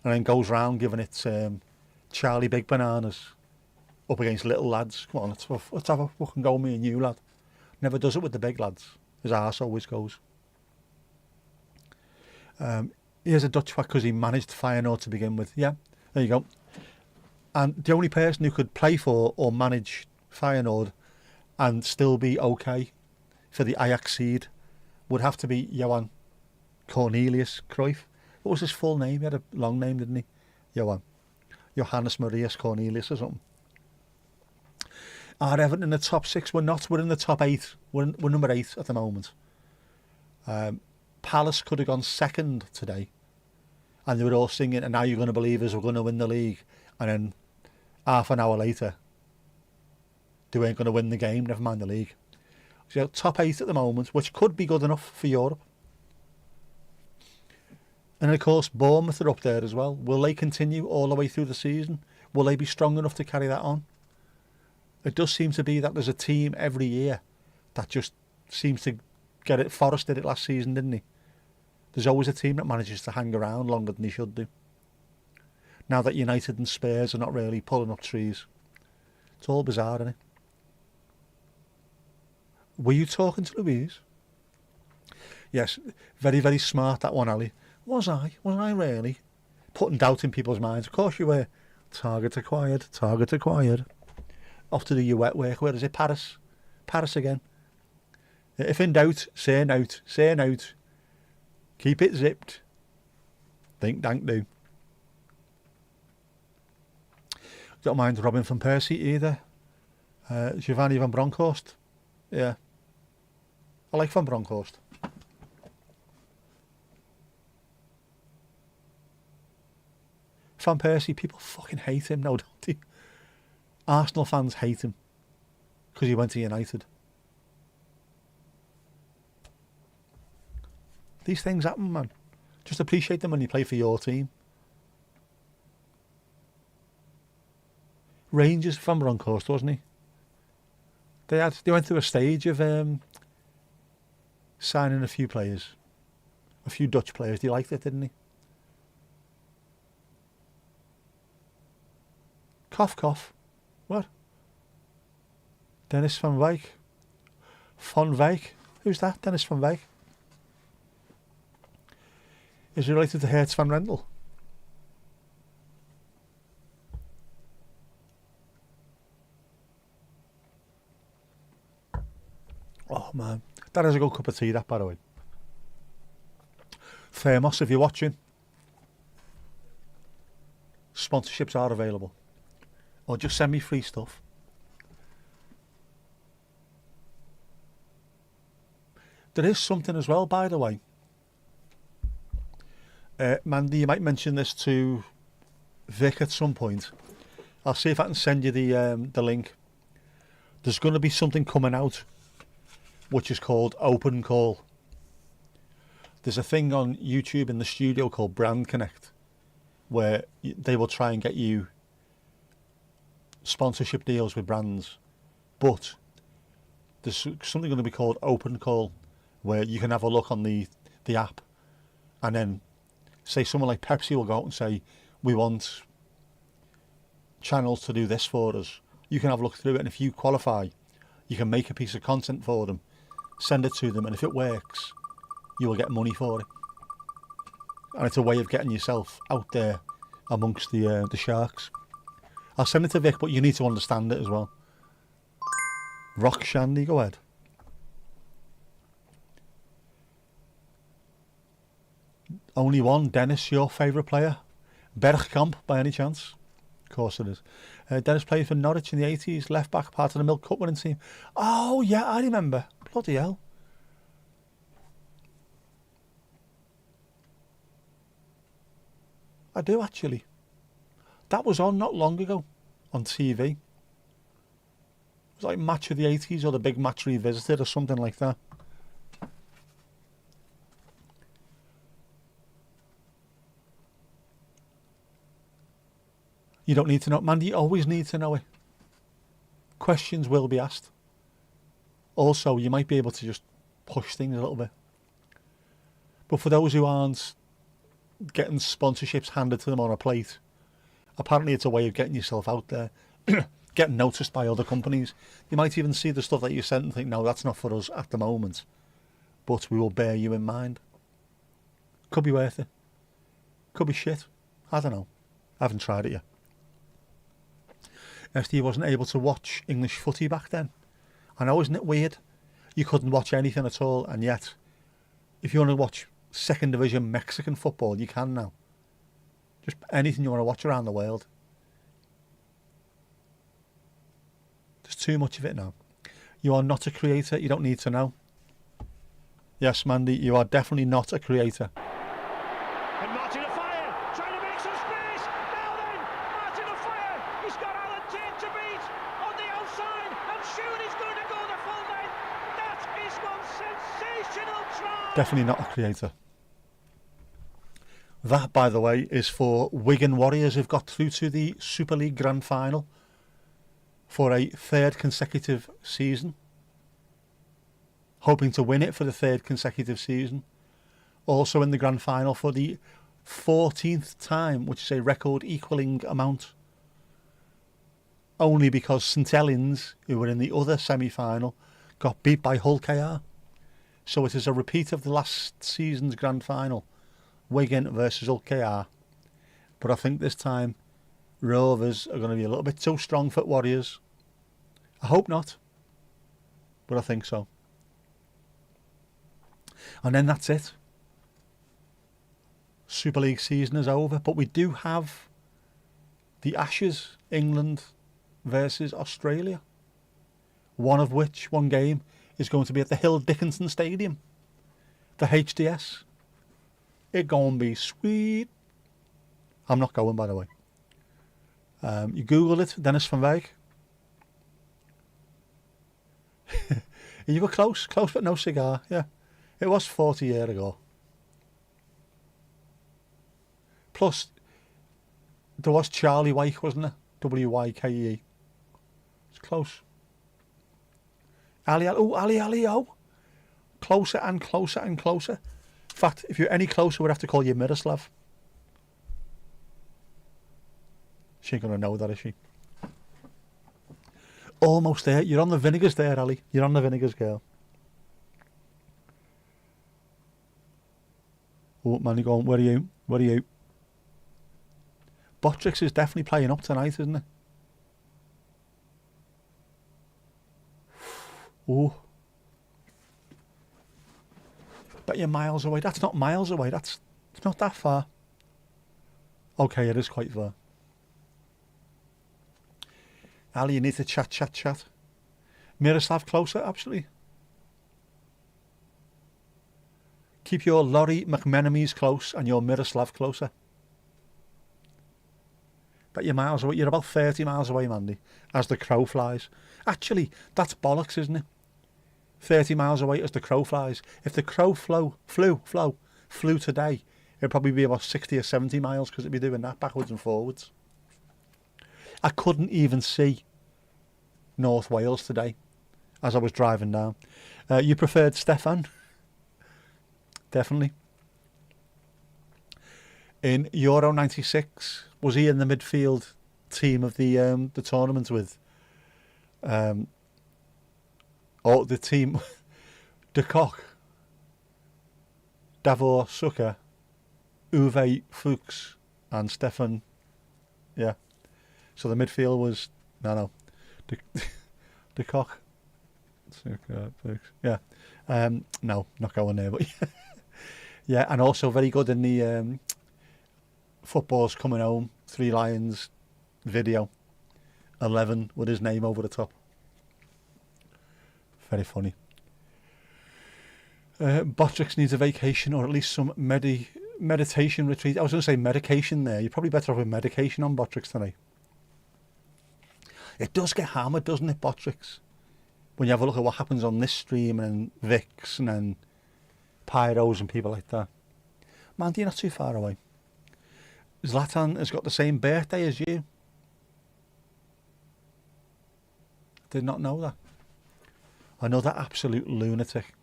And then goes round giving it Charlie Big Bananas up against little lads. Come on, let's have a fucking go, me and you, lad. Never does it with the big lads. His arse always goes. Here's a Dutch fact because he managed Feyenoord to begin with. Yeah, there you go. And the only person who could play for or manage Feyenoord and still be okay for the Ajax seed would have to be Johan Cornelius Cruyff. What was his full name? He had a long name, didn't he? Johannes Marius Cornelius or something. Are Everton in the top 6? We're not. We're in the top 8. We're number 8 at the moment. Palace could have gone second today, and they were all singing, and now you're going to believe us, we're going to win the league. And then half an hour later, they weren't going to win the game, never mind the league. So top 8 at the moment, which could be good enough for Europe. And of course, Bournemouth are up there as well. Will they continue all the way through the season? Will they be strong enough to carry that on? It does seem to be that there's a team every year that just seems to get it. Forrest did it last season, didn't he? There's always a team that manages to hang around longer than he should do. Now that United and Spurs are not really pulling up trees. It's all bizarre, isn't it? Were you talking to Louise? Yes, very, very smart, that one, Ali. Was I? Was I really? Putting doubt in people's minds. Of course you were. Target acquired. Target acquired. Off to do your wet work. Where is it? Paris. Paris again. If in doubt, say out. Say out. Keep it zipped. Think dank do. Don't mind Robin van Persie either. Giovanni van Bronckhorst. Yeah. I like Van Bronckhorst. Van Persie, people fucking hate him now, don't they? Arsenal fans hate him because he went to United. These things happen, man. Just appreciate them when you play for your team. Rangers, Van Bronckhorst, wasn't he? They went through a stage of signing a few players, a few Dutch players. They liked it, didn't he? Cough, cough. What? Dennis van Wijk. Van Wijk? Who's that? Dennis van Wijk? Is he related to Hertz van Rendel? Oh man, that is a good cup of tea, that, by the way. Thermos, if you're watching, sponsorships are available. Or just send me free stuff. There is something as well, by the way. Mandy, you might mention this to Vic at some point. I'll see if I can send you the link. There's going to be something coming out which is called Open Call. There's a thing on YouTube in the studio called Brand Connect where they will try and get you sponsorship deals with brands, but there's something going to be called Open Call where you can have a look on the app, and then say someone like Pepsi will go out and say, we want channels to do this for us. You can have a look through it, and if you qualify, you can make a piece of content for them, send it to them, and if it works, you will get money for it. And it's a way of getting yourself out there amongst the sharks. I'll send it to Vic, but you need to understand it as well. Rock Shandy, go ahead. Only one. Dennis, your favourite player? Bergkamp, by any chance? Of course it is. Dennis played for Norwich in the 80s, left back, part of the Milk Cup winning team. Oh, yeah, I remember. Bloody hell. I do, actually. That was on not long ago on TV. was like Match of the 80s or The Big Match Revisited or something like that. You don't need to know. Mandy, you always need to know it. Questions will be asked. Also, you might be able to just push things a little bit. But for those who aren't getting sponsorships handed to them on a plate, apparently it's a way of getting yourself out there, getting noticed by other companies. You might even see the stuff that you sent and think, no, that's not for us at the moment, but we will bear you in mind. Could be worth it. Could be shit. I don't know. I haven't tried it yet. Steve wasn't able to watch English footy back then. I know, isn't it weird? You couldn't watch anything at all, and yet, if you want to watch second division Mexican football, you can now. Just anything you want to watch around the world. There's too much of it now. You are not a creator, you don't need to know. Yes, Mandy, you are definitely not a creator. And Martin afire, trying to make some space. Now then, Martin afire. He's got Alan Tate to beat on the outside. And shoot, he's going to go the full length. That is one sensational try. Definitely not a creator. That, by the way, is for Wigan Warriors who've got through to the Super League Grand Final for a third consecutive season. Hoping to win it for the third consecutive season. Also in the Grand Final for the 14th time, which is a record equalling amount. Only because St Helens, who were in the other semi-final, got beat by Hull KR. So it is a repeat of the last season's Grand Final. Wigan versus Hull KR. But I think this time Rovers are going to be a little bit too strong for Warriors. I hope not, but I think so. And then that's it. Super League season is over, but we do have the Ashes, England versus Australia. One game is going to be at the Hill Dickinson Stadium, the HDS. It's going to be sweet. I'm not going, by the way. You Google it, Dennis van Wijk. You were close but no cigar, yeah. It was 40 years ago. Plus, there was Charlie Wyke, wasn't there? W-Y-K-E. It's close. Ali, oh. Closer and closer and closer. In fact, if you're any closer, we'd have to call you Miroslav. She ain't going to know that, is she? Almost there. You're on the vinegars there, Ali. You're on the vinegars, girl. Oh, man, you're going, where are you? Where are you? Bottrix is definitely playing up tonight, isn't it? Oh. Bet you're miles away. That's not miles away. It's not that far. Okay, it is quite far. Ali, you need to chat. Miroslav closer, absolutely. Keep your Laurie McMenamies close and your Miroslav closer. Bet you're miles away. You're about 30 miles away, Mandy, as the crow flies. Actually, that's bollocks, isn't it? 30 miles away as the crow flies. If the crow flew today, it'd probably be about 60 or 70 miles because it'd be doing that backwards and forwards. I couldn't even see North Wales today as I was driving down. You preferred Stefan? Definitely. In Euro 96, was he in the midfield team of the tournament with the team De Kock, Davor Suker, Uwe Fuchs and Stefan. Yeah. So the midfield was De Kock, Suker, Fuchs. Yeah. No, not going there, but yeah, and also very good in the Football's Coming Home, Three Lions video. 11 with his name over the top. Very funny. Bottrix needs a vacation or at least some meditation retreat. I was going to say medication there. You're probably better off with medication on Bottrix tonight. It does get hammered, doesn't it, Bottrix? when you have a look at what happens on this stream and Vix and then Pyros and people like that. Man, you're not too far away. Zlatan has got the same birthday as you. Did not know that. Another absolute lunatic.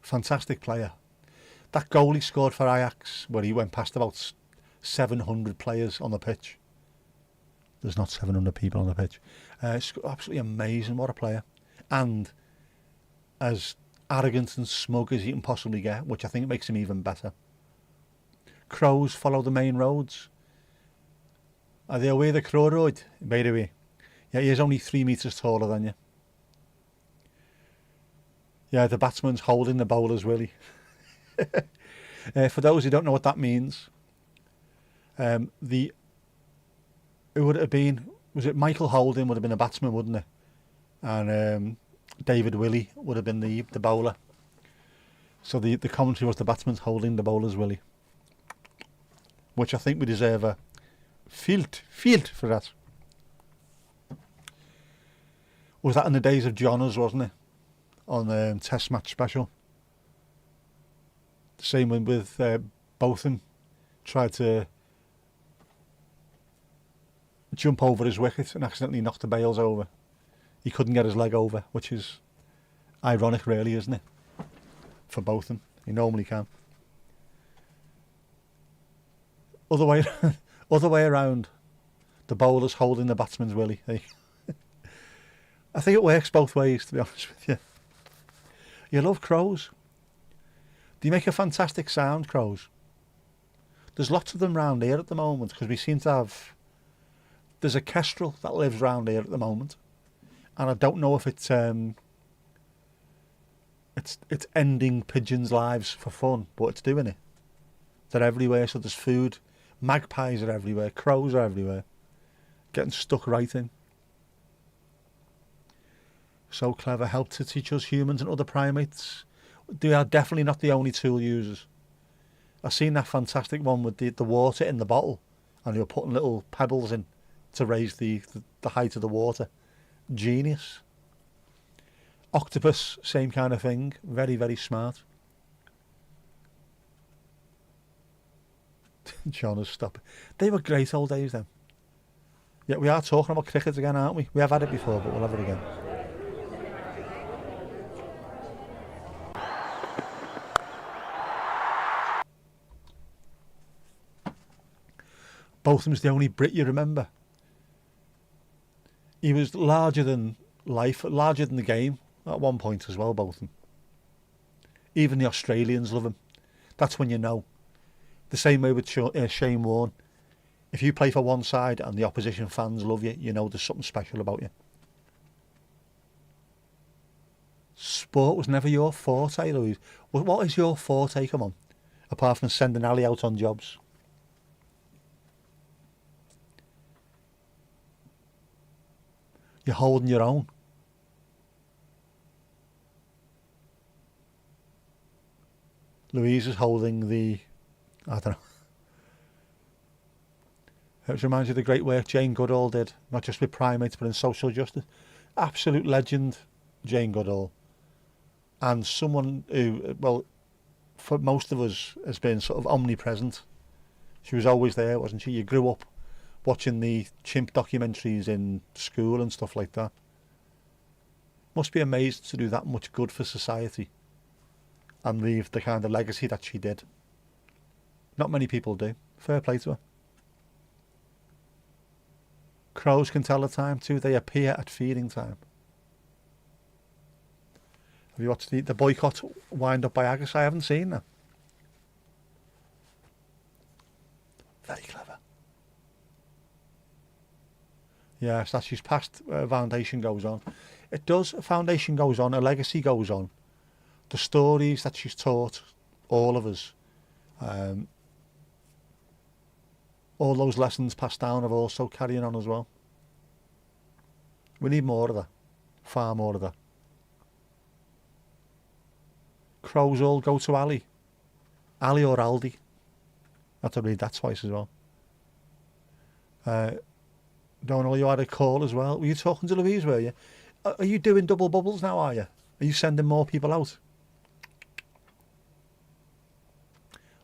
Fantastic player. That goal he scored for Ajax, where he went past about 700 players on the pitch. There's not 700 people on the pitch. It's absolutely amazing. What a player. And as arrogant and smug as you can possibly get, which I think makes him even better. Crows follow the main roads. Are they away the Crow Road? By the way. Yeah, he is only 3 metres taller than you. Yeah, the batsman's holding the bowler's willy. For those who don't know what that means, who would it have been? Was it Michael Holding would have been a batsman, wouldn't it? And David Willey would have been the bowler. So the commentary was the batsman's holding the bowler's willy, which I think we deserve a field for that. Was that in the days of Johners, wasn't it? On Test Match Special. The same one with Botham tried to jump over his wicket and accidentally knocked the bails over. He couldn't get his leg over, which is ironic really, isn't it? For Botham. He normally can. Other way around. The bowler's holding the batsman's willy. I think it works both ways, to be honest with you. You love crows. They make a fantastic sound, crows. There's lots of them round here at the moment because we seem to have... There's a kestrel that lives round here at the moment. And I don't know if it's ending pigeons' lives for fun, but it's doing it. They're everywhere, so there's food. Magpies are everywhere. Crows are everywhere. Getting stuck right in. So clever. Help to teach us humans and other primates. They are definitely not the only tool users. I've seen that fantastic one with the water in the bottle, and they were putting little pebbles in to raise the height of the water. Genius. Octopus, same kind of thing. Very, very smart. John has stopped. They were great old days then. Yeah, we are talking about cricket again, aren't we? We have had it before, but we'll have it again. Botham's the only Brit you remember. He was larger than life, larger than the game at one point as well, Botham. Even the Australians love him. That's when you know. The same way with Shane Warne. If you play for one side and the opposition fans love you, you know there's something special about you. Sport was never your forte, Louise. What is your forte, come on? Apart from sending Ali out on jobs. You're holding your own. Louise is holding the... I don't know. It reminds you of the great work Jane Goodall did, not just with primates but in social justice. Absolute legend, Jane Goodall. And someone who, well, for most of us has been sort of omnipresent. She was always there, wasn't she? You grew up watching the chimp documentaries in school and stuff like that. Must be amazing to do that much good for society and leave the kind of legacy that she did. Not many people do. Fair play to her. Crows can tell the time too. They appear at feeding time. Have you watched the boycott wind up by Agus? I haven't seen that. Very clever. Yes, that she's passed. Foundation goes on. It does. A foundation goes on. A legacy goes on. The stories that she's taught all of us. All those lessons passed down are also carrying on as well. We need more of that. Far more of that. Crows all go to Ali. Ali or Aldi. I have to read that twice as well. Don't know, you had a call as well. Were you talking to Louise, were you? Are you doing double bubbles now, are you? Are you sending more people out?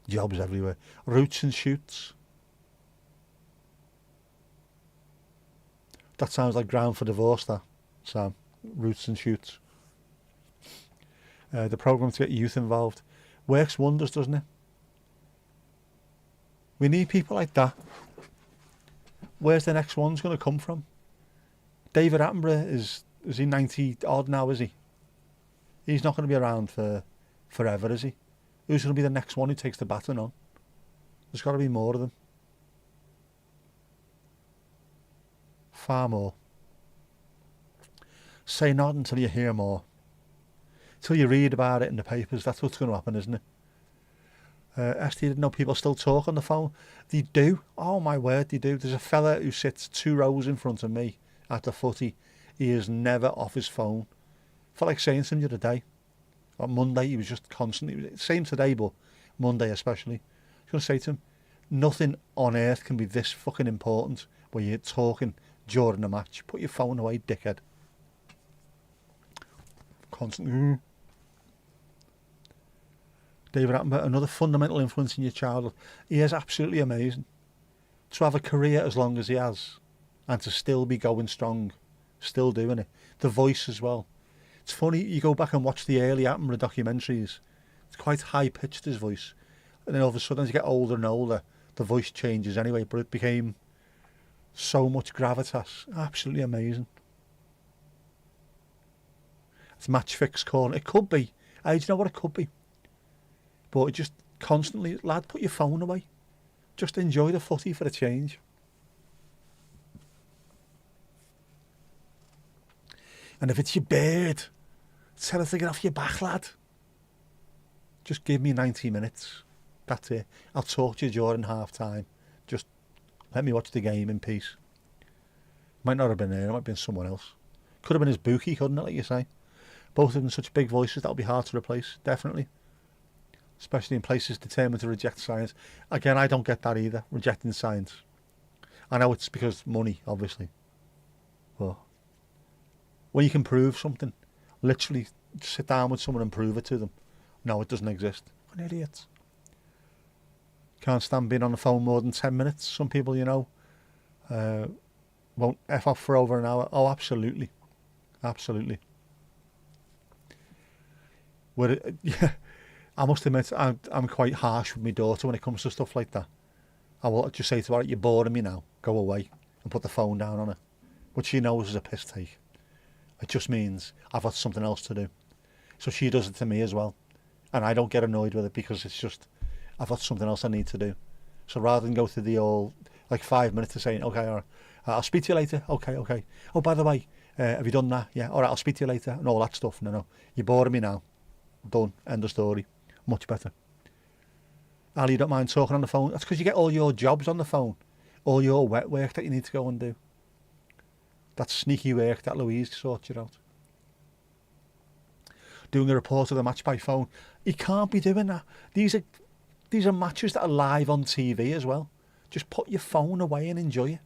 Jobs everywhere. Roots and shoots. That sounds like ground for divorce, that, Sam. Roots and shoots. The programme to get youth involved. Works wonders, doesn't it? We need people like that. Where's the next one's going to come from? David Attenborough is he 90 odd now, is he? He's not going to be around for forever, is he? Who's going to be the next one who takes the baton on? There's got to be more of them. Far more. Say not until you hear more. Till you read about it in the papers. That's what's going to happen, isn't it? Esther, you didn't know people still talk on the phone? They do. Oh my word, they do. There's a fella who sits 2 rows in front of me at the footy. He is never off his phone. Felt like saying to him the other day. On Monday, he was just constantly, same today, but Monday especially. I was going to say to him, nothing on earth can be this fucking important when you're talking during a match. Put your phone away, dickhead. Constantly. David Attenborough, another fundamental influence in your childhood. He is absolutely amazing. To have a career as long as he has and to still be going strong, still doing it. The voice as well. It's funny, you go back and watch the early Attenborough documentaries, it's quite high-pitched, his voice. And then all of a sudden, as you get older and older, the voice changes anyway, but it became so much gravitas. Absolutely amazing. It's match fix calling. It could be. Do you know what it could be? But it just constantly, lad, put your phone away. Just enjoy the footy for a change. And if it's your bird, tell her to get off your back, lad. Just give me 90 minutes. That's it. I'll talk to you during half time. Just let me watch the game in peace. Might not have been there, it might have been someone else. Could have been his bookie, couldn't it, like you say? Both of them such big voices, that'll be hard to replace, definitely. Especially in places determined to reject science. Again, I don't get that either, rejecting science. I know it's because money, obviously. But when you can prove something, literally sit down with someone and prove it to them. No, it doesn't exist. What an idiot. Can't stand being on the phone more than 10 minutes. Some people, you know, won't F off for over an hour. Oh, absolutely. Absolutely. Yeah, I must admit, I'm quite harsh with my daughter when it comes to stuff like that. I will just say to her, you're boring me now. Go away and put the phone down on her. But she knows is a piss take. It just means I've got something else to do. So she does it to me as well. And I don't get annoyed with it because it's just, I've got something else I need to do. So rather than go through the all, like 5 minutes of saying, okay, all right, I'll speak to you later. Okay, okay. Oh, by the way, have you done that? Yeah, all right, I'll speak to you later. And all that stuff. No, you're boring me now. Done. End of story. Much better. Ali, you don't mind talking on the phone? That's because you get all your jobs on the phone. All your wet work that you need to go and do. That sneaky work that Louise sorts you out. Doing a report of the match by phone. You can't be doing that. These are matches that are live on TV as well. Just put your phone away and enjoy it.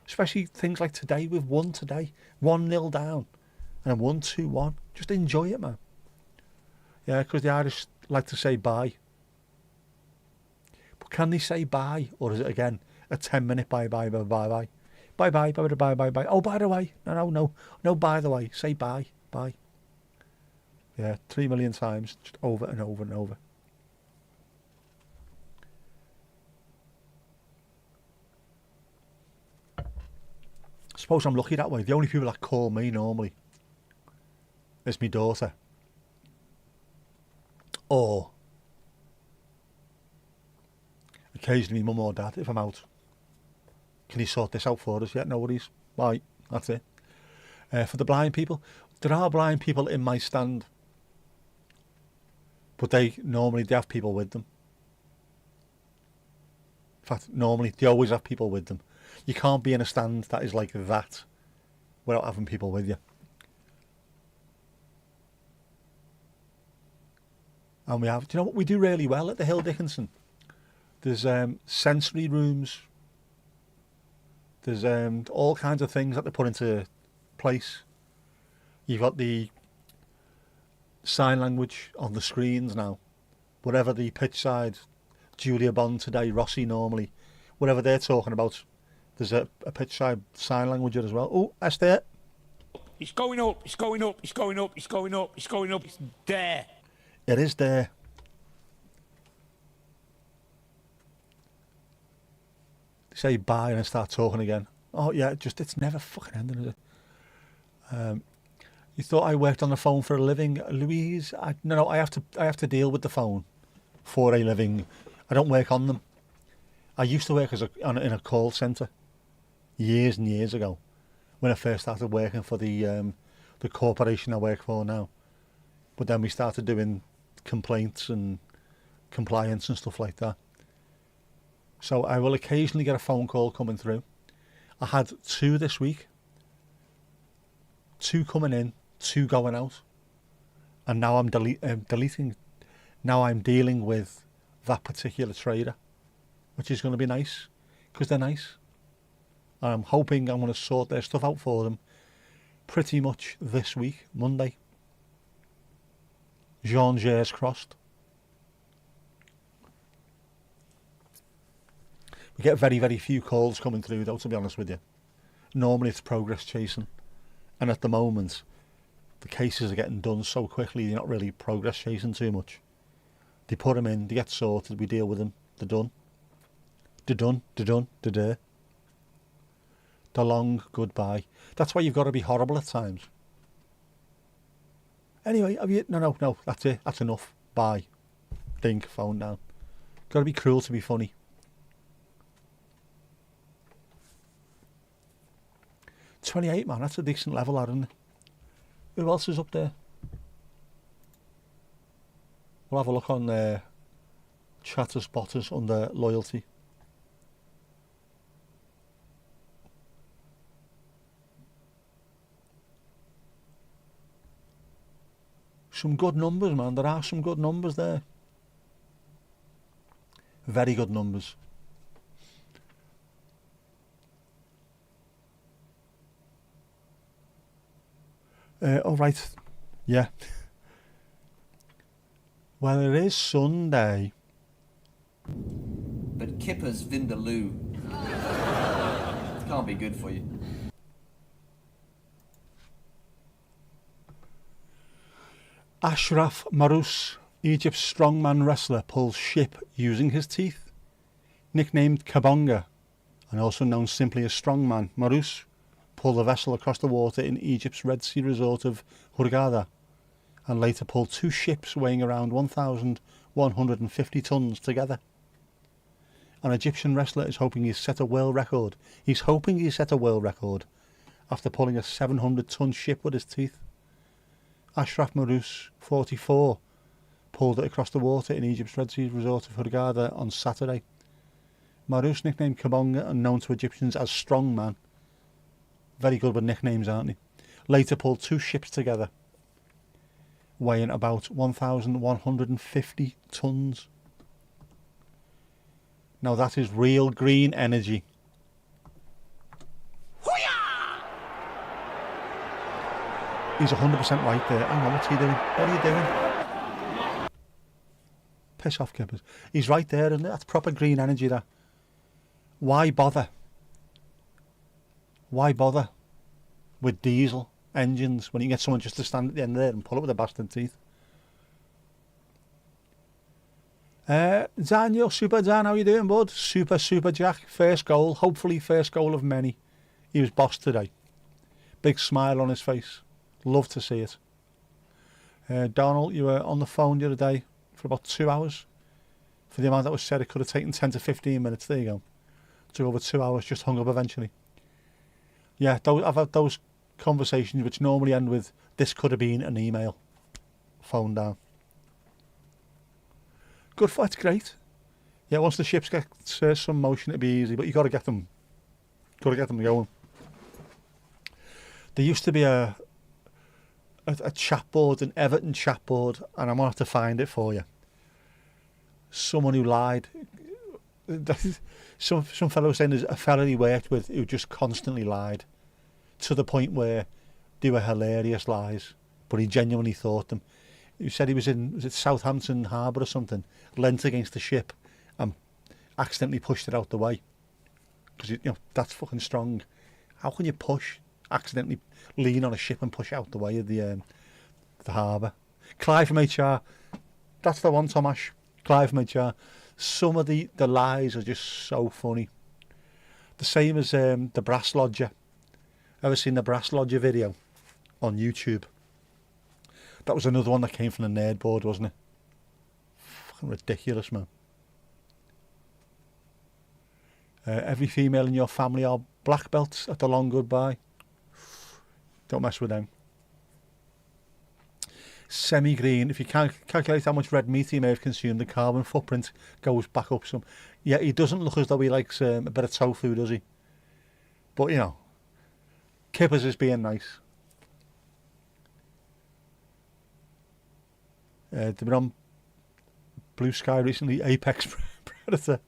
Especially things like today. We've won today. 1-0 down. And a 1-2-1. Just enjoy it, man. Yeah, because the Irish like to say bye. But can they say bye? Or is it, again, a 10-minute bye-bye, bye-bye? Bye-bye, bye-bye, bye-bye. Oh, by the way. No, by the way. Say bye, bye. Yeah, 3 million times, just over and over and over. I suppose I'm lucky that way. The only people that call me normally is my daughter. Or occasionally mum or dad if I'm out. Can you sort this out for us? Yeah, no worries. Bye. That's it. For the blind people, there are blind people in my stand. But they have people with them. In fact, normally they always have people with them. You can't be in a stand that is like that without having people with you. And we have, do you know what we do really well at the Hill Dickinson? There's sensory rooms. There's all kinds of things that they put into place. You've got the sign language on the screens now. Whatever the pitch side, Julia Bond today, Rossi normally, whatever they're talking about, there's a pitch side sign language as well. Oh, that's there. It's going up, it's going up, it's going up, it's going up, it's going up, it's there. It is there. They say bye and I start talking again. Oh yeah, it's never fucking ending, is it? You thought I worked on the phone for a living, Louise? No, I have to deal with the phone for a living. I don't work on them. I used to work in a call centre years and years ago when I first started working for the corporation I work for now. But then we started doing complaints and compliance and stuff like that. So I will occasionally get a phone call coming through. I had 2 this week. 2 coming in, 2 going out. And now I'm deleting. Now I'm dealing with that particular trader, which is going to be nice, because they're nice. And I'm hoping I'm going to sort their stuff out for them pretty much this week, Monday. Jean-Jers crossed. We get very, very few calls coming through though, to be honest with you. Normally it's progress chasing. And at the moment, the cases are getting done so quickly, they're not really progress chasing too much. They put them in, they get sorted, we deal with them, they're done. They're done, they're done, they're there. The long goodbye. That's why you've got to be horrible at times. Anyway, no, that's it, that's enough. Bye. Dink, phone down. Got to be cruel to be funny. $28, man, that's a decent level, isn't it? Who else is up there? We'll have a look on Chatter Spotters under loyalty. Some good numbers, man. There are some good numbers there. Very good numbers. All right. Yeah. Well, it is Sunday. But Kipper's Vindaloo can't be good for you. Ashraf Marous, Egypt's strongman wrestler, pulls ship using his teeth. Nicknamed Kabonga, and also known simply as Strongman, Marous pulled a vessel across the water in Egypt's Red Sea resort of Hurghada, and later pulled 2 ships weighing around 1,150 tons together. An Egyptian wrestler is hoping he's set a world record. He's hoping he's set a world record after pulling a 700-ton ship with his teeth. Ashraf Marous, 44, pulled it across the water in Egypt's Red Sea resort of Hurghada on Saturday. Marous, nicknamed Kabonga and known to Egyptians as Strongman, very good with nicknames, aren't they? Later pulled 2 ships together, weighing about 1,150 tons. Now that is real green energy. He's 100% right there. Hang on, what's he doing? What are you doing? Piss off, Kippers. He's right there, isn't it? That's proper green energy, that. Why bother? Why bother with diesel engines when you can get someone just to stand at the end there and pull it with their bastard teeth? Daniel, Super Dan, how you doing, bud? Super Jack, first goal, hopefully first goal of many. He was boss today. Big smile on his face. Love to see it. Donald, you were on the phone the other day for about 2 hours. For the amount that was said, it could have taken 10 to 15 minutes. There you go. Took over 2 hours, just hung up eventually. Yeah, I've had those conversations which normally end with, this could have been an email. Phone down. Good fight's great. Yeah, once the ships get some motion, it'll be easy, but you got to get them going. There used to be a chat board, an Everton chat board, and I'm going to have to find it for you. Someone who lied, some fellow was saying there's a fella he worked with who just constantly lied to the point where they were hilarious lies, but he genuinely thought them. He said he was it Southampton Harbour or something, leant against the ship and accidentally pushed it out the way. Because, you know, that's fucking strong. How can you accidentally lean on a ship and push it out the way of the harbour? Clive from HR, that's the one, Tomash. Clive from HR. Some of the lies are just so funny. The same as the Brass Lodger. Ever seen the Brass Lodger video on YouTube? That was another one that came from the nerd board, wasn't it? Fucking ridiculous, man. Every female in your family are black belts at the long goodbye. Don't mess with them. Semi-green. If you can't calculate how much red meat he may have consumed, the carbon footprint goes back up some. Yeah, he doesn't look as though he likes a bit of tofu, does he? But, you know, Kippers is being nice. They've been on Blue Sky recently. Apex Predator.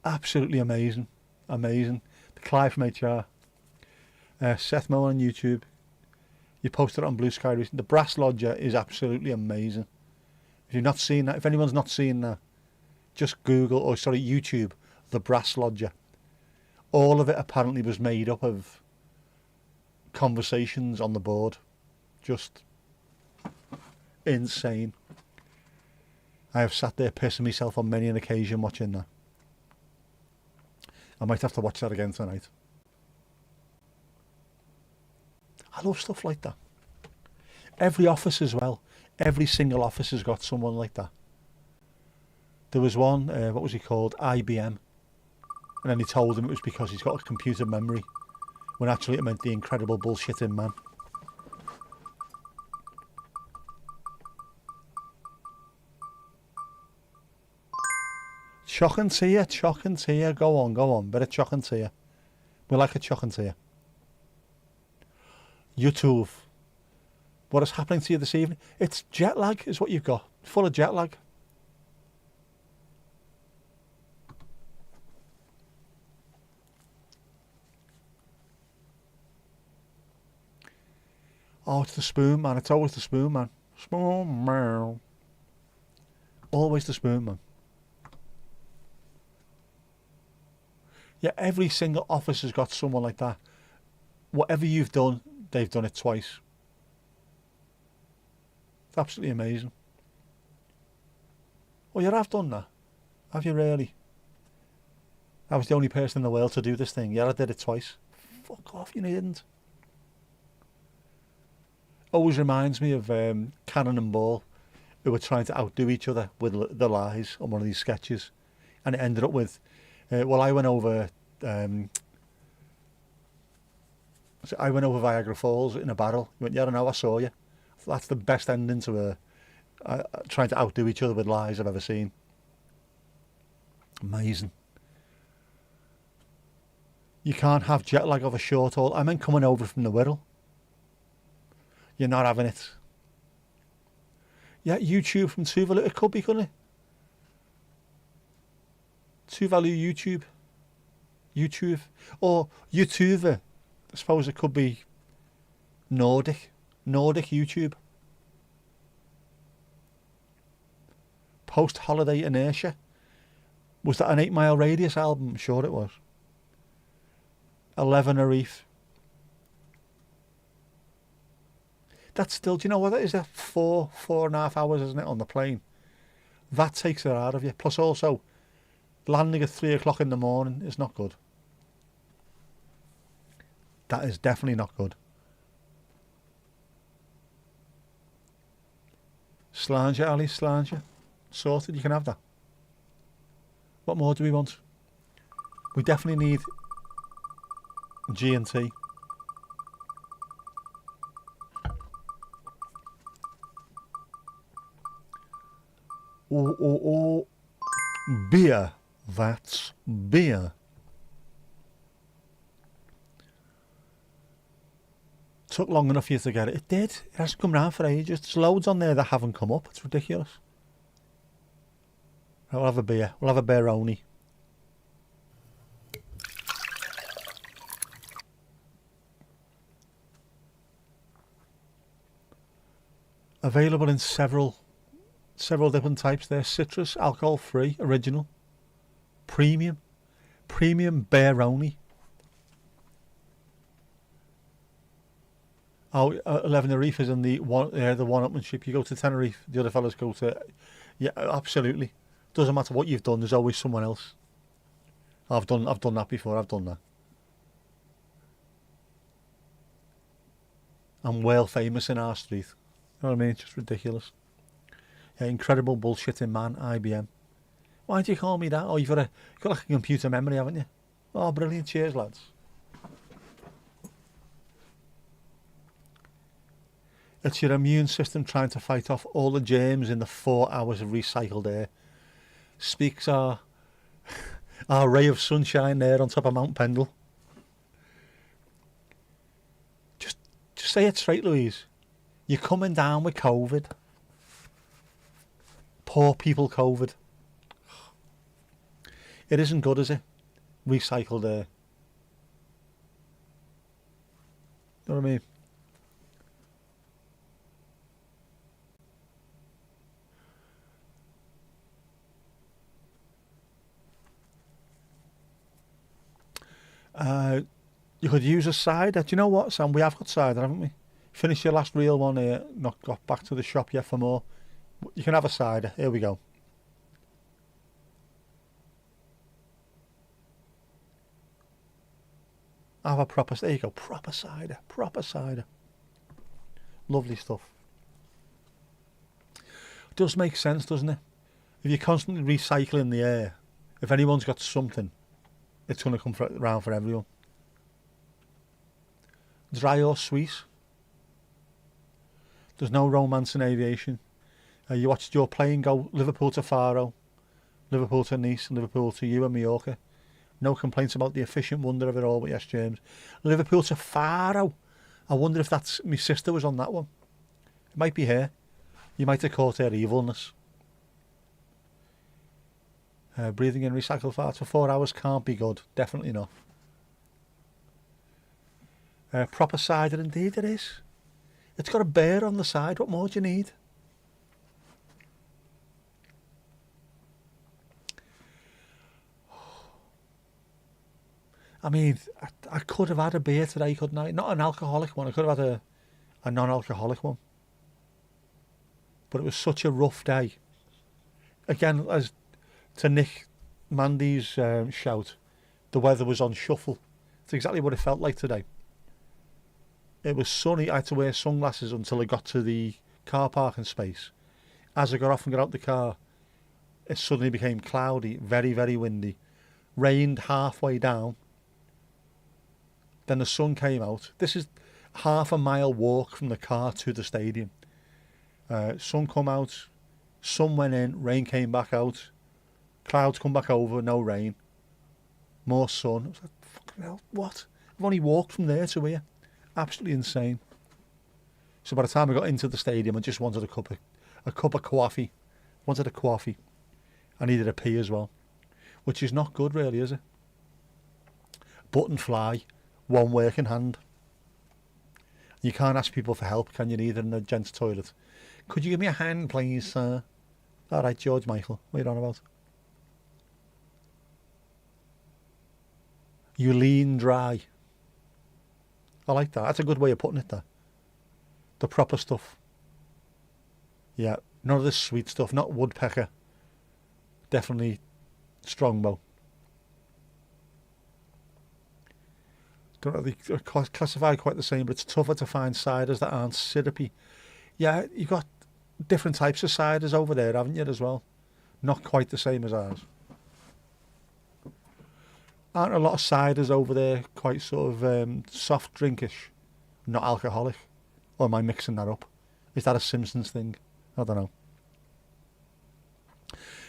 Absolutely amazing. Amazing. The Clive from HR. Seth Moore on YouTube. You posted it on Blue Sky recently. The Brass Lodger is absolutely amazing. If you've not seen that, if anyone's not seen that, just Google, YouTube, The Brass Lodger. All of it apparently was made up of conversations on the board. Just insane. I have sat there pissing myself on many an occasion watching that. I might have to watch that again tonight. I love stuff like that. Every office as well. Every single office has got someone like that. There was one, what was he called? IBM. And then he told him it was because he's got a computer memory, when actually it meant the incredible bullshitting man. Chock and tea. Go on. Bit of chock and tea. We like a chock and tea. YouTube. What is happening to you this evening? It's jet lag is what you've got. Full of jet lag. Oh, it's the spoon, man. It's always the spoon, man. Spoon, man. Always the spoon, man. Yeah, every single office has got someone like that. Whatever you've done, they've done it twice. It's absolutely amazing. Oh, you have done that? Have you really? I was the only person in the world to do this thing. Yeah, I did it twice. Fuck off, you didn't. Always reminds me of Cannon and Ball, who were trying to outdo each other with the lies on one of these sketches. And it ended up with, I went over Viagra Falls in a barrel. He went, yeah, I know, I saw you. That's the best ending to trying to outdo each other with lies I've ever seen. Amazing. You can't have jet lag of a short haul. I meant coming over from the Wirral. You're not having it. Yeah, YouTube from Tuvalu. It could be, couldn't it? Tuvalu YouTube. YouTube. Or YouTuber. I suppose it could be Nordic YouTube. Post-holiday inertia. Was that an 8 Mile Radius album? I'm sure it was. 11 Arif. That's still, do you know what that is? That 4.5 hours, isn't it, on the plane? That takes it out of you. Plus also, landing at 3 o'clock in the morning is not good. That is definitely not good. Slanger, Ali, slanger. Sorted, you can have that. What more do we want? We definitely need G&T. Oh, beer. That's beer. Took long enough for you to get it. It did. It hasn't come round for ages. There's loads on there that haven't come up. It's ridiculous. Right, we'll have a beer. We'll have a beer-oni. Available in several different types there. Citrus, alcohol-free, original, premium beer only. Oh, 11 Tenerife is in the one-upmanship. You go to Tenerife, the other fellas go to... Yeah, absolutely. Doesn't matter what you've done, there's always someone else. I've done that before, I've done that. I'm well famous in our street. You know what I mean? It's just ridiculous. Yeah, incredible bullshitting man, IBM. Why do you call me that? Oh, you've got like a computer memory, haven't you? Oh, brilliant. Cheers, lads. It's your immune system trying to fight off all the germs in the 4 hours of recycled air. Speaks our ray of sunshine there on top of Mount Pendle. Just say it straight, Louise. You're coming down with COVID. Poor people COVID. It isn't good, is it? Recycled air. You know what I mean? You could use a cider. Do you know what, Sam? We have got cider, haven't we? Finished your last real one here. Not got back to the shop yet for more. You can have a cider. Here we go. Have a proper... There you go. Proper cider. Proper cider. Lovely stuff. It does make sense, doesn't it? If you're constantly recycling the air, if anyone's got something, it's going to come around for everyone. Dry or sweet? There's no romance in aviation. You watched your plane go Liverpool to Faro, Liverpool to Nice, and Liverpool to you and Mallorca. No complaints about the efficient wonder of it all, but yes, James. Liverpool to Faro. I wonder if that's... My sister was on that one. It might be her. You might have caught her evilness. Breathing in recycled farts for 4 hours can't be good. Definitely not. Proper cider indeed it is. It's got a bear on the side. What more do you need? I mean, I could have had a beer today, couldn't I? Not an alcoholic one. I could have had a non-alcoholic one. But it was such a rough day. Again, as to Nick Mandy's shout, the weather was on shuffle. It's exactly what it felt like today. It was sunny. I had to wear sunglasses until I got to the car parking space. As I got off and got out the car, it suddenly became cloudy, very, very windy. Rained halfway down. Then the sun came out. This is half a mile walk from the car to the stadium. Sun come out, sun went in, rain came back out. Clouds come back over, no rain. More sun. I was like, fucking hell, what? I've only walked from there to here. Absolutely insane. So by the time I got into the stadium, I just wanted a cup of coffee. Wanted a coffee. I needed a pee as well. Which is not good really, is it? Button fly, one working hand. You can't ask people for help, can you, either in the gents' toilet? Could you give me a hand, please, sir? All right, George Michael, what are you on about? You lean dry. I like that. That's a good way of putting it there. The proper stuff. Yeah, none of this sweet stuff. Not woodpecker. Definitely strongbow. Don't know, they're classified quite the same, but it's tougher to find ciders that aren't syrupy. Yeah, you've got different types of ciders over there, haven't you, as well? Not quite the same as ours. Aren't a lot of ciders over there quite sort of soft drinkish, not alcoholic? Or am I mixing that up? Is that a Simpsons thing? I don't know.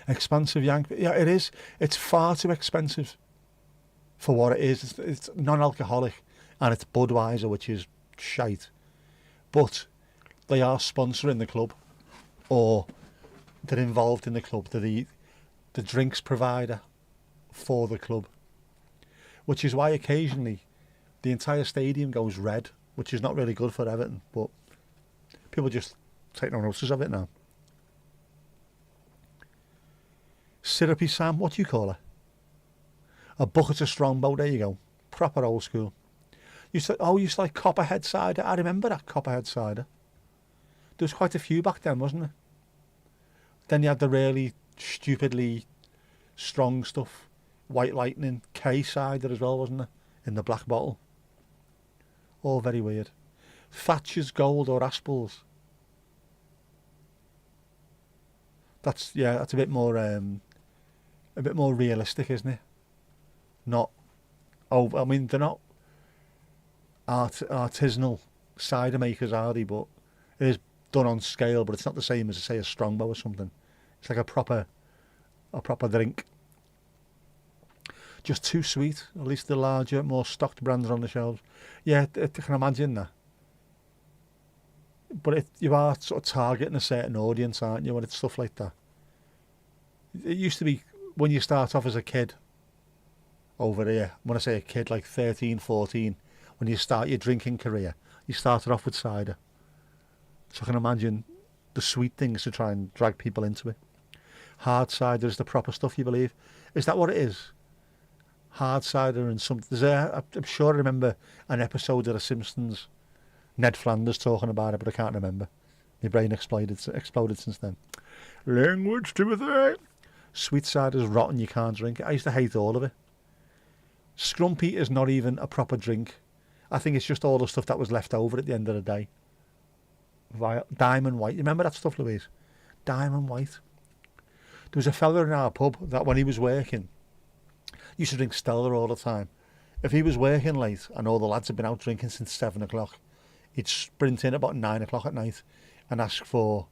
Expensive Yank. Yeah, it is. It's far too expensive for what it is. It's non-alcoholic and it's Budweiser, which is shite. But they are sponsoring the club, or they're involved in the club. They're the drinks provider for the club. Which is why occasionally the entire stadium goes red, which is not really good for Everton, but people just take no notice of it now. Syrupy Sam, what do you call her? A bucket of Strongbow, there you go. Proper old school. Used to like Copperhead cider. I remember that Copperhead cider. There was quite a few back then, wasn't there? Then you had the really stupidly strong stuff. White Lightning, K cider as well, wasn't there? In the black bottle. All very weird. Thatcher's Gold or Aspel's. That's a bit more realistic, isn't it? Not I mean, they're not artisanal cider makers, are they? But it is done on scale, but it's not the same as, say, a Strongbow or something. It's like a proper drink. Just too sweet. At least the larger, more stocked brands are on the shelves. Yeah, I can imagine that. But you are sort of targeting a certain audience, aren't you, when it's stuff like that? It used to be, when you start off as a kid, over here, when I say a kid, like 13, 14, when you start your drinking career, you started off with cider. So I can imagine the sweet things to try and drag people into it. Hard cider is the proper stuff, you believe? Is that what it is? Hard cider and something. I'm sure I remember an episode of The Simpsons, Ned Flanders talking about it, but I can't remember. My brain exploded since then. Language, Timothy. Sweet cider's rotten, you can't drink it. I used to hate all of it. Scrumpy is not even a proper drink. I think it's just all the stuff that was left over at the end of the day. Diamond White. You remember that stuff, Louise? Diamond White. There was a fella in our pub that when he was working, used to drink Stella all the time. If he was working late and all the lads had been out drinking since 7 o'clock, he'd sprint in about 9 o'clock at night and ask for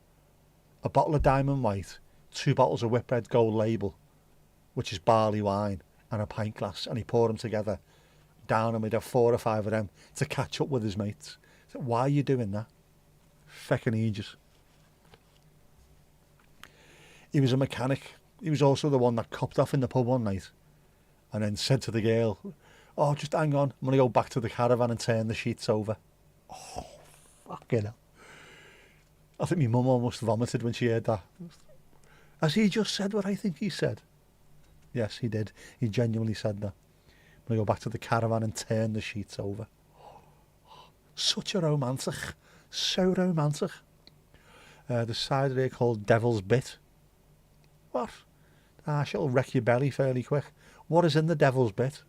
a bottle of Diamond White, 2 bottles of Whitbread Gold Label, which is barley wine, and a pint glass, and he'd pour them together down, and we'd have 4 or 5 of them to catch up with his mates. So why are you doing that? Feckin' ages. He was a mechanic. He was also the one that copped off in the pub one night and then said to the girl, "Oh, just hang on, I'm going to go back to the caravan and turn the sheets over." Oh, fucking hell. I think my mum almost vomited when she heard that. Has he just said what I think he said? Yes, he did. He genuinely said that. I'm going to go back to the caravan and turn the sheets over. Such a romantic. So romantic. The cider here called Devil's Bit. What? She'll wreck your belly fairly quick. What is in the Devil's Bit?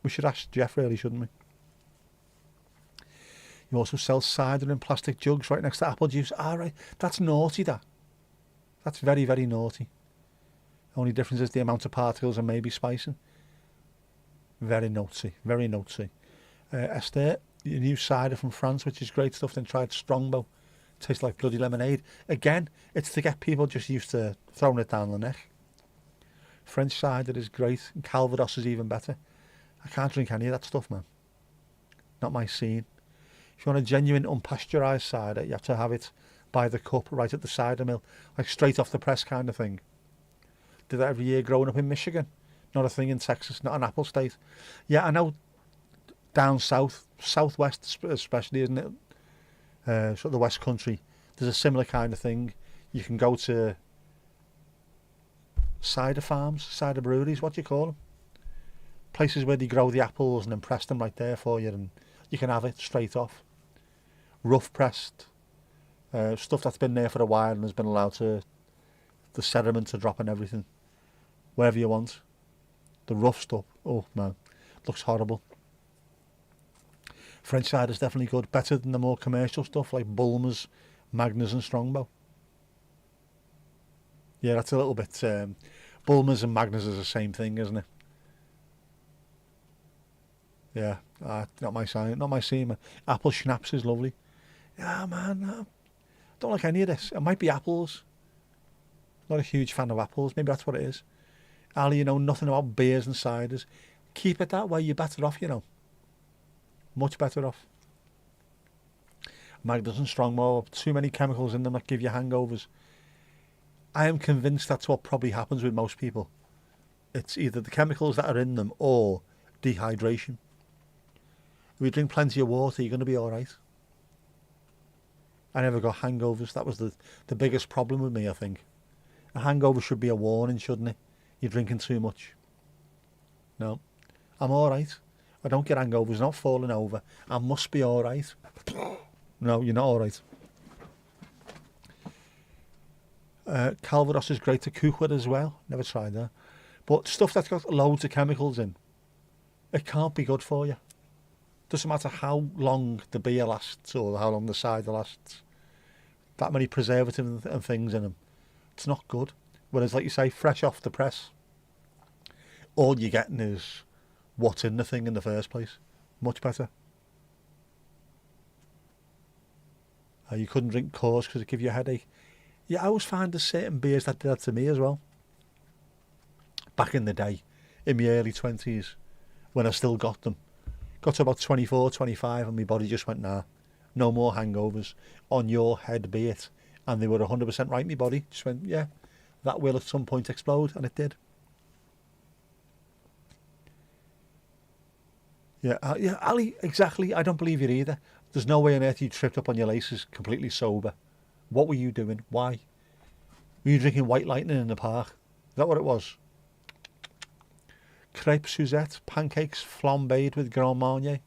We should ask Jeff, really, shouldn't we? You also sell cider in plastic jugs right next to apple juice. Right. That's naughty, that. That's very, very naughty. Only difference is the amount of particles and maybe spicing. Very naughty. Very naughty. Esther, your new cider from France, which is great stuff. Then tried Strongbow. Tastes like bloody lemonade. Again, it's to get people just used to throwing it down the neck. French cider is great. And Calvados is even better. I can't drink any of that stuff, man. Not my scene. If you want a genuine unpasteurised cider, you have to have it by the cup right at the cider mill. Like straight off the press kind of thing. Did that every year growing up in Michigan. Not a thing in Texas, not an apple state. Yeah, I know down south, southwest especially, isn't it? Sort of the West Country, there's a similar kind of thing. You can go to cider farms, cider breweries, what do you call them? Places where they grow the apples and then press them right there for you, and you can have it straight off. Rough pressed, stuff that's been there for a while and has been allowed to, the sediment to drop and everything. Wherever you want. The rough stuff, oh man, looks horrible. French cider is definitely good, better than the more commercial stuff like Bulmers, Magners and Strongbow. Yeah, that's a little bit, Bulmers and Magners is the same thing, isn't it? Yeah, not my scene. Apple schnapps is lovely. Yeah, man, no, don't like any of this. It might be apples. Not a huge fan of apples. Maybe that's what it is. Ali, you know nothing about beers and ciders. Keep it that way. You're better off, you know. Much better off. Magners and Strongbow, too many chemicals in them that give you hangovers. I am convinced that's what probably happens with most people. It's either the chemicals that are in them or dehydration. If you drink plenty of water, you're going to be all right. I never got hangovers. That was the biggest problem with me, I think. A hangover should be a warning, shouldn't it? You're drinking too much. No, I'm all right. I don't get hangovers, not falling over. I must be all right. No, you're not all right. Calvados is great to cook with as well. Never tried that. But stuff that's got loads of chemicals in, it can't be good for you. Doesn't matter how long the beer lasts or how long the cider lasts. That many preservatives and things in them. It's not good. Whereas, like you say, fresh off the press, all you're getting is what's in the thing in the first place. Much better. You couldn't drink Coors because it gives you a headache. Yeah, I always find there's certain beers that did that to me as well. Back in the day, in my early 20s, when I still got them. Got to about 24, 25 and my body just went, nah, no more hangovers. On your head be it. And they were 100% right, my body. Just went, yeah, that will at some point explode. And it did. Yeah, Ali, exactly. I don't believe you either. There's no way on earth you tripped up on your laces completely sober. What were you doing? Why? Were you drinking White Lightning in the park? Is that what it was? Crepe Suzette, pancakes flambéed with Grand Marnier.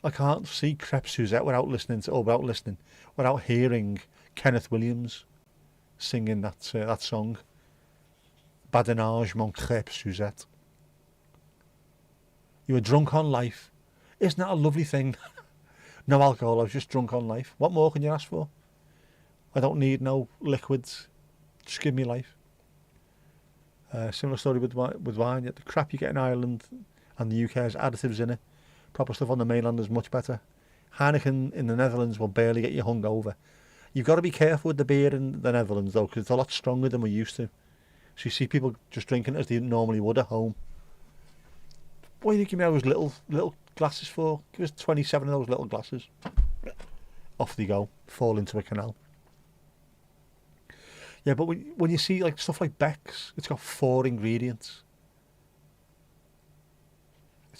I can't see Crepe Suzette without hearing Kenneth Williams singing that song. Badinage mon Crepe Suzette. You were drunk on life. Isn't that a lovely thing? No alcohol, I was just drunk on life. What more can you ask for? I don't need no liquids. Just give me life. Similar story with wine. The crap you get in Ireland and the UK has additives in it. Proper stuff on the mainland is much better. Heineken in the Netherlands will barely get you hungover. You've got to be careful with the beer in the Netherlands though, because it's a lot stronger than we're used to. So you see people just drinking it as they normally would at home. What do you give me those little glasses for? Give us 27 of those little glasses. Off they go, fall into a canal. Yeah, but when you see like stuff like Beck's, it's got 4 ingredients.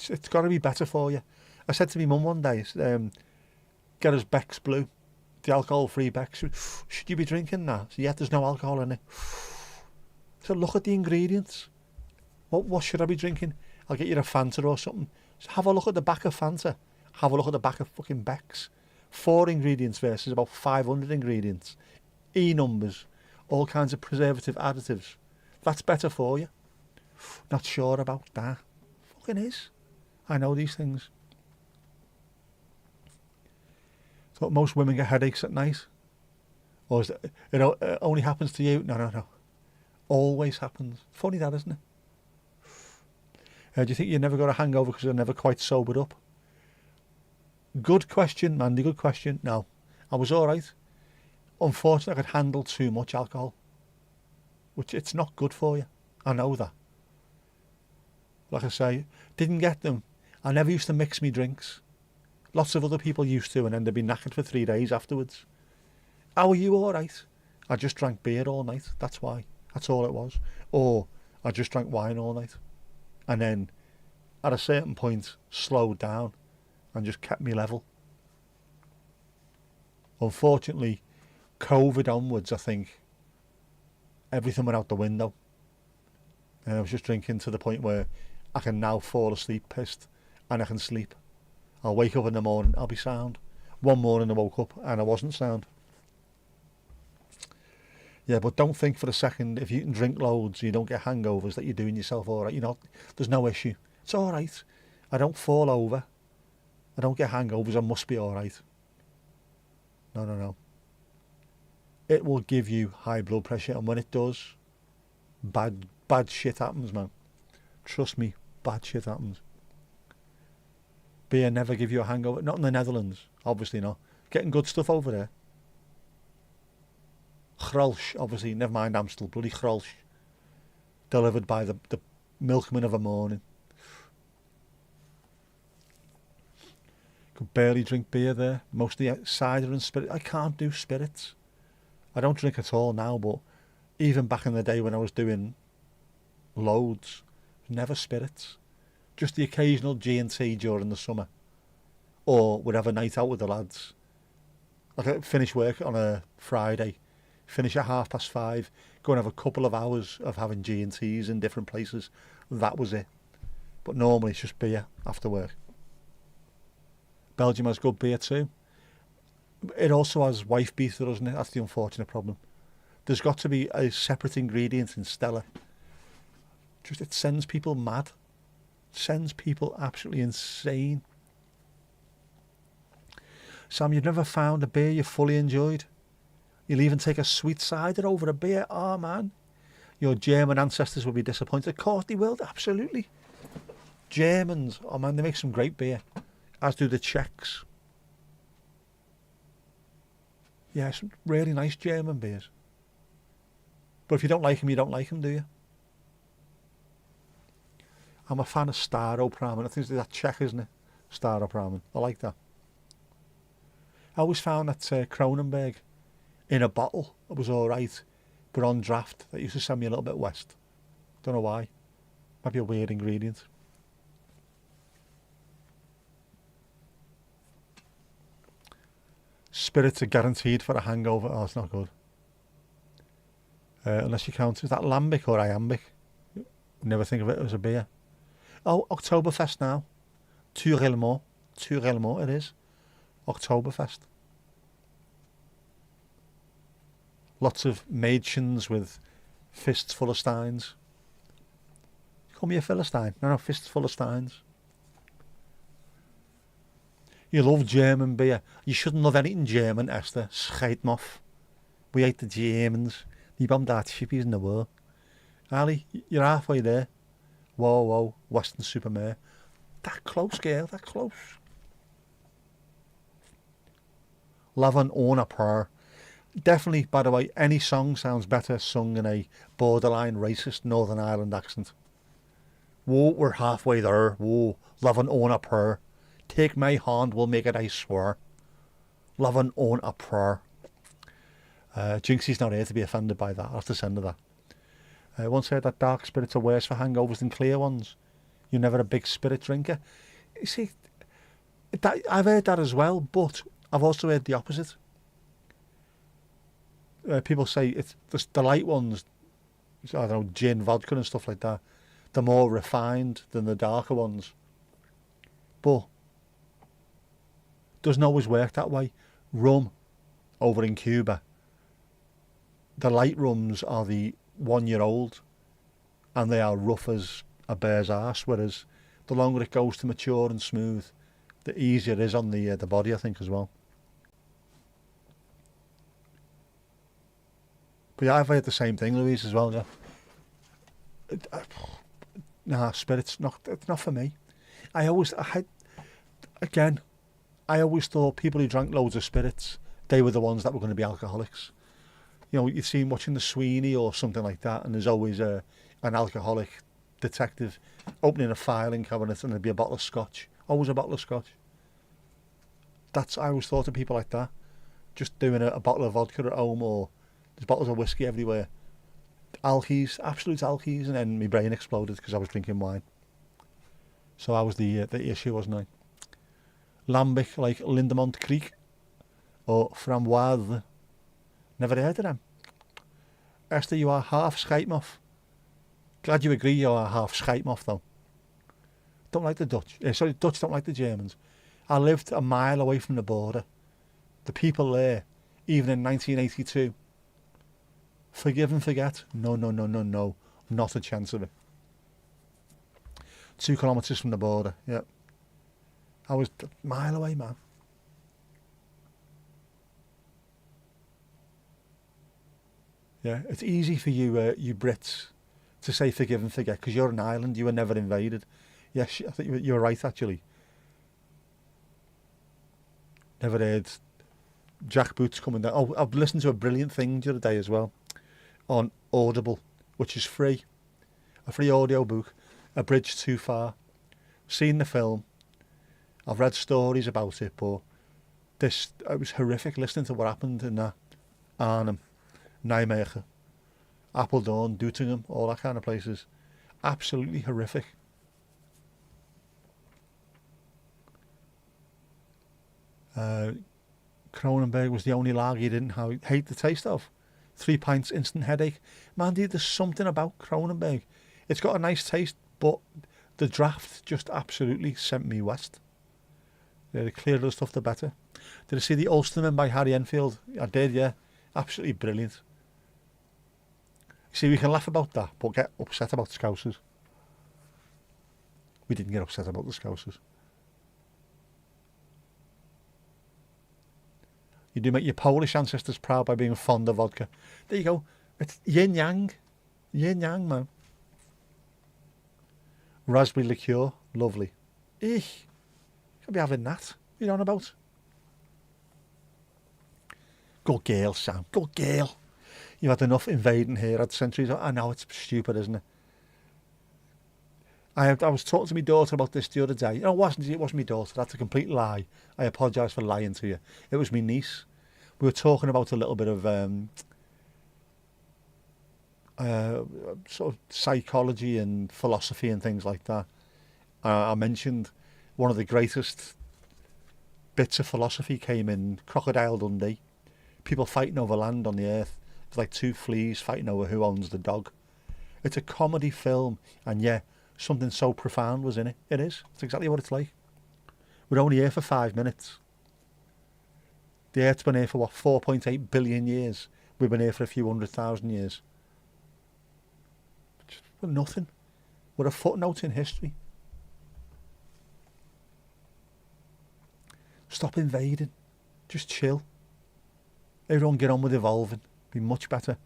It's got to be better for you. I said to my mum one day, get us Beck's Blue, the alcohol-free Beck's. Should you be drinking that? So yeah, there's no alcohol in it. So look at the ingredients. What should I be drinking? I'll get you a Fanta or something. So have a look at the back of Fanta. Have a look at the back of fucking Beck's. 4 ingredients versus about 500 ingredients. E numbers. All kinds of preservative additives. That's better for you. Not sure about that. Fucking is. I know these things. So most women get headaches at night. Or is it only happens to you? No. Always happens. Funny that, isn't it? Do you think you never got a hangover because you're never quite sobered up? Good question, Mandy, good question. No, I was all right. Unfortunately, I could handle too much alcohol, which it's not good for you. I know that. Like I say, didn't get them. I never used to mix me drinks. Lots of other people used to, and then they'd be knackered for 3 days afterwards. How are you all right? I just drank beer all night. That's why. That's all it was. Or I just drank wine all night. And then, at a certain point, slowed down and just kept me level. Unfortunately, COVID onwards, I think, everything went out the window. And I was just drinking to the point where I can now fall asleep pissed and I can sleep. I'll wake up in the morning, I'll be sound. One morning I woke up and I wasn't sound. Yeah, but don't think for a second if you can drink loads, you don't get hangovers, that you're doing yourself all right. There's no issue. It's all right. I don't fall over. I don't get hangovers. I must be all right. No. It will give you high blood pressure, and when it does, bad shit happens, man. Trust me, bad shit happens. Beer never give you a hangover. Not in the Netherlands, obviously not. Getting good stuff over there. Grolsch, obviously, never mind Amstel, bloody Grolsch. Delivered by the milkman of a morning. Could barely drink beer there. Mostly cider and spirit. I can't do spirits. I don't drink at all now, but even back in the day when I was doing loads, never spirits. Just the occasional G&T during the summer. Or we'd have a night out with the lads. Like I finish work on a Friday, finish at 5:30, go and have a couple of hours of having G&Ts in different places. That was it. But normally it's just beer after work. Belgium has good beer too. It also has wife beater, doesn't it? That's the unfortunate problem. There's got to be a separate ingredient in Stella. Just it sends people mad. Sends people absolutely insane. Sam, you've never found a beer you fully enjoyed? You'll even take a sweet cider over a beer? Oh man, your German ancestors will be disappointed. Of course they will, absolutely. Germans, oh man, they make some great beer. As do the Czechs. Yeah, some really nice German beers. But if you don't like them, you don't like them, do you? I'm a fan of Staropramen. I think it's that Czech, isn't it? Staropramen. I like that. I always found that Kronenberg in a bottle it was alright, but on draft that used to send me a little bit west. Don't know why. Might be a weird ingredient. Spirits are guaranteed for a hangover. Oh, it's not good. Unless you count, is that lambic or iambic? Never think of it as a beer. Oh, Oktoberfest now. Turelmo it is. Oktoberfest. Lots of Mädchens with fists full of steins. Call me a Philistine. No, fists full of steins. You love German beer. You shouldn't love anything German, Esther. Scheit me off. We hate the Germans. Die bomb that shippies in the world. Ali, you're halfway there. Whoa, Western Supermare. That close, girl, that close. Lavan Ona Per. Definitely, by the way, any song sounds better sung in a borderline racist Northern Ireland accent. Whoa, we're halfway there. Whoa, Lavan Ona Per. Take my hand, we'll make it, I swear. Lavan Ona Per. Jinxie's not here to be offended by that. I'll have to send her that. I once heard that dark spirits are worse for hangovers than clear ones. You're never a big spirit drinker. You see, I've heard that as well, but I've also heard the opposite. People say it's the light ones, I don't know, gin, vodka and stuff like that, they're more refined than the darker ones. But doesn't always work that way. Rum over in Cuba, the light rums are the 1 year old and they are rough as a bear's arse, whereas the longer it goes to mature and smooth, the easier it is on the body, I think, as well. But yeah, I've heard the same thing, Louise, as well, yeah. Nah, spirits, it's not for me. I always thought people who drank loads of spirits, they were the ones that were going to be alcoholics. You know, you've seen watching the Sweeney or something like that, and there's always an alcoholic detective opening a filing cabinet and there'd be a bottle of scotch. Always a bottle of scotch. I always thought of people like that. Just doing a bottle of vodka at home, or there's bottles of whiskey everywhere. Alkies, absolute alkies, and then my brain exploded because I was drinking wine. So I was the issue, wasn't I? Lambic, like Lindemont Creek, or Framboise. Never heard of them. Esther, you are half Scheitmoff. Glad you agree you are half Scheitmoff, though. Don't like the Dutch. Dutch don't like the Germans. I lived a mile away from the border. The people there, even in 1982, forgive and forget. No. Not a chance of it. 2 kilometres from the border, yeah. I was a mile away, man. Yeah, it's easy for you, you Brits, to say forgive and forget because you're an island. You were never invaded. Yes, I think you're right, actually. Never heard Jack Boots coming down. Oh, I've listened to a brilliant thing the other day as well on Audible, which is free. A free audio book, A Bridge Too Far. Seen the film. I've read stories about it, but it was horrific listening to what happened in that Arnhem, Nijmegen, Apeldoorn, Doetinchem, all that kind of places. Absolutely horrific. Kronenberg was the only lager you didn't hate the taste of. 3 pints, instant headache. Man, dude, there's something about Kronenberg. It's got a nice taste, but the draft just absolutely sent me west. Yeah, the clearer the stuff, the better. Did I see the Ulsterman by Harry Enfield? I did, yeah. Absolutely brilliant. See, we can laugh about that, but get upset about the Scousers. We didn't get upset about the Scousers. You do make your Polish ancestors proud by being fond of vodka. There you go. It's yin yang. Yin yang, man. Raspberry liqueur. Lovely. Eek. Can't be having that. What are you on about? Good girl, Sam. Good girl. You've had enough invading here at centuries. I know, it's stupid, isn't it? I was talking to my daughter about this the other day. No, it wasn't my daughter. That's a complete lie. I apologise for lying to you. It was my niece. We were talking about a little bit of sort of psychology and philosophy and things like that. I mentioned one of the greatest bits of philosophy came in Crocodile Dundee. People fighting over land on the earth. It's like 2 fleas fighting over who owns the dog. It's a comedy film, and yeah, something so profound was in it. It is. It's exactly what it's like. We're only here for 5 minutes. The Earth's been here for, 4.8 billion years. We've been here for a few 100,000 years. We're nothing. We're a footnote in history. Stop invading. Just chill. Everyone get on with evolving. Be much better.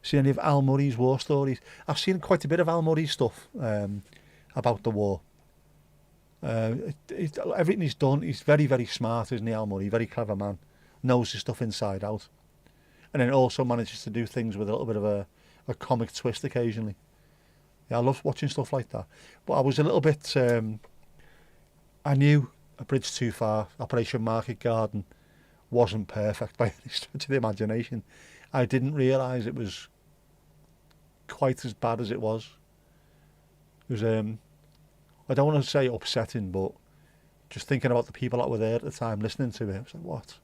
See any of Al Murray's war stories? I've seen quite a bit of Al Murray's stuff about the war. Everything he's done, he's very, very smart, isn't he, Al Murray? Very clever man. Knows his stuff inside out. And then also manages to do things with a little bit of a comic twist occasionally. Yeah, I love watching stuff like that. But I was a little bit... I knew A Bridge Too Far, Operation Market Garden, wasn't perfect by any stretch of the imagination. I didn't realise it was quite as bad as it was. It was, I don't want to say upsetting, but just thinking about the people that were there at the time listening to it, I was like, what?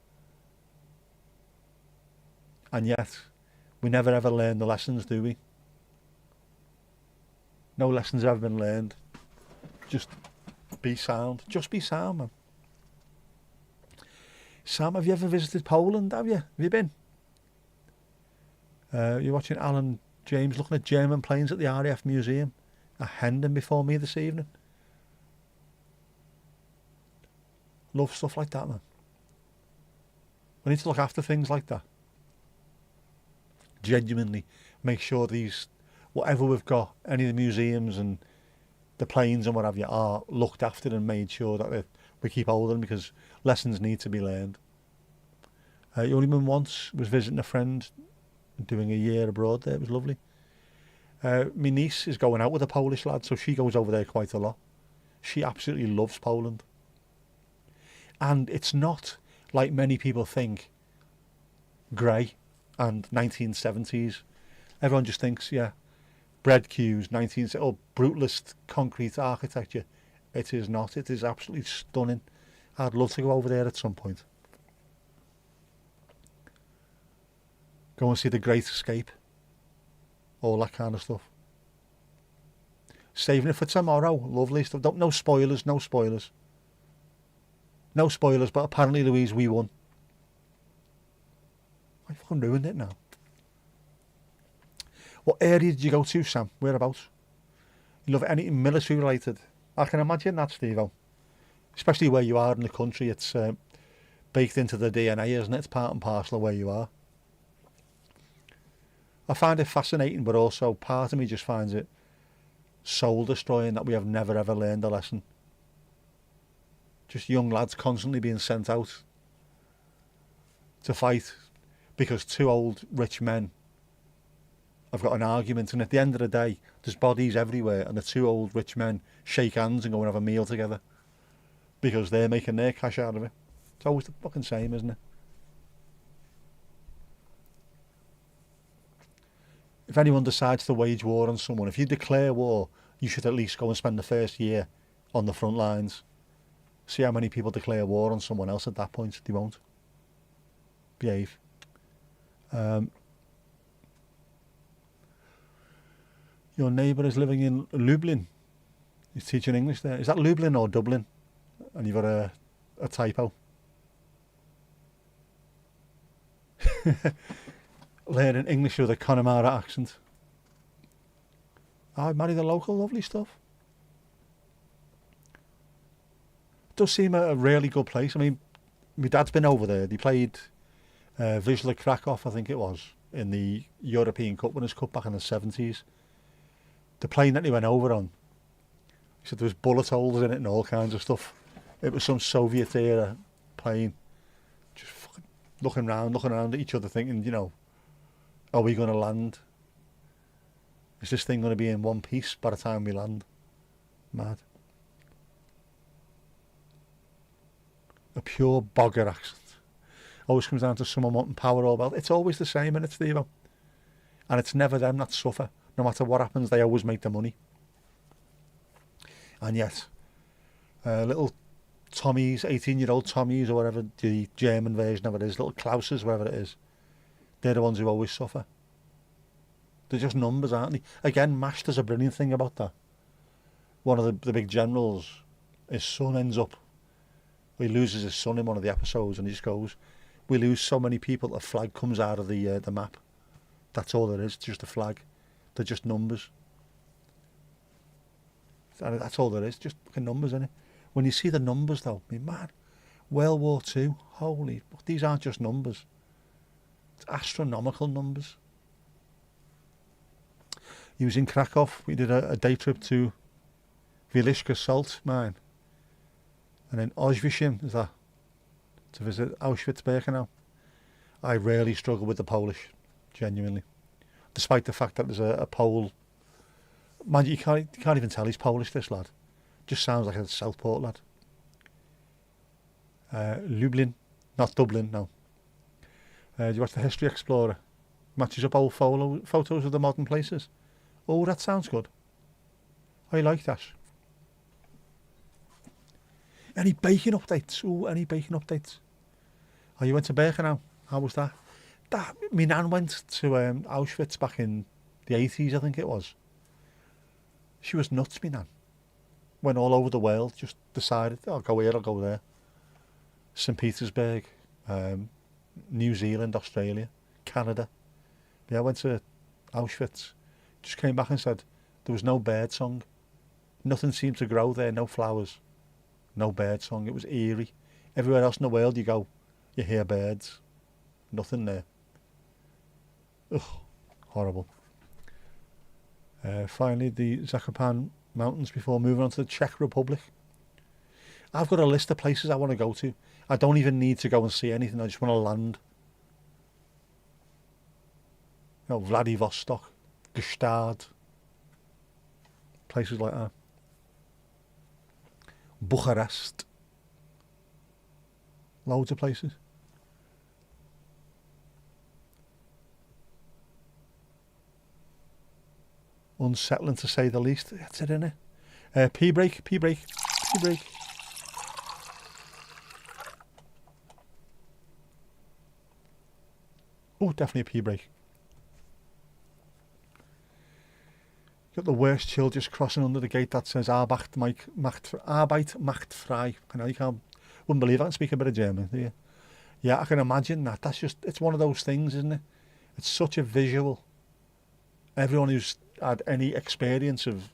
And yet, we never ever learn the lessons, do we? No lessons have ever been learned. Just be sound. Just be sound, man. Sam, have you ever visited Poland, have you? Have you been? You're watching Alan James looking at German planes at the RAF Museum. A Hendon before me this evening. Love stuff like that, man. We need to look after things like that. Genuinely make sure these, whatever we've got, any of the museums and the planes and what have you, are looked after and made sure that we keep hold of them, because lessons need to be learned. Youngman once was visiting a friend doing a year abroad there. It was lovely. My niece is going out with a Polish lad, so she goes over there quite a lot. She absolutely loves Poland. And it's not, like many people think, grey and 1970s. Everyone just thinks, yeah, bread queues, brutalist concrete architecture. It is not. It is absolutely stunning. I'd love to go over there at some point. Go and see The Great Escape. All that kind of stuff. Saving it for tomorrow. Lovely stuff. No spoilers, no spoilers. No spoilers, but apparently, Louise, we won. I fucking ruined it now. What area did you go to, Sam? Whereabouts? You love anything military related? I can imagine that, Steve-o. Especially where you are in the country. It's baked into the DNA, isn't it? It's part and parcel of where you are. I find it fascinating, but also part of me just finds it soul-destroying that we have never ever learned a lesson. Just young lads constantly being sent out to fight because 2 old rich men have got an argument, and at the end of the day there's bodies everywhere, and the 2 old rich men shake hands and go and have a meal together because they're making their cash out of it. It's always the fucking same, isn't it? If anyone decides to wage war on someone, if you declare war, you should at least go and spend the first year on the front lines. See how many people declare war on someone else at that point. They won't. behave. Your neighbour is living in Lublin. He's teaching English there. Is that Lublin or Dublin? And you've got a typo. Learning English with a Connemara accent. I married a local, lovely stuff. It does seem a really good place. I mean, my dad's been over there. They played Wisla Krakow, I think it was, in the European Cup Winners' Cup back in the 70s. The plane that he went over on, he said there was bullet holes in it and all kinds of stuff. It was some Soviet era plane. Just fucking looking around at each other thinking, you know, are we going to land? Is this thing going to be in one piece by the time we land? Mad. A pure bogger accent. Always comes down to someone wanting power or wealth. It's always the same, and it's Steve-o. And it's never them that suffer. No matter what happens, they always make the money. And yet, little Tommies, 18-year-old Tommies, or whatever, the German version of it is, little Klauses, whatever it is, they're the ones who always suffer. They're just numbers, aren't they? Again, MASH, there's a brilliant thing about that. One of the big generals, his son ends up, he loses his son in one of the episodes, and he just goes, we lose so many people, a flag comes out of the map. That's all there is, just a flag. They're just numbers. And that's all there is, just fucking numbers, innit? When you see the numbers, though, I mean, man, World War II, holy, these aren't just numbers. It's astronomical numbers. He was in Krakow. We did a day trip to Wieliczka Salt mine. And then Auschwitz, is that? To visit Auschwitz-Birkenau. I really struggle with the Polish, genuinely. Despite the fact that there's a Pole. Man, you can't even tell he's Polish, this lad. Just sounds like a Southport lad. Lublin, not Dublin, no. Do you watch the History Explorer? Matches up old photos of the modern places. Oh, that sounds good. I like that. Any baking updates? Ooh, any baking updates? Oh, you went to Birkenau. How was that? My nan went to Auschwitz back in the 80s, I think it was. She was nuts, my nan. Went all over the world, just decided, I'll go here, I'll go there. St. Petersburg, New Zealand, Australia, Canada. Yeah, I went to Auschwitz. Just came back and said there was no bird song. Nothing seemed to grow there, no flowers. No bird song, it was eerie. Everywhere else in the world you go, you hear birds. Nothing there. Ugh, horrible. Finally, the Zakopane Mountains before moving on to the Czech Republic. I've got a list of places I want to go to. I don't even need to go and see anything, I just want to land. You know, Vladivostok, Gstaad, places like that. Bucharest. Loads of places. Unsettling to say the least. That's it, innit? Pee break. Oh, definitely a pee break. Got the worst chill just crossing under the gate that says Arbeit macht frei. Wouldn't believe I can speak a bit of German, do you? Yeah, I can imagine that. That's just, it's one of those things, isn't it? It's such a visual. Everyone who's had any experience of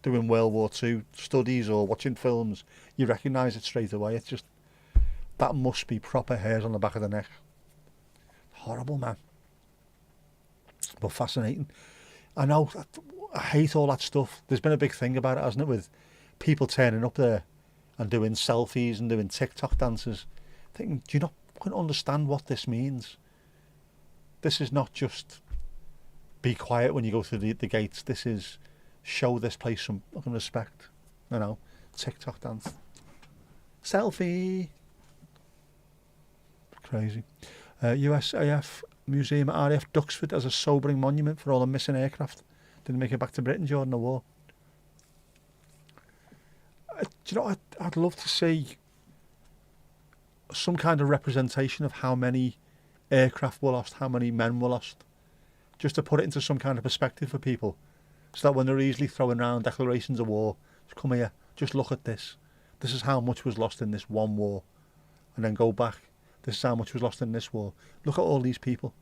doing World War II studies or watching films, you recognise it straight away. It's just, that must be proper hairs on the back of the neck. Horrible, man. But fascinating. I know, I hate all that stuff. There's been a big thing about it, hasn't it, with people turning up there and doing selfies and doing TikTok dances. Thinking, do you not understand what this means? This is not just be quiet when you go through the gates. This is show this place some fucking respect. You know, TikTok dance. Selfie. Crazy. USAF Museum at RAF Duxford as a sobering monument for all the missing aircraft. Didn't make it back to Britain during the war. Do you know, I'd love to see some kind of representation of how many aircraft were lost, how many men were lost. Just to put it into some kind of perspective for people, so that when they're easily throwing around declarations of war, just come here, just look at this. This is how much was lost in this one war. And then go back. This is how much was lost in this war. Look at all these people.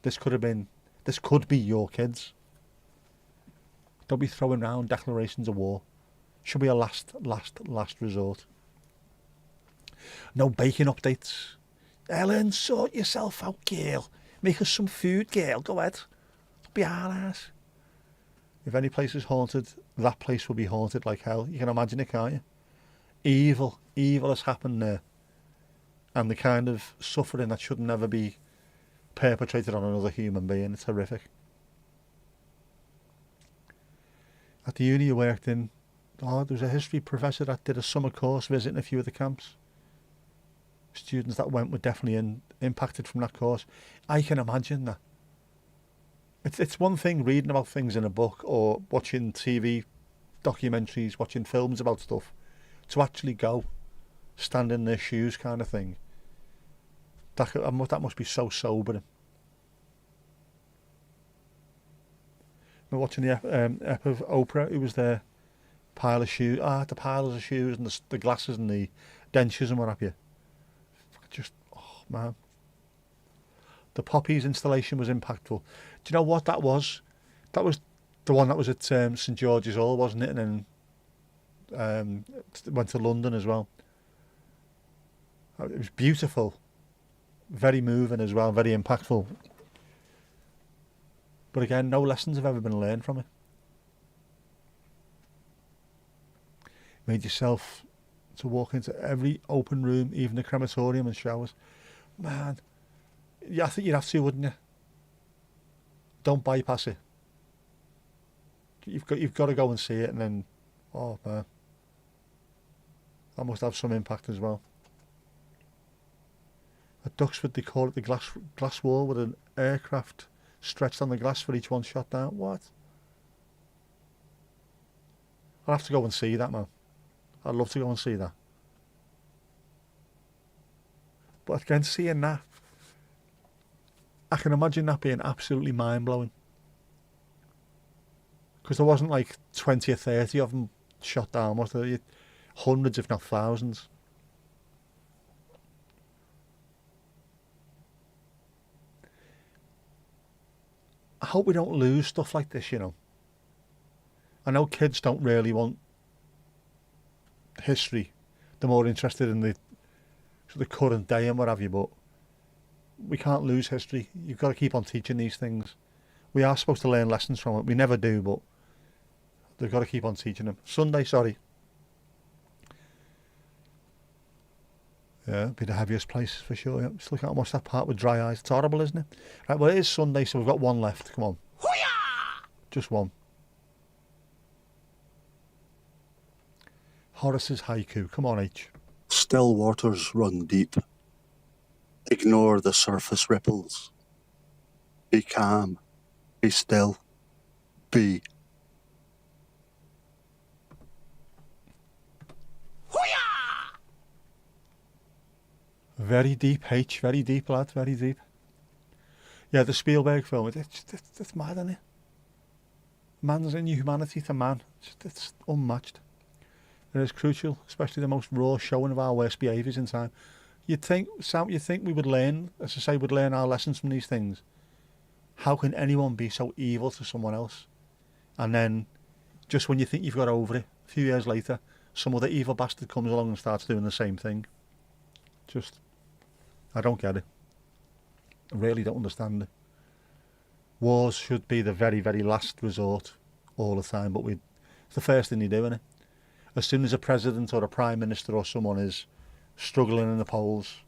This could be your kids. Don't be throwing around declarations of war. Should be a last resort. No baking updates. Ellen, sort yourself out, girl. Make us some food, girl. Go ahead. Be our ass. If any place is haunted, that place will be haunted like hell. You can imagine it, can't you? Evil has happened there. And the kind of suffering that should never be perpetrated on another human being. It's horrific. At the uni you worked in, there was a history professor that did a summer course visiting a few of the camps. Students that went were definitely impacted from that course. I can imagine that. It's one thing reading about things in a book or watching TV documentaries, watching films about stuff, to actually go, stand in their shoes kind of thing. That must be so sobering. I'm watching the ep of Oprah, who was there, pile of shoes, the piles of shoes and the glasses and the dentures and what have you. Just, oh man. The poppies installation was impactful. Do you know what that was? That was the one that was at St George's Hall, wasn't it? And then went to London as well. It was beautiful. Very moving as well, very impactful. But again, no lessons have ever been learned from it. Made yourself to walk into every open room, even the crematorium and showers. Man, I think you'd have to, wouldn't you? Don't bypass it. You've got to go and see it, and then, oh man, that must have some impact as well. At Duxford, they call it the glass wall with an aircraft stretched on the glass for each one shot down. What? I'll have to go and see that, man. I'd love to go and see that. But again, seeing that, I can imagine that being absolutely mind-blowing. Because there wasn't like 20 or 30 of them shot down, was there? Hundreds, if not thousands. I hope we don't lose stuff like this, you know. I know kids don't really want history. They're more interested in the current day and what have you, but we can't lose history. You've got to keep on teaching these things. We are supposed to learn lessons from it. We never do, but they've got to keep on teaching them. Sunday, sorry. Yeah, be the heaviest place for sure. Yeah. Just look at watch that part with dry eyes. It's horrible, isn't it? Right, well, it is Sunday, so we've got one left. Come on. Hoo-yah! Just one. Horace's haiku. Come on, H. Still waters run deep. Ignore the surface ripples. Be calm. Be still. Be. Very deep, H. Very deep, lad. Very deep. Yeah, the Spielberg film. It's mad, isn't it? Man's inhumanity to man. It's unmatched. It is crucial, especially the most raw showing of our worst behaviours in time. You'd think we would learn, as I say, would learn our lessons from these things. How can anyone be so evil to someone else? And then, just when you think you've got over it, a few years later, some other evil bastard comes along and starts doing the same thing. Just, I don't get it. I really don't understand it. Wars should be the very, very last resort all the time, but it's the first thing you do, isn't it? As soon as a president or a prime minister or someone is struggling in the polls,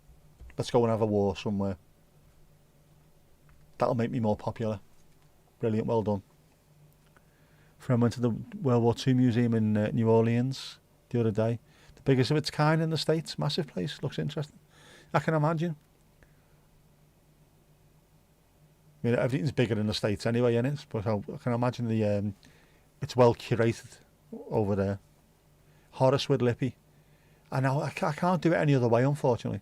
let's go and have a war somewhere. That'll make me more popular. Brilliant, well done. Friend went to the World War II Museum in New Orleans the other day. The biggest of its kind in the States, massive place, looks interesting. I can imagine. I mean, everything's bigger in the States anyway, innit? But I can imagine it's well curated over there. Horace with Lippy. I know, I can't do it any other way, unfortunately.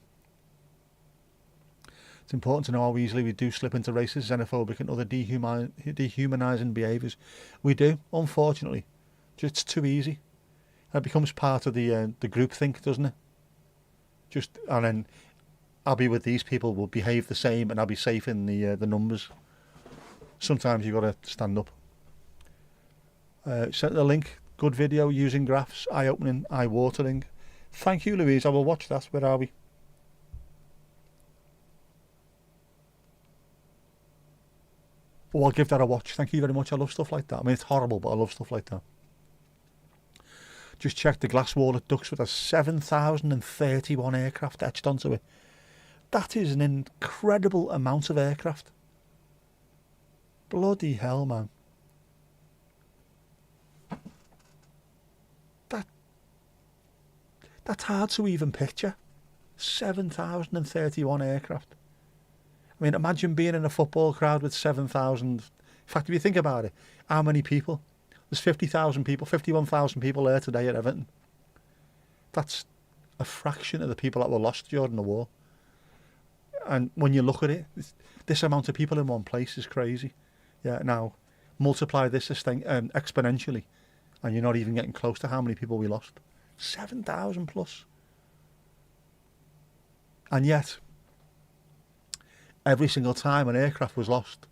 It's important to know how easily we do slip into racist, xenophobic and other dehumanising behaviours. We do, unfortunately. It's too easy. It becomes part of the groupthink, doesn't it? And then I'll be with these people, will behave the same, and I'll be safe in the numbers. Sometimes you've got to stand up. Sent the link. Good video using graphs. Eye-opening, eye-watering. Thank you, Louise. I will watch that. Where are we? Oh, I'll give that a watch. Thank you very much. I love stuff like that. I mean, it's horrible, but I love stuff like that. Just check the glass wall at Duxford has 7,031 aircraft etched onto it. That is an incredible amount of aircraft. Bloody hell, man. That's hard to even picture. 7,031 aircraft. I mean, imagine being in a football crowd with 7,000. In fact, if you think about it, how many people? There's 50,000 people, 51,000 people there today at Everton. That's a fraction of the people that were lost during the war. And when you look at it, this amount of people in one place is crazy. Yeah, now, multiply this exponentially, and you're not even getting close to how many people we lost. 7,000 plus. And yet, every single time an aircraft was lost,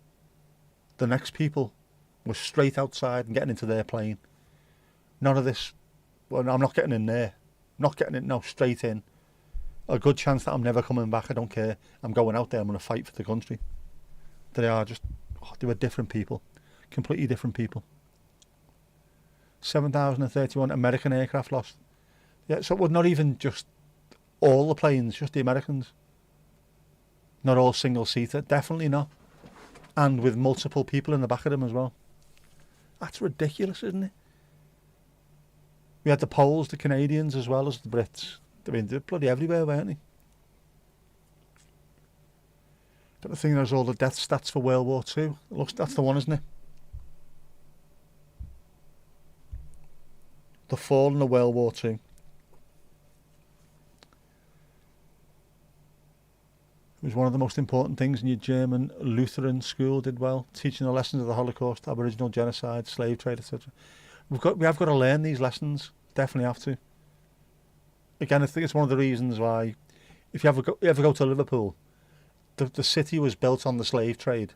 the next people were straight outside and getting into their plane. None of this, well, I'm not getting in there. Not getting in, no, straight in. A good chance that I'm never coming back, I don't care. I'm going out there, I'm going to fight for the country. They are just, they were different people. Completely different people. 7,031 American aircraft lost. Yeah, so it was not even just all the planes, just the Americans. Not all single-seater, definitely not. And with multiple people in the back of them as well. That's ridiculous, isn't it? We had the Poles, the Canadians, as well as the Brits. I mean, they're bloody everywhere, weren't they? Got the thing, there's all the death stats for World War II. That's the one, isn't it? The fall in the World War II. It was one of the most important things in your German Lutheran school. Did well, teaching the lessons of the Holocaust, Aboriginal genocide, slave trade, etc. We have got to learn these lessons. Definitely have to. Again, I think it's one of the reasons why, if you ever go to Liverpool, the city was built on the slave trade,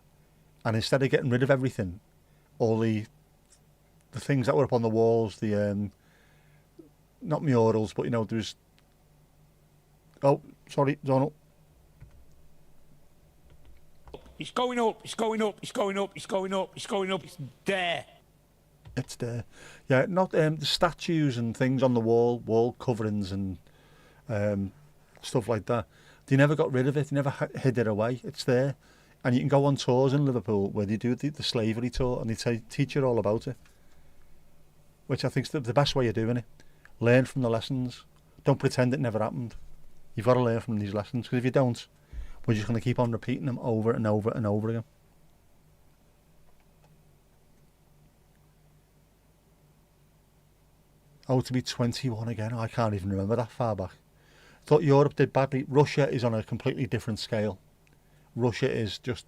and instead of getting rid of everything, all the things that were up on the walls, the not murals, but there's. Oh, sorry, Donald. It's going up, it's going up, it's going up, it's going up, it's going up, it's there. It's there. Yeah, not the statues and things on the wall coverings and stuff like that. They never got rid of it, they never hid it away. It's there. And you can go on tours in Liverpool where they do the slavery tour and they teach you all about it. Which I think is the best way of doing it. Learn from the lessons. Don't pretend it never happened. You've got to learn from these lessons, because if you don't, we're just going to keep on repeating them over and over and over again. Oh, to be 21 again. I can't even remember that far back. Thought Europe did badly. Russia is on a completely different scale. Russia is just...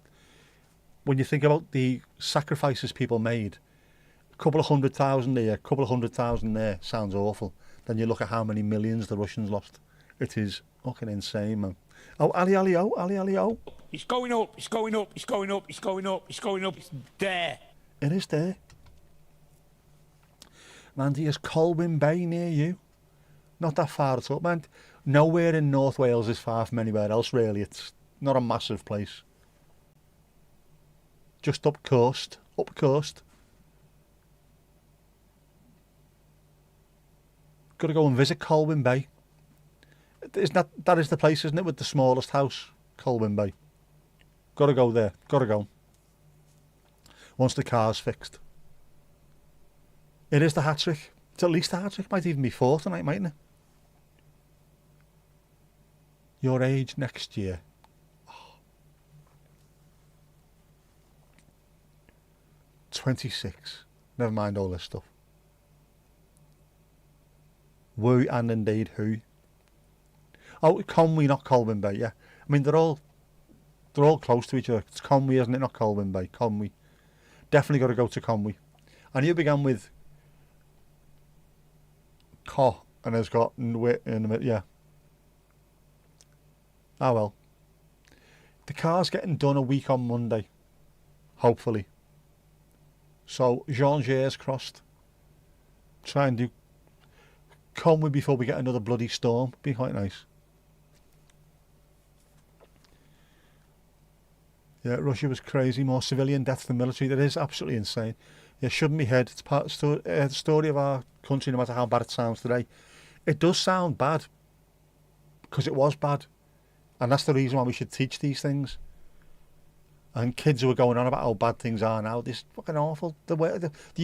When you think about the sacrifices people made, a couple of 100,000 here, a couple of 100,000 there, sounds awful. Then you look at how many millions the Russians lost. It is fucking insane, man. Oh, Ali, oh. It's going up, it's going up, it's going up, it's going up, it's going up, it's there. It is there. Mandy, is Colwyn Bay near you? Not that far at all, man. Nowhere in North Wales is far from anywhere else, really. It's not a massive place. Just up coast. Got to go and visit Colwyn Bay. That is the place, isn't it, with the smallest house? Colwyn Bay. Got to go there. Got to go. Once the car's fixed. It is the hat-trick. It's at least a hat-trick. Might even be 4 tonight, mightn't it? Your age next year. Oh. 26. Never mind all this stuff. Who and indeed who. Oh, Conwy, not Colwyn Bay, yeah. I mean, they're all They're all close to each other. It's Conwy, isn't it? Not Colwyn Bay. Conwy. Definitely got to go to Conwy. And you began with Co, and has got Nwit in a minute. Yeah. Ah well. The car's getting done a week on Monday, hopefully. So Jean-Gier's crossed. Try and do Conwy before we get another bloody storm. Be quite nice. Yeah, Russia was crazy. More civilian deaths than military. That is absolutely insane. Yeah, shouldn't be heard. It's part of the story of our country, no matter how bad it sounds today. It does sound bad because it was bad. And that's the reason why we should teach these things. And kids who are going on about how bad things are now, this is fucking awful. The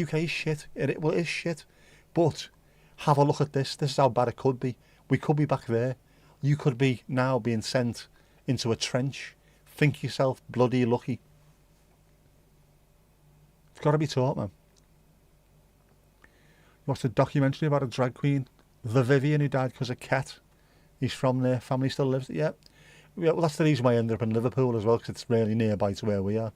UK is shit. It is shit. But have a look at this. This is how bad it could be. We could be back there. You could be now being sent into a trench. Think yourself bloody lucky. It's got to be taught, man. Watched a documentary about a drag queen, the Vivian, who died because of cat. He's from there. Family still lives there. Yeah. Yeah, well, that's the reason why I ended up in Liverpool as well, because it's really nearby to where we are.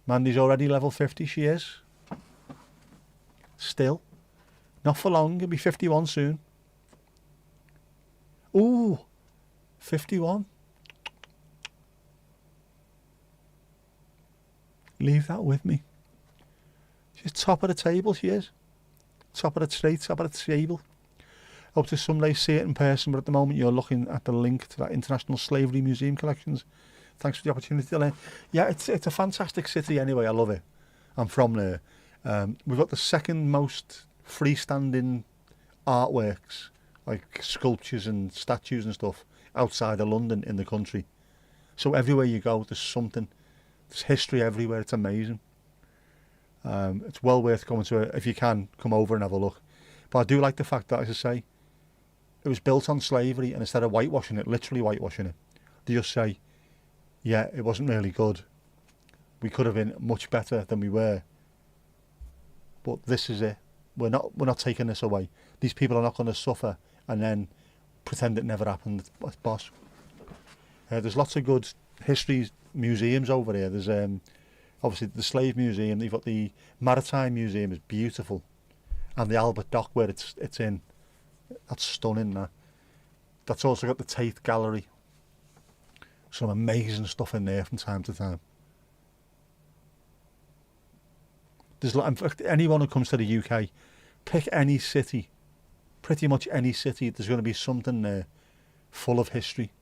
Mandy's already level 50, she is. Still. Not for long, he'll be 51 soon. Ooh, 51. Leave that with me. She's top of the table, she is. Top of the tree, top of the table. Hope to someday see it in person, but at the moment you're looking at the link to that International Slavery Museum collections. Thanks for the opportunity to learn. Yeah, it's a fantastic city anyway. I love it. I'm from there. We've got the second most freestanding artworks, like sculptures and statues and stuff, outside of London in the country. So everywhere you go, there's something. There's history everywhere. It's amazing. It's well worth going to. If you can, come over and have a look. But I do like the fact that, as I say, it was built on slavery, and instead of whitewashing it, literally whitewashing it, they just say, yeah, it wasn't really good. We could have been much better than we were. But this is it. We're not taking this away. These people are not going to suffer and then pretend it never happened. Boss. There's lots of good history museums over here. There's obviously the Slave Museum. You've got the Maritime Museum. It's beautiful, and the Albert Dock where it's in. That's stunning. That's also got the Tate Gallery. Some amazing stuff in there from time to time. There's, in fact, anyone who comes to the UK, pick any city, pretty much any city, there's going to be something there full of history.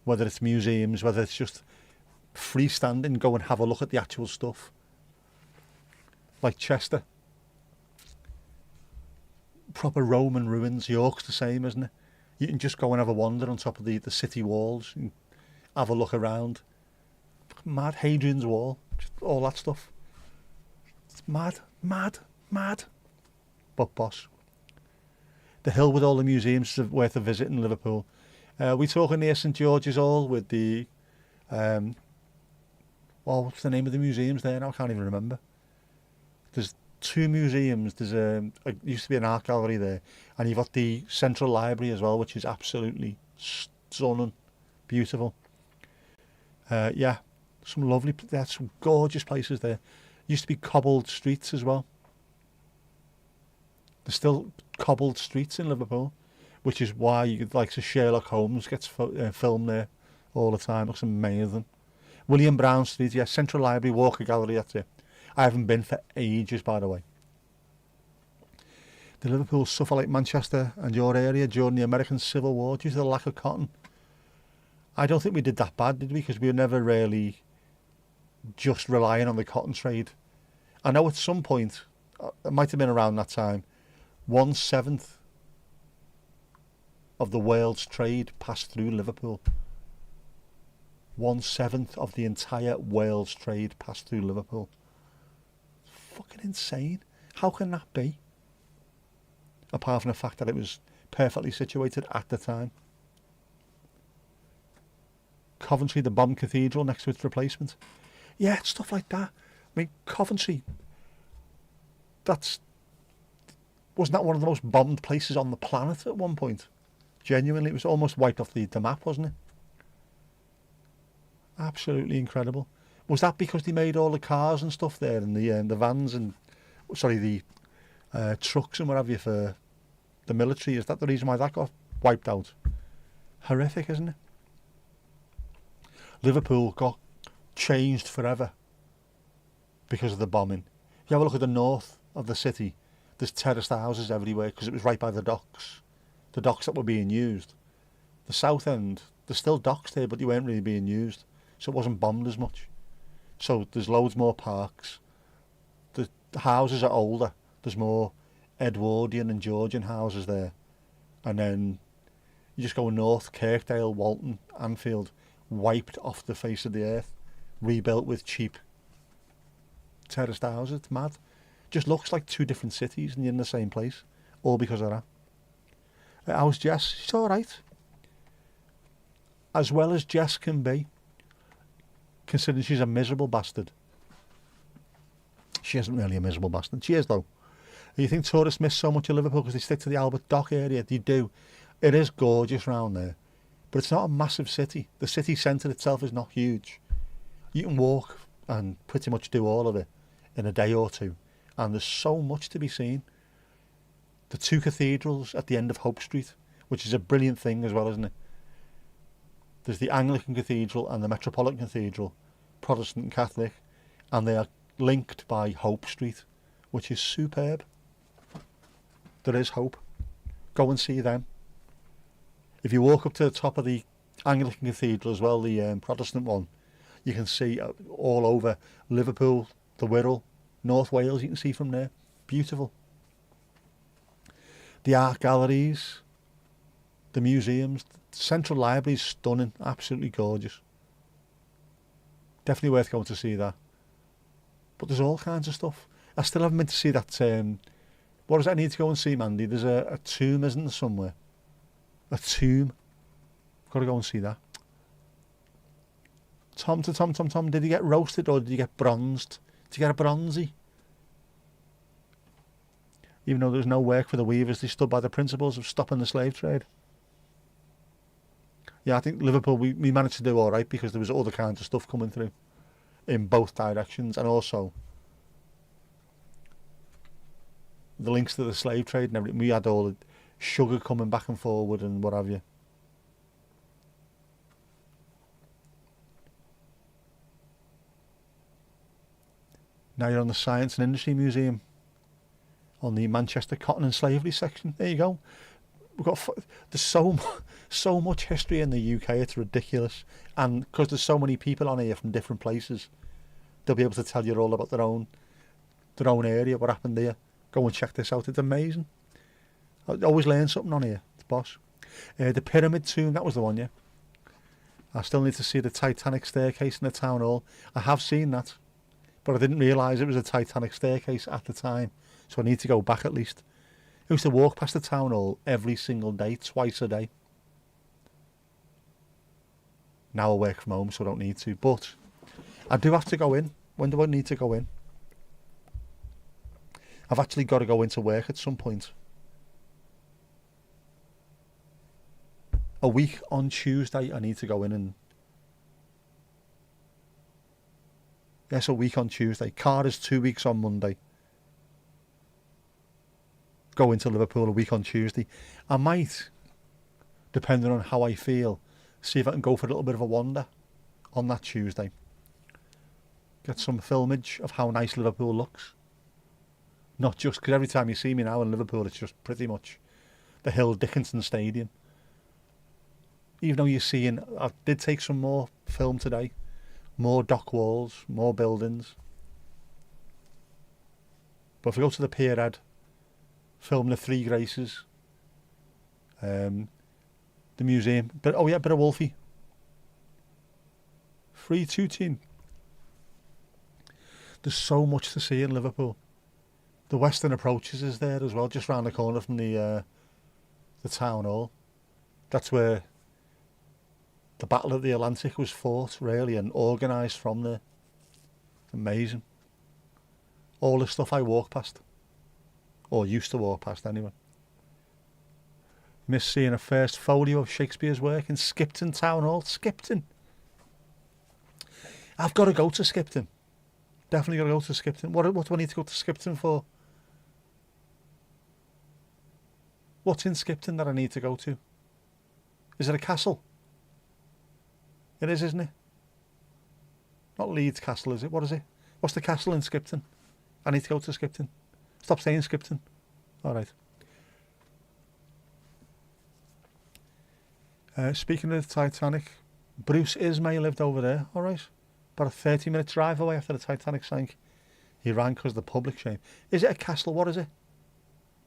Whether it's museums, whether it's just freestanding, go and have a look at the actual stuff. Like Chester. Proper Roman ruins. York's the same, isn't it? You can just go and have a wander on top of the city walls and have a look around. Mad. Hadrian's Wall. Just all that stuff. It's mad. But boss. The hill with all the museums is worth a visit in Liverpool. We talking near St George's Hall with the... what's the name of the museums there now? I can't even remember. There's 2 museums. There's used to be an art gallery there, and you've got the Central Library as well, which is absolutely stunning, beautiful. Yeah, some gorgeous places there. Used to be cobbled streets as well. There's still cobbled streets in Liverpool, which is why you could, like, Sherlock Holmes gets filmed there all the time. Looks amazing. William Brown Street, yeah, Central Library, Walker Gallery, that's it. I haven't been for ages, by the way. The Liverpool suffer like Manchester and your area during the American Civil War due to the lack of cotton. I don't think we did that bad, did we? Because we were never really just relying on the cotton trade. I know at some point, it might have been around that time, 1/7 of the world's trade passed through Liverpool. 1/7 of the entire world's trade passed through Liverpool. Fucking insane. How can that be? Apart from the fact that it was perfectly situated at the time. Coventry, the bombed cathedral next to its replacement. Yeah, stuff like that. I mean, Coventry, wasn't that one of the most bombed places on the planet at one point? Genuinely, it was almost wiped off the map, wasn't it? Absolutely incredible. Was that because they made all the cars and stuff there, and the vans and the trucks and what have you for the military? Is that the reason why that got wiped out? Horrific, isn't it? Liverpool got changed forever because of the bombing. If you have a look at the north of the city, there's terraced houses everywhere because it was right by the docks that were being used. The south end, there's still docks there, but they weren't really being used, so it wasn't bombed as much. So there's loads more parks. The houses are older. There's more Edwardian and Georgian houses there. And then you just go north, Kirkdale, Walton, Anfield, wiped off the face of the earth, rebuilt with cheap terraced houses. It's mad. Just looks like two different cities and you're in the same place, all because of that. How's Jess? She's alright. As well as Jess can be, considering she's a miserable bastard. She isn't really a miserable bastard. She is, though. You think tourists miss so much of Liverpool because they stick to the Albert Dock area? They do. It is gorgeous round there. But it's not a massive city. The city centre itself is not huge. You can walk and pretty much do all of it in a day or two. And there's so much to be seen. The two cathedrals at the end of Hope Street, which is a brilliant thing as well, isn't it? There's the Anglican Cathedral and the Metropolitan Cathedral, Protestant and Catholic, and they are linked by Hope Street, which is superb. There is hope. Go and see them. If you walk up to the top of the Anglican Cathedral as well, the Protestant one, you can see all over Liverpool, the Wirral, North Wales, you can see from there. Beautiful. The art galleries, the museums, the Central Library is stunning, absolutely gorgeous. Definitely worth going to see that. But there's all kinds of stuff. I still haven't been to see that, what is it I need to go and see, Mandy? There's a tomb, isn't there, somewhere? A tomb. Got to go and see that. Tom, did he get roasted or did he get bronzed? Did you get a bronzy? Even though there was no work for the weavers, they stood by the principles of stopping the slave trade. Yeah, I think Liverpool, we managed to do all right because there was other kinds of stuff coming through in both directions, and also the links to the slave trade and everything. We had all the sugar coming back and forward and what have you. Now you're on the Science and Industry Museum, on the Manchester Cotton and Slavery section. There you go. There's so much history in the UK, it's ridiculous. And because there's so many people on here from different places, they'll be able to tell you all about their own area, what happened there. Go and check this out, it's amazing. I always learn something on here, it's boss. The Pyramid Tomb, that was the one, yeah. I still need to see the Titanic staircase in the town hall. I have seen that, but I didn't realise it was a Titanic staircase at the time, so I need to go back at least. I used to walk past the town hall every single day, twice a day. Now I work from home, so I don't need to, but I do have to go in. When do I need to go in? I've actually got to go into work at some point. A week on Tuesday I need to go in and... Yes, a week on Tuesday. Car is 2 weeks on Monday. Go into Liverpool a week on Tuesday. I might, depending on how I feel, see if I can go for a little bit of a wander on that Tuesday. Get some filmage of how nice Liverpool looks. Not just because every time you see me now in Liverpool, it's just pretty much the Hill Dickinson Stadium. Even though you're seeing, I did take some more film today. More dock walls, more buildings. But if we go to the Pier Head, film the Three Graces, the museum, bit of Wolfie. Free tooting. There's so much to see in Liverpool. The Western Approaches is there as well, just round the corner from the town hall. That's where the Battle of the Atlantic was fought, really, and organised from there. Amazing. All the stuff I walk past, or used to walk past anyway. Miss seeing a first folio of Shakespeare's work in Skipton Town Hall. Skipton. I've got to go to Skipton. Definitely got to go to Skipton. What do I need to go to Skipton for? What's in Skipton that I need to go to? Is it a castle? It is, isn't it? Not Leeds Castle, is it? What is it? What's the castle in Skipton? I need to go to Skipton. Stop saying Skipton. All right. Speaking of the Titanic, Bruce Ismay lived over there, all right? About a 30-minute drive away after the Titanic sank. He ran because of the public shame. Is it a castle? What is it?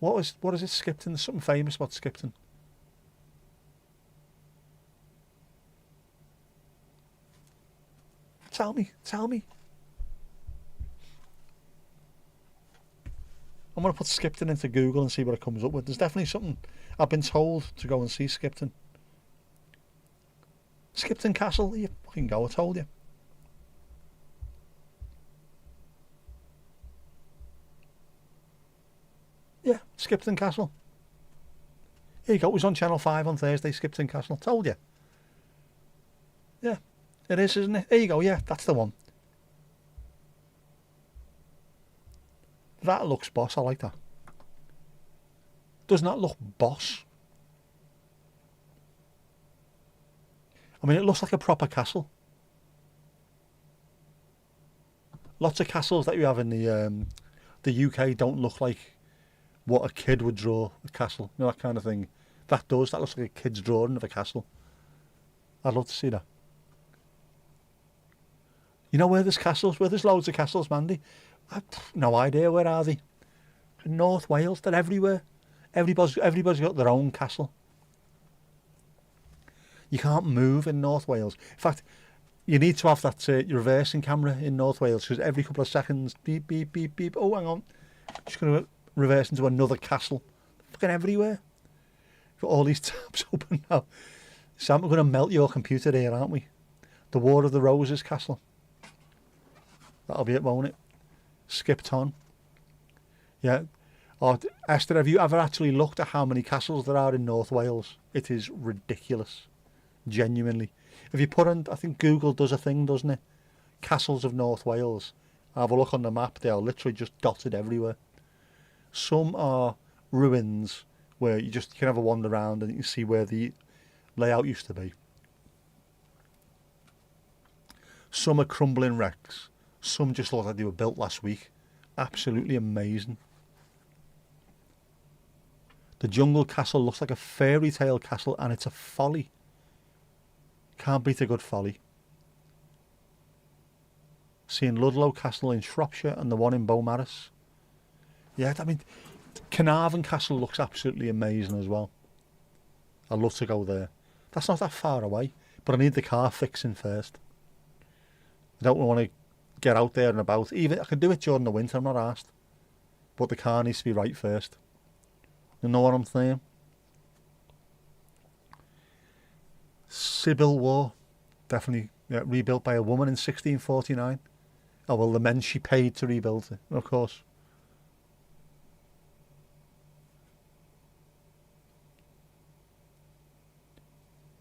What is it, Skipton? There's something famous about Skipton. Tell me. I'm going to put Skipton into Google and see what it comes up with. There's definitely something. I've been told to go and see Skipton. Skipton Castle, you fucking go, I told you. Yeah, Skipton Castle. Here you go, it was on Channel 5 on Thursday, Skipton Castle. Told you. Yeah, it is, isn't it? Here you go, yeah, that's the one. That looks boss, I like that. Doesn't that look boss? I mean, it looks like a proper castle. Lots of castles that you have in the UK don't look like what a kid would draw a castle, you know, that kind of thing. That looks like a kid's drawing of a castle. I'd love to see that. You know where there's castles? Where there's loads of castles, Mandy? I've no idea, where are they? In North Wales, they're everywhere. Everybody's got their own castle. You can't move in North Wales. In fact, you need to have that reversing camera in North Wales, because every couple of seconds, beep, beep, beep, beep. Oh, hang on. Just going to reverse into another castle. Fucking everywhere. Got all these tabs open now. Sam, we're going to melt your computer here, aren't we? The War of the Roses castle. That'll be it, won't it? Skipped on. Yeah. Oh, Esther, have you ever actually looked at how many castles there are in North Wales? It is ridiculous. Genuinely. If you put on, I think Google does a thing, doesn't it? Castles of North Wales. Have a look on the map, they are literally just dotted everywhere. Some are ruins where you can have a wander around and you can see where the layout used to be. Some are crumbling wrecks. Some just look like they were built last week. Absolutely amazing. The Jungle Castle looks like a fairy tale castle, and it's a folly. Can't beat a good folly. Seeing Ludlow Castle in Shropshire and the one in Beaumaris. Yeah, I mean, Carnarvon Castle looks absolutely amazing as well. I'd love to go there. That's not that far away, but I need the car fixing first. I don't want to get out there and about. Even I can do it during the winter, I'm not arsed. But the car needs to be right first. You know what I'm saying? Sybil War, definitely rebuilt by a woman in 1649. Oh well, the men she paid to rebuild it, of course.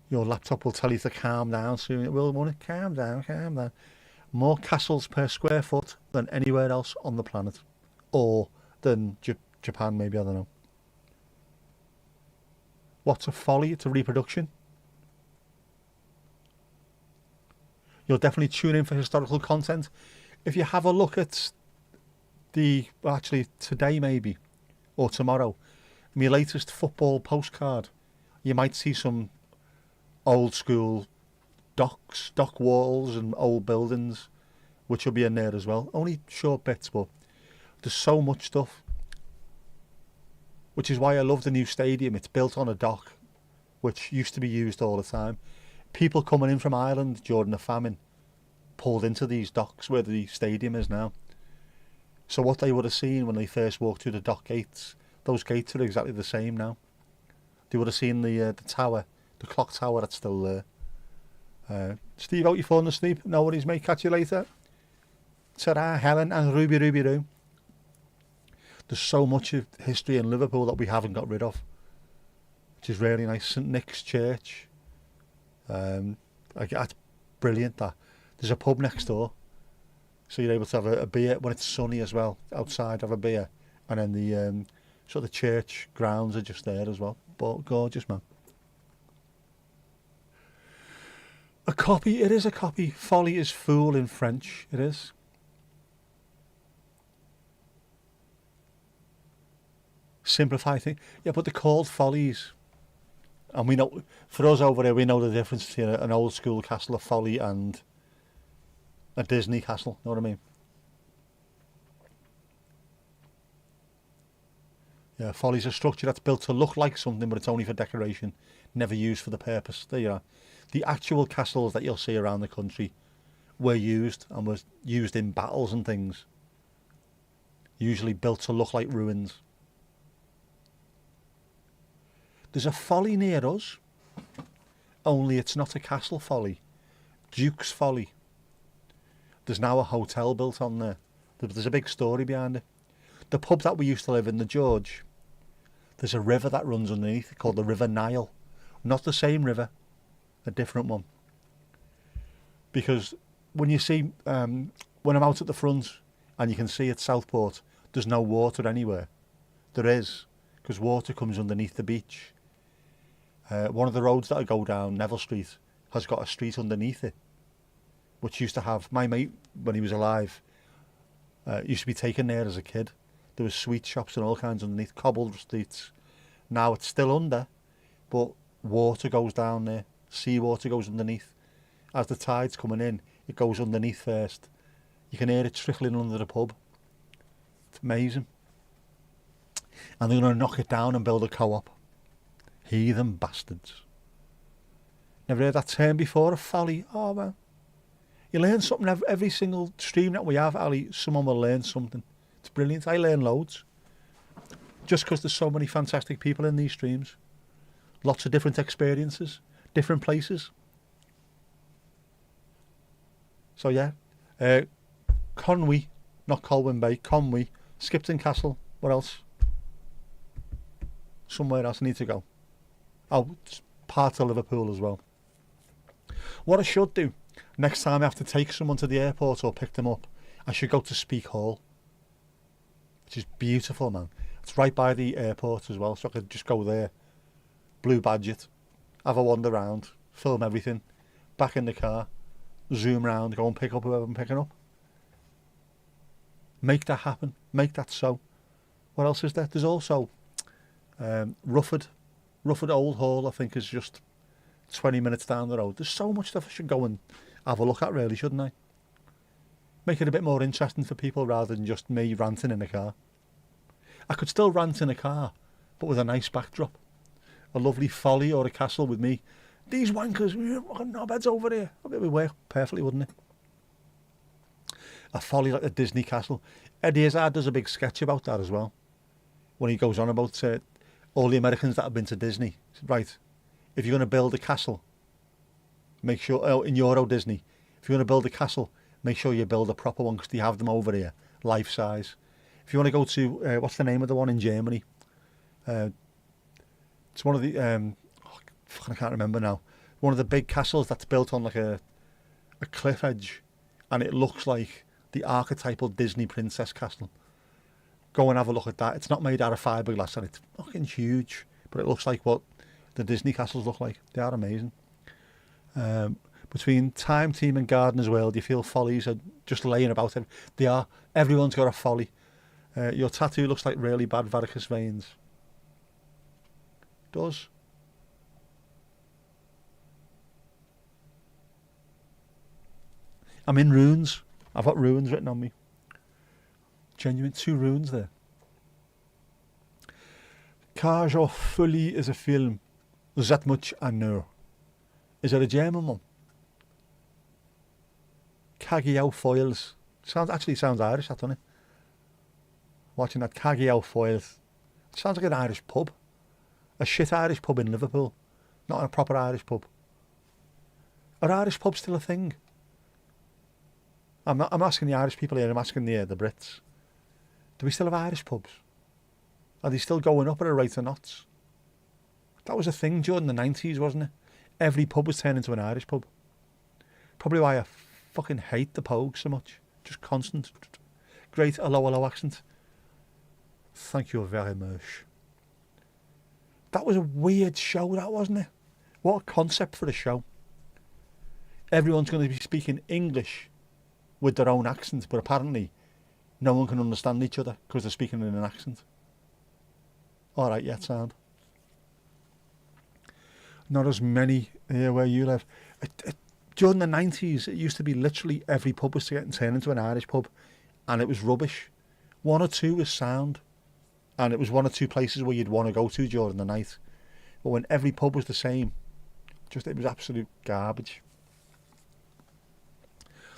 Your laptop will tell you to calm down soon. It will, won't it? Calm down, calm down. More castles per square foot than anywhere else on the planet. Or than Japan, maybe, I don't know. What's a folly? It's a reproduction. You'll definitely tune in for historical content. If you have a look at actually today maybe, or tomorrow, my latest football postcard, you might see some old school docks, dock walls and old buildings, which will be in there as well. Only short bits, but there's so much stuff. Which is why I love the new stadium. It's built on a dock, which used to be used all the time. People coming in from Ireland during the famine pulled into these docks where the stadium is now. So what they would have seen when they first walked through the dock gates, those gates are exactly the same now. They would have seen the tower, the clock tower that's still there. Steve, out you falling asleep? No worries, mate. Catch you later. Ta-ra, Helen and Ruby Roo. There's so much of history in Liverpool that we haven't got rid of. which is really nice. St Nick's Church. Like, that's brilliant. That there's a pub next door, so you're able to have a beer when it's sunny as well. Outside, have a beer, and then the sort of the church grounds are just there as well. But gorgeous, man. A copy. It is a copy. Folly is fool in French. It is. Simplify thing. Yeah, but they're called follies. And we know, for us over here, we know the difference between an old school castle of folly and a Disney castle. Know what I mean? Yeah, folly's a structure that's built to look like something, but it's only for decoration, never used for the purpose. There you are. The actual castles that you'll see around the country were used and was used in battles and things. Usually built to look like ruins. There's a folly near us, only it's not a castle folly. Duke's Folly. There's now a hotel built on there. There's a big story behind it. The pub that we used to live in, the George, there's a river that runs underneath called the River Nile. Not the same river, a different one. Because when you see, when I'm out at the front and you can see at Southport, there's no water anywhere. There is, because water comes underneath the beach. One of the roads that I go down, Neville Street, has got a street underneath it, which used to have, my mate, when he was alive, used to be taken there as a kid. There was sweet shops and all kinds underneath, cobbled streets. Now it's still under, but water goes down there, seawater goes underneath. As the tide's coming in, it goes underneath first. You can hear it trickling under the pub. It's amazing. And they're going to knock it down and build a co-op. Heathen bastards. Never heard that term before, a folly. Oh, man. You learn something every single stream that we have, Ali. Someone will learn something. It's brilliant. I learn loads. Just because there's so many fantastic people in these streams. Lots of different experiences. Different places. So, yeah. Conwy. Not Colwyn Bay. Conwy. Skipton Castle. What else? Somewhere else I need to go. Oh, it's part of Liverpool as well. What I should do, next time I have to take someone to the airport or pick them up, I should go to Speke Hall, which is beautiful, man. It's right by the airport as well, so I could just go there, blue badge it, have a wander around, film everything, back in the car, zoom round, go and pick up whoever I'm picking up. Make that happen. Make that so. What else is there? There's also Rufford Old Hall, I think, is just 20 minutes down the road. There's so much stuff I should go and have a look at, really, shouldn't I? Make it a bit more interesting for people rather than just me ranting in a car. I could still rant in a car, but with a nice backdrop. A lovely folly or a castle with me. These wankers, fucking knobheads over here. I bet it would work perfectly, wouldn't it? A folly like a Disney castle. Eddie Izzard does a big sketch about that as well. When he goes on about all the Americans that have been to Disney. Right, if you're going to build a castle, make sure, in Euro Disney, if you're going to build a castle, make sure you build a proper one, because they have them over here, life size. If you want to go to, what's the name of the one in Germany? It's one of the, I can't remember now. One of the big castles that's built on like a cliff edge, and it looks like the archetypal Disney princess castle. Go and have a look at that. It's not made out of fiberglass and it's fucking huge, but it looks like what the Disney castles look like. They are amazing. Between Time Team and Gardener's World, you feel follies are just laying about. They are. Everyone's got a folly. Your tattoo looks like really bad varicose veins. It does. I'm in runes. I've got runes written on me. Genuine 2 runes there. Cage of Folie is a film. That much I know. Is that a German one? Cagio Foils. Sounds Irish, that, doesn't it? Watching that Cagio Foils. It sounds like an Irish pub. A shit Irish pub in Liverpool. Not a proper Irish pub. Are Irish pubs still a thing? I'm asking the Irish people here, I'm asking the Brits. Do we still have Irish pubs? Are they still going up at a rate of knots? That was a thing during the 90s, wasn't it? Every pub was turned into an Irish pub. Probably why I fucking hate the Pogue so much. Just constant. Great hello accent. Thank you very much. That was a weird show, that, wasn't it? What a concept for a show. Everyone's going to be speaking English with their own accent, but apparently no one can understand each other because they're speaking in an accent. All right, yeah, sound. Not as many here where you live. During the 90s, it used to be literally every pub was getting turned into an Irish pub, and it was rubbish. One or two was sound, and it was one or two places where you'd want to go to during the night. But when every pub was the same, it was absolute garbage.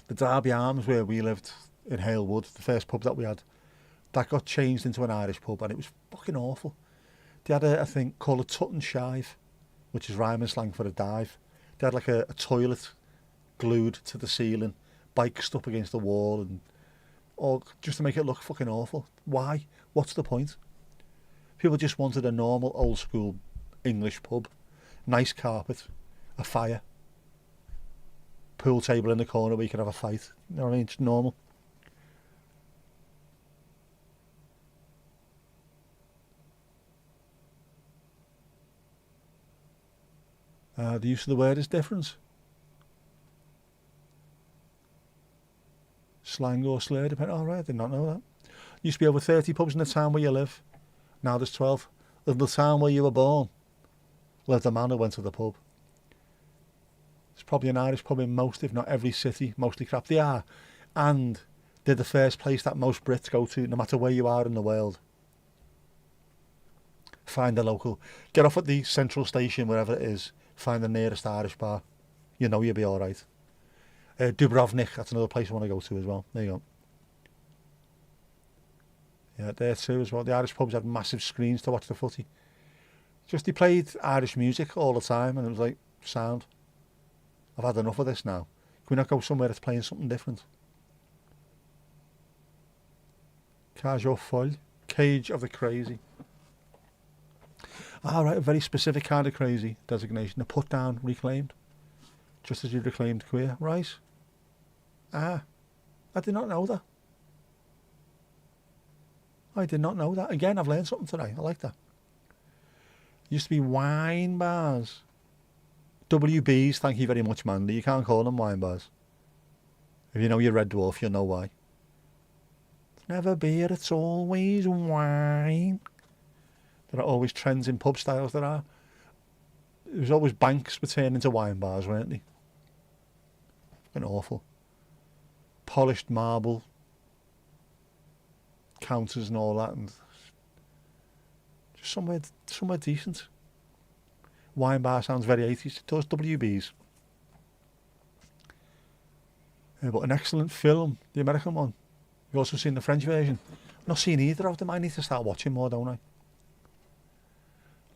The Derby Arms, where we lived in Halewood, the first pub that we had, that got changed into an Irish pub, and it was fucking awful. They had a thing called a tut and shive, which is rhyming slang for a dive. They had like a toilet glued to the ceiling, bikes up against the wall, and all just to make it look fucking awful. Why? What's the point? People just wanted a normal old school English pub, nice carpet, a fire, pool table in the corner where you can have a fight. You know what I mean? It's normal. The use of the word is different. Slang or slur, depending. All right, I did not know that. Used to be over 30 pubs in the town where you live. Now there's 12. In the town where you were born lived a man who went to the pub. There's probably an Irish pub in most, if not every city. Mostly crap. They are. And they're the first place that most Brits go to, no matter where you are in the world. Find a local. Get off at the central station, wherever it is. Find the nearest Irish bar. You know you'll be all right. Dubrovnik, that's another place I want to go to as well. There you go. Yeah, there too as well. The Irish pubs had massive screens to watch the footy. Just they played Irish music all the time, and it was like, sound. I've had enough of this now. Can we not go somewhere that's playing something different? Cage au folle. Cage of the crazy. Right, a very specific kind of crazy designation. A put down, reclaimed. Just as you reclaimed queer. Right. I did not know that. I did not know that. Again, I've learned something today. I like that. Used to be wine bars. WBs, thank you very much, Mandy. You can't call them wine bars. If you know your Red Dwarf, you'll know why. It's never beer, it's always wine. There are always trends in pub styles, there are. There was always banks were turned into wine bars, weren't they? Fucking awful. Polished marble counters and all that, and just somewhere decent. Wine bar sounds very 80s. It does. WBs. But an excellent film, the American one. You've also seen the French version. I've not seen either of them. I need to start watching more, don't I?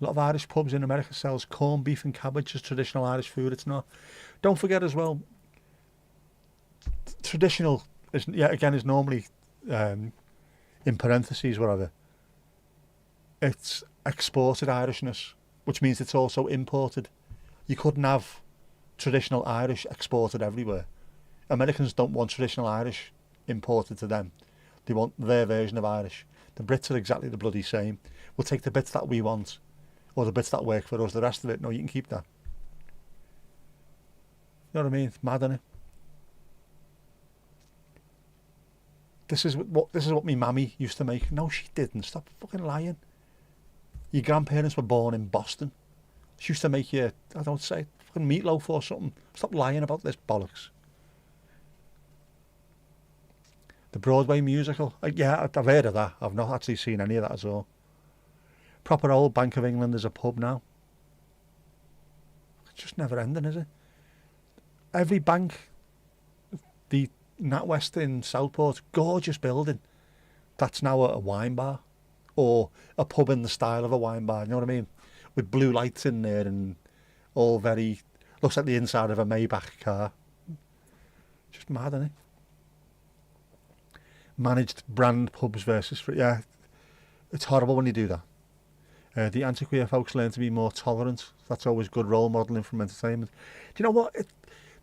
A lot of Irish pubs in America sells corned beef and cabbage as traditional Irish food. It's not. Don't forget as well, traditional is normally in parentheses, whatever. It's exported Irishness, which means it's also imported. You couldn't have traditional Irish exported everywhere. Americans don't want traditional Irish imported to them. They want their version of Irish. The Brits are exactly the bloody same. We'll take the bits that we want, or the bits that work for us. The rest of it, no, you can keep that. You know what I mean? It's mad, isn't it? This is what my mammy used to make. No, she didn't. Stop fucking lying. Your grandparents were born in Boston. She used to make you, I don't say, fucking meatloaf or something. Stop lying about this bollocks. The Broadway musical. Yeah, I've heard of that. I've not actually seen any of that at all. Proper old Bank of England is a pub now. It's just never ending, is it? Every bank, the NatWest in Southport, gorgeous building. That's now a wine bar. Or a pub in the style of a wine bar, you know what I mean? With blue lights in there and all very, looks like the inside of a Maybach car. Just mad, isn't it? Managed brand pubs versus free. Yeah, it's horrible when you do that. The anti-queer folks learn to be more tolerant. That's always good role modelling from entertainment. Do you know what?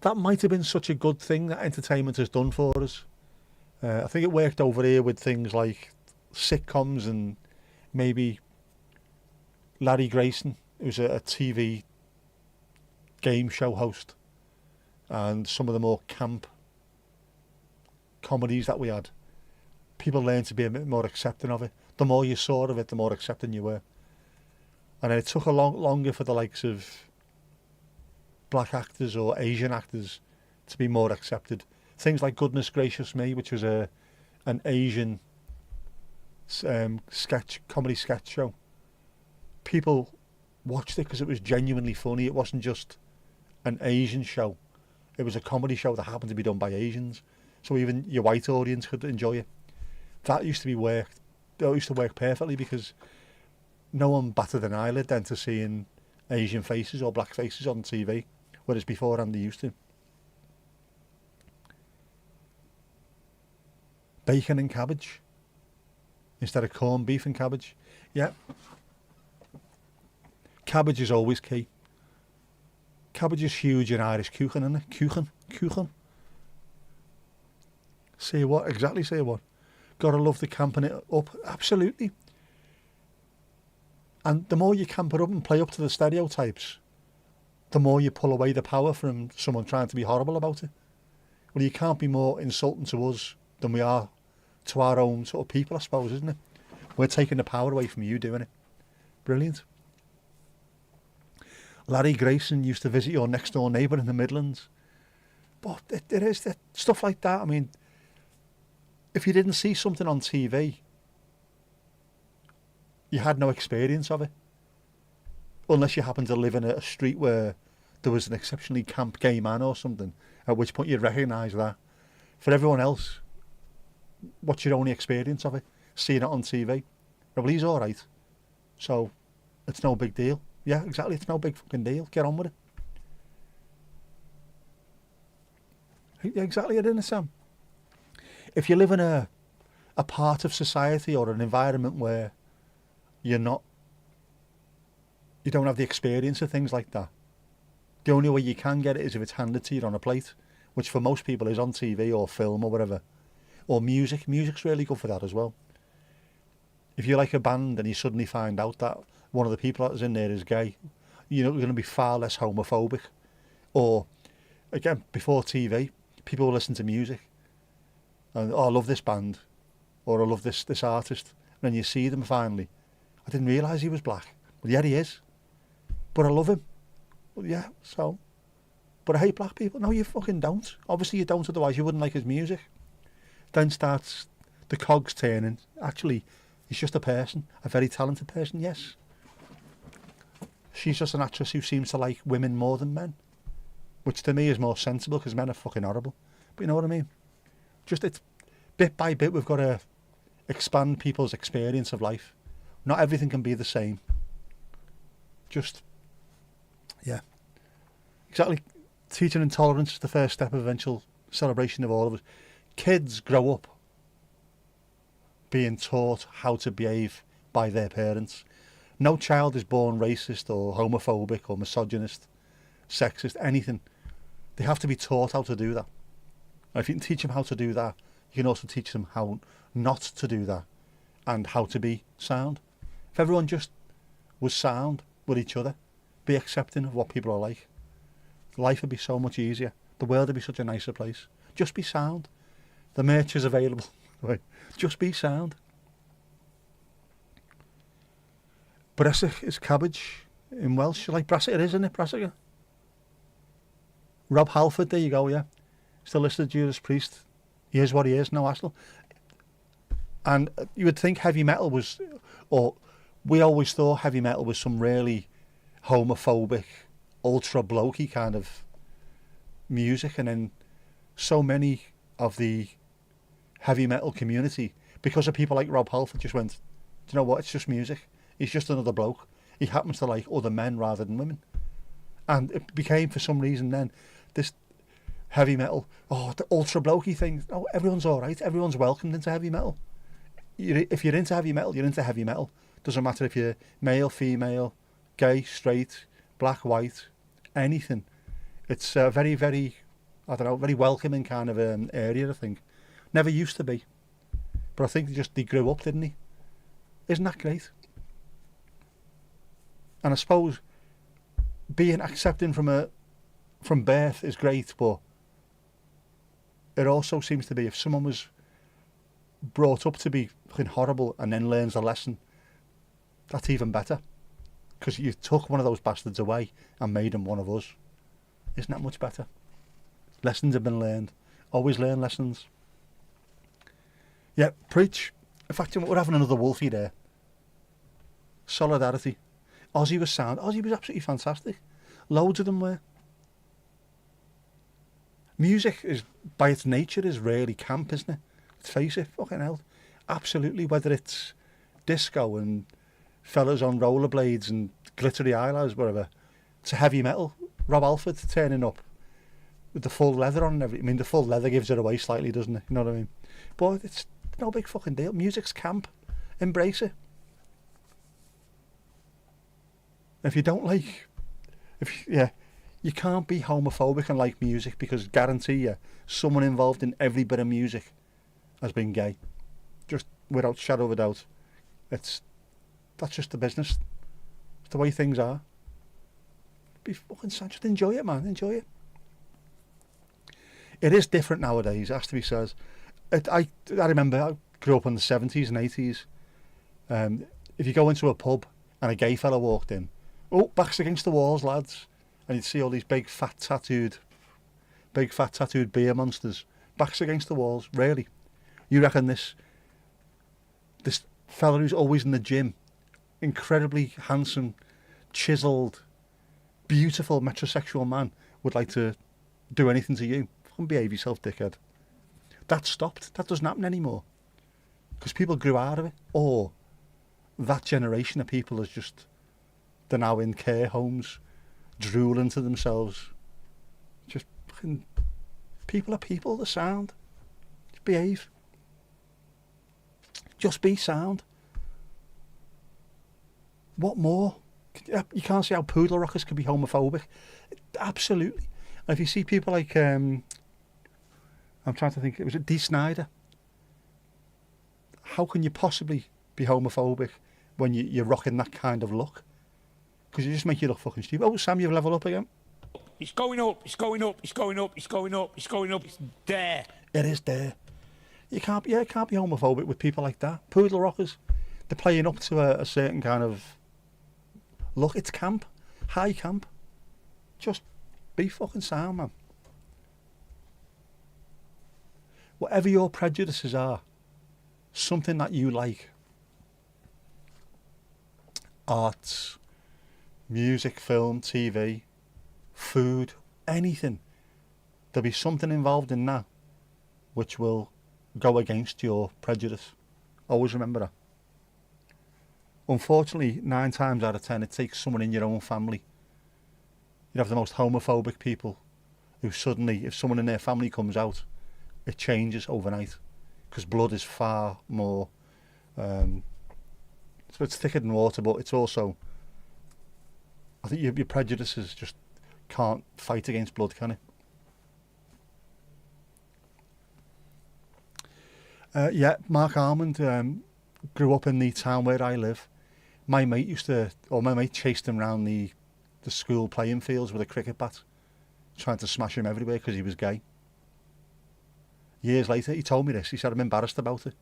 That might have been such a good thing that entertainment has done for us. I think it worked over here with things like sitcoms and maybe Larry Grayson, who's a TV game show host, and some of the more camp comedies that we had. People learned to be a bit more accepting of it. The more you saw of it, the more accepting you were. And it took a longer for the likes of black actors or Asian actors to be more accepted. Things like Goodness Gracious Me, which was an Asian comedy sketch show. People watched it because it was genuinely funny. It wasn't just an Asian show. It was a comedy show that happened to be done by Asians. So even your white audience could enjoy it. That used to work perfectly because no one batted an eyelid then to seeing Asian faces or black faces on TV, whereas beforehand they used to. Bacon and cabbage instead of corned beef and cabbage. Yeah. Cabbage is always key. Cabbage is huge in Irish cooking, isn't it? Cooking. Say what? Exactly, say what? Gotta love the camping it up. Absolutely. And the more you camp it up and play up to the stereotypes, the more you pull away the power from someone trying to be horrible about it. Well, you can't be more insulting to us than we are to our own sort of people, I suppose, isn't it? We're taking the power away from you doing it. Brilliant. Larry Grayson used to visit your next door neighbour in the Midlands. But it is that stuff like that. I mean, if you didn't see something on TV, you had no experience of it. Unless you happened to live in a street where there was an exceptionally camp gay man or something, at which point you'd recognise that. For everyone else, what's your only experience of it? Seeing it on TV. Well, he's all right, so it's no big deal. Yeah, exactly, it's no big fucking deal. Get on with it. Yeah, exactly, it is, Sam. If you live in a part of society or an environment where you don't have the experience of things like that, the only way you can get it is if it's handed to you on a plate, which for most people is on TV or film or whatever. Or music. Music's really good for that as well. If you like a band and you suddenly find out that one of the people that's in there is gay, you're going to be far less homophobic. Or, again, before TV, people will listen to music and, oh, I love this band, or I love this artist. And then you see them finally. I didn't realise he was black. Well, yeah, he is. But I love him. Well, yeah, so. But I hate black people. No, you fucking don't. Obviously you don't, otherwise you wouldn't like his music. Then starts the cogs turning. Actually, he's just a person, a very talented person, yes. She's just an actress who seems to like women more than men, which to me is more sensible because men are fucking horrible. But you know what I mean? Just it's bit by bit we've got to expand people's experience of life. Not everything can be the same. Just, yeah. Exactly. Teaching intolerance is the first step of eventual celebration of all of us. Kids grow up being taught how to behave by their parents. No child is born racist or homophobic or misogynist, sexist, anything. They have to be taught how to do that. And if you can teach them how to do that, you can also teach them how not to do that and how to be sound. If everyone just was sound with each other, be accepting of what people are like, life would be so much easier. The world would be such a nicer place. Just be sound. The merch is available. Right. Just be sound. Brassic is cabbage in Welsh. Like Brassica, it is, isn't it? Brassica. Rob Halford, there you go, yeah. Still listed Judas Priest. He is what he is, no hassle. And you would think heavy metal was, or we always thought heavy metal was some really homophobic, ultra blokey kind of music, and then so many of the heavy metal community, because of people like Rob Halford, just went, do you know what, it's just music. He's just another bloke. He happens to like other men rather than women. And it became, for some reason then, this heavy metal, oh, the ultra blokey thing. Oh, everyone's all right. Everyone's welcomed into heavy metal. If you're into heavy metal, you're into heavy metal. Doesn't matter if you're male, female, gay, straight, black, white, anything. It's a very, very, I don't know, very welcoming kind of area, I think. Never used to be. But I think they grew up, didn't he? Isn't that great? And I suppose being accepting from birth is great, but it also seems to be if someone was brought up to be fucking horrible and then learns a lesson, that's even better. Because you took one of those bastards away and made him one of us. Isn't that much better? Lessons have been learned. Always learn lessons. Yeah, preach. In fact, we're having another Wolfie there. Solidarity. Ozzy was sound. Ozzy was absolutely fantastic. Loads of them were. Music is, by its nature, is really camp, isn't it? Let's face it, fucking hell. Absolutely, whether it's disco and fellas on rollerblades and glittery eyeliner, whatever, to heavy metal. Rob Alford turning up with the full leather on and everything. I mean, the full leather gives it away slightly, doesn't it? You know what I mean? But it's no big fucking deal. Music's camp. Embrace it. If you don't like... you can't be homophobic and like music, because guarantee you, someone involved in every bit of music has been gay. Just without shadow of a doubt. That's just the business. It's the way things are. Be fucking sad. Just enjoy it, man. Enjoy it. It is different nowadays, it has to be said. I remember I grew up in the 70s and 80s. If you go into a pub and a gay fella walked in, oh, backs against the walls, lads. And you'd see all these big fat tattooed beer monsters. Backs against the walls, really. You reckon this fella who's always in the gym, incredibly handsome, chiselled, beautiful metrosexual man, would like to do anything to you? Fucking behave yourself, dickhead. That stopped. That doesn't happen anymore. Because people grew out of it. Or that generation of people is just, they're now in care homes, drooling to themselves. Just fucking, people are people, the sound. Just behave. Just be sound. What more? You can't see how poodle rockers can be homophobic. Absolutely. And if you see people like, I'm trying to think, was it Dee Snider? How can you possibly be homophobic when you're rocking that kind of look? Because you just make you look fucking stupid. Oh, Sam, you've leveled up again. It's going up, it's going up, it's going up, it's going up, it's going up, it's there. It is there. You can't be homophobic with people like that. Poodle rockers, they're playing up to a certain kind of look. It's camp, high camp. Just be fucking sound, man. Whatever your prejudices are, something that you like, arts, music, film, TV, food, anything, there'll be something involved in that which will go against your prejudice. Always remember that. Unfortunately, 9 times out of 10, it takes someone in your own family. You have the most homophobic people who suddenly, if someone in their family comes out, it changes overnight. Because blood is far more, it's thicker than water, but it's also, I think your prejudices just can't fight against blood, can it? Mark Almond grew up in the town where I live. My mate chased him around the school playing fields with a cricket bat, trying to smash him everywhere because he was gay. Years later, he told me this. He said, I'm embarrassed about it.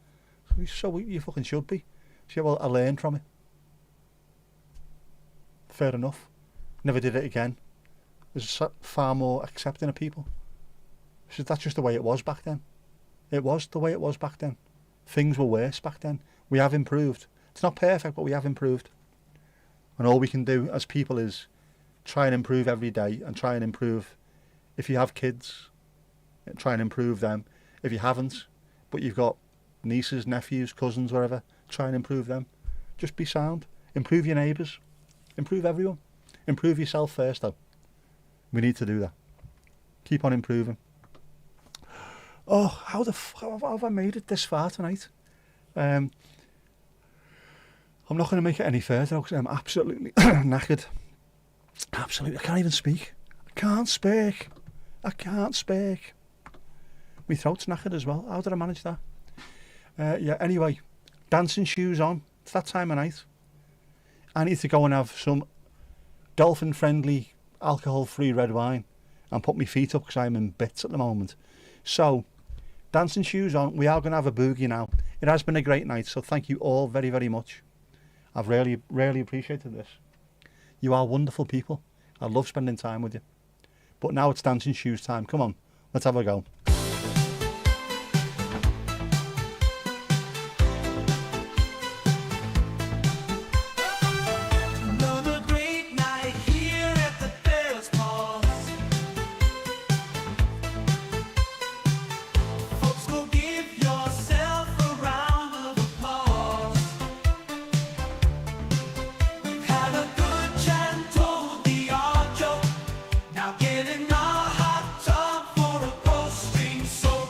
So you fucking should be. He said, well, I learned from it. Fair enough. Never did it again. There's far more accepting of people. He said, that's just the way it was back then. It was the way it was back then. Things were worse back then. We have improved. It's not perfect, but we have improved. And all we can do as people is try and improve every day, and try and improve. If you have kids, try and improve them. If you haven't, but you've got nieces, nephews, cousins, whatever, try and improve them. Just be sound. Improve your neighbours. Improve everyone. Improve yourself first, though. We need to do that. Keep on improving. Oh, how have I made it this far tonight? I'm not going to make it any further because I'm absolutely knackered. Absolutely, I can't even speak. I can't speak. My throat's knackered as well. How did I manage that? Yeah, anyway, dancing shoes on. It's that time of night. I need to go and have some dolphin-friendly, alcohol-free red wine and put my feet up because I'm in bits at the moment. So, dancing shoes on. We are going to have a boogie now. It has been a great night, so thank you all very, very much. I've really, really appreciated this. You are wonderful people. I love spending time with you. But now it's dancing shoes time. Come on, let's have a go. Another great night here at the Paris Pause. Folks, go give yourself a round of applause. We've had a good chat, told the odd joke. Now get in a hot tub for a post-stream soak.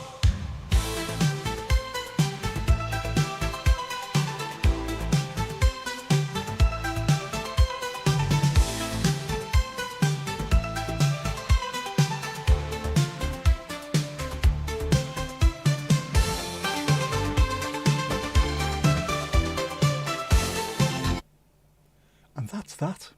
And that's that.